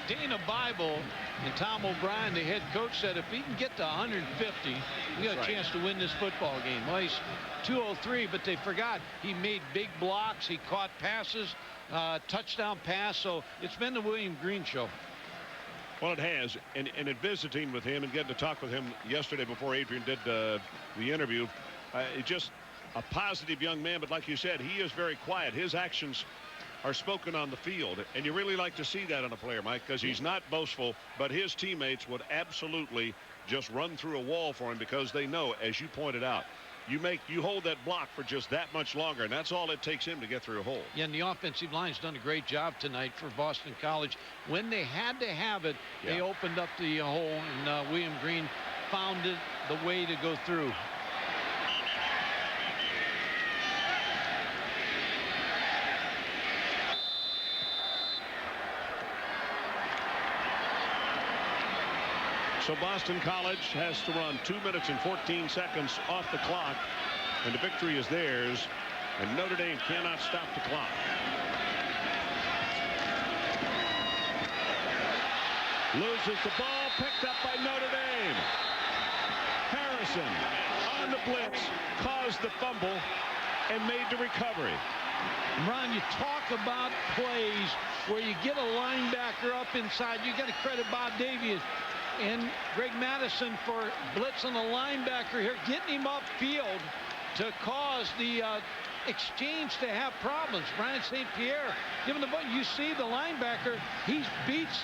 Dana Bible and Tom O'Brien, the head coach, said if he can get to 150, we got a chance to win this football game. Well, he's 203, but they forgot he made big blocks. He caught passes, touchdown pass. So it's been the William Green show. Well, it has. And in visiting with him and getting to talk with him yesterday before Adrian did the interview, just a positive young man. But like you said, he is very quiet. His actions are spoken on the field. And you really like to see that on a player, Mike, because he's not boastful. But his teammates would absolutely just run through a wall for him because they know, as you pointed out, you hold that block for just that much longer, and that's all it takes him to get through a hole. Yeah, and the offensive line's done a great job tonight for Boston College. When they had to have it, they opened up the hole, and William Green found it the way to go through. So Boston College has to run 2 minutes and 14 seconds off the clock, and the victory is theirs, and Notre Dame cannot stop the clock. Loses the ball, picked up by Notre Dame. Harrison on the blitz, caused the fumble, and made the recovery. Ron, you talk about plays where you get a linebacker up inside. You got to credit Bob Davies and Greg Madison for blitzing a linebacker here, getting him upfield to cause the exchange to have problems. Brian St. Pierre giving the ball. You see the linebacker, he beats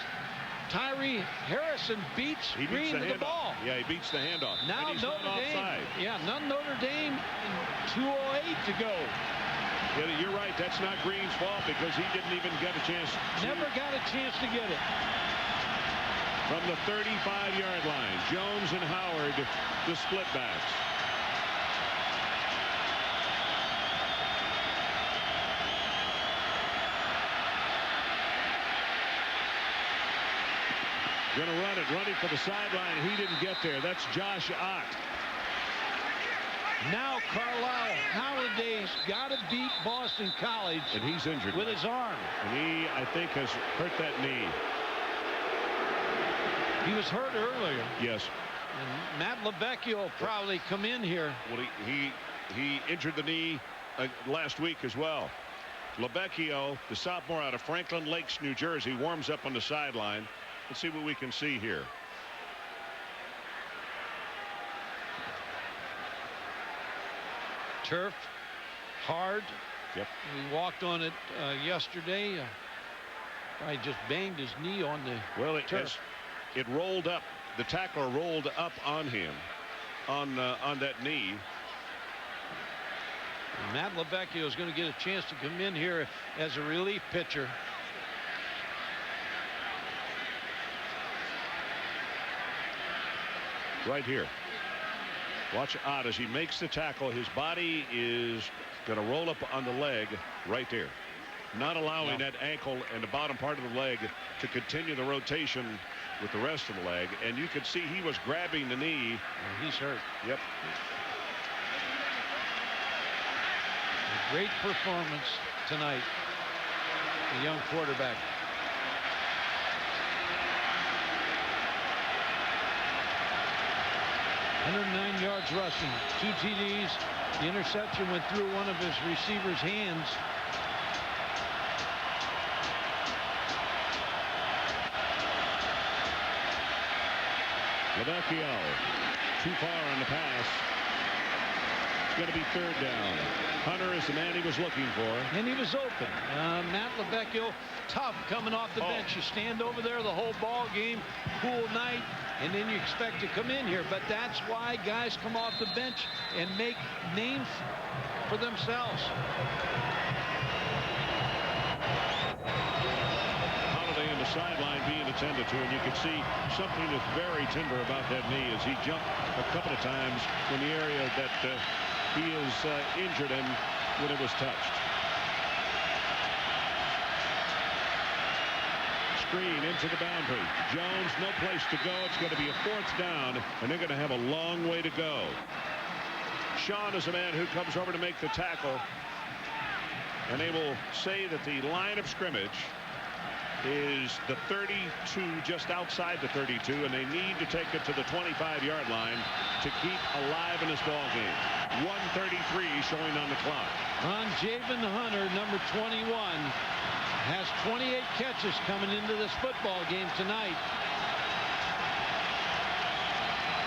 Tyree Harrison, beats Green to the ball. Yeah, he beats the handoff. Now Notre Dame. Yeah, not Notre Dame, and 2:08 to go. Yeah, you're right. That's not Green's fault because he didn't even get a chance. Never got a chance to get it. From the 35-yard line, Jones and Howard, the split backs. Going to run it, running for the sideline. He didn't get there. That's Josh Ott. Now Carlisle Halliday's got to beat Boston College. And he's injured with his arm. And he, I think, has hurt that knee. He was hurt earlier. Yes. And Matt LeVecchio will probably come in here. Well, he injured the knee last week as well. LeVecchio, the sophomore out of Franklin Lakes, New Jersey, warms up on the sideline. Let's see what we can see here. Turf, hard. Yep. We walked on it yesterday. I just banged his knee on the turf. It rolled up. The tackler rolled up on him, on that knee. And Matt LeVecchio is going to get a chance to come in here as a relief pitcher. Right here. Watch Ott as he makes the tackle. His body is going to roll up on the leg right there, not allowing that ankle and the bottom part of the leg to continue the rotation with the rest of the leg. And you could see he was grabbing the knee. And he's hurt. Yep. A great performance tonight. The young quarterback. 109 yards rushing, 2 TDs. The interception went through one of his receiver's hands. LeVecchio too far on the pass. It's going to be 3rd down. Hunter is the man he was looking for. And he was open. Matt LeVecchio, tough coming off the bench. You stand over there the whole ball game, cool night, and then you expect to come in here. But that's why guys come off the bench and make names for themselves. Holiday in the sideline being attended to, and you can see something that's very tender about that knee as he jumped a couple of times in the area that he is injured in when it was touched. Screen into the boundary. Jones, no place to go. It's going to be a 4th down, and they're going to have a long way to go. Sean is the man who comes over to make the tackle, and they will say that the line of scrimmage is the 32, just outside the 32, and they need to take it to the 25-yard line to keep alive in this ball game. 1:33 showing on the clock. Ron Javen Hunter, number 21, has 28 catches coming into this football game tonight.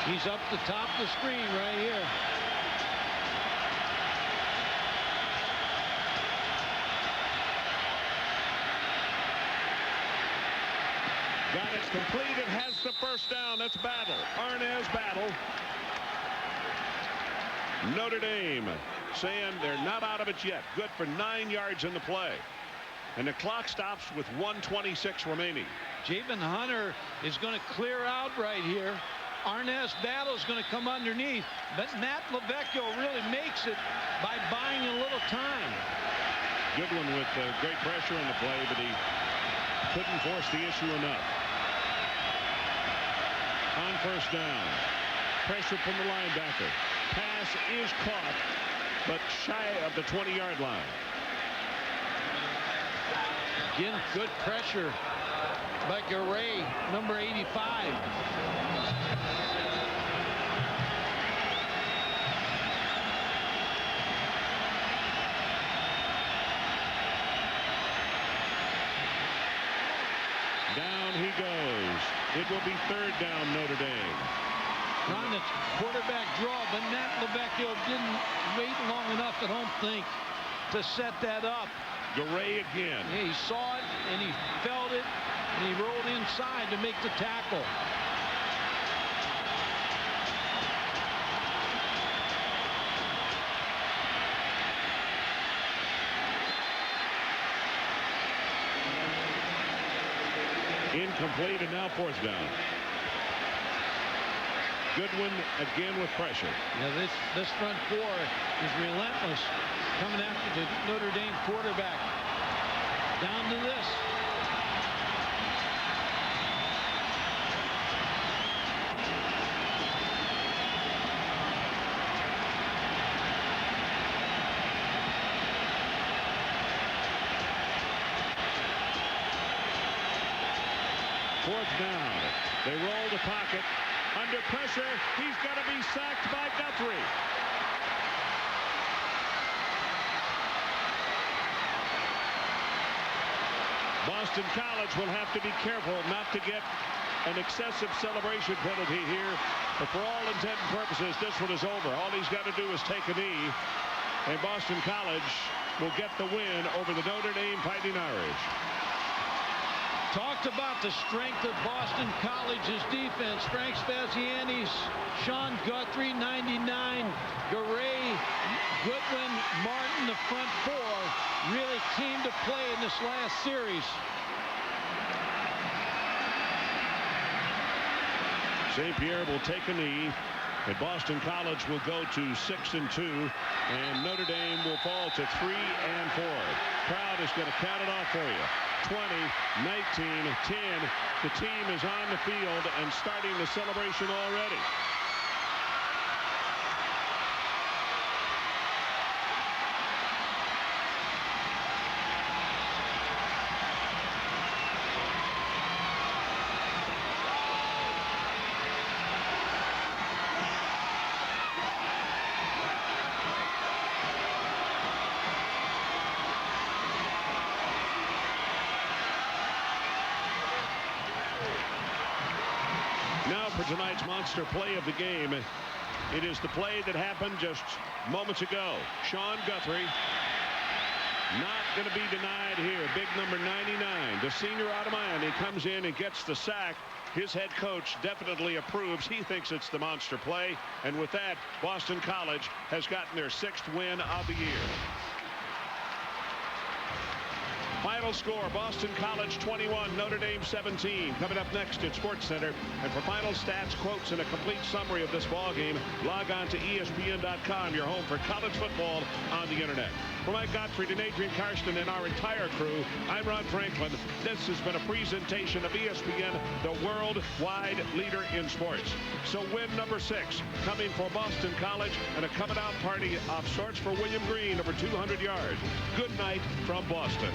He's up the top of the screen right here. Got it completed, has the 1st down. That's Battle. Arnaz Battle. Notre Dame saying they're not out of it yet. Good for 9 yards in the play. And the clock stops with 1:26 remaining. Jabin Hunter is going to clear out right here. Arnaz Battle is going to come underneath, but Matt LaVecchio really makes it by buying a little time. Goodwin with great pressure on the play, but he couldn't force the issue enough. On first down, pressure from the linebacker. Pass is caught, but shy of the 20-yard line. Again, good pressure by Garay, number 85. Down he goes. It will be third down, Notre Dame. Trying to quarterback draw, but Matt LaVecchio didn't wait long enough at home think to set that up. Garay again. Yeah, he saw it and he felt it and he rolled inside to make the tackle. Incomplete, and now fourth down. Goodwin again with pressure. Yeah, this front four is relentless, coming after the Notre Dame quarterback. Down to this. Fourth down. They roll the pocket. Under pressure. He's got to be sacked by Guthrie. Boston College will have to be careful not to get an excessive celebration penalty here. But for all intent and purposes, this one is over. All he's got to do is take a knee. And Boston College will get the win over the Notre Dame Fighting Irish. Talked about the strength of Boston College's defense. Frank Spaziani's, Sean Guthrie, 99, Garay, Goodwin, Martin, the front four really came to play in this last series. St. Pierre will take a knee, and Boston College will go to 6-2, and Notre Dame will fall to 3-4. Crowd is going to count it off for you. 20, 19, 10. The team is on the field and starting the celebration already. Tonight's monster play of the game. It is the play that happened just moments ago. Sean Guthrie not going to be denied here. Big number 99, the senior out of Miami, comes in and gets the sack. His head coach definitely approves. He thinks it's the monster play, and with that, Boston College has gotten their 6th win of the year. Final score, Boston College 21, Notre Dame 17. Coming up next at Sports Center. And for final stats, quotes, and a complete summary of this ball game, log on to ESPN.com, your home for college football on the internet. For Mike Gottfried and Adrian Karsten and our entire crew, I'm Ron Franklin. This has been a presentation of ESPN, the worldwide leader in sports. So win number 6 coming for Boston College, and a coming out party of sorts for William Green over 200 yards. Good night from Boston.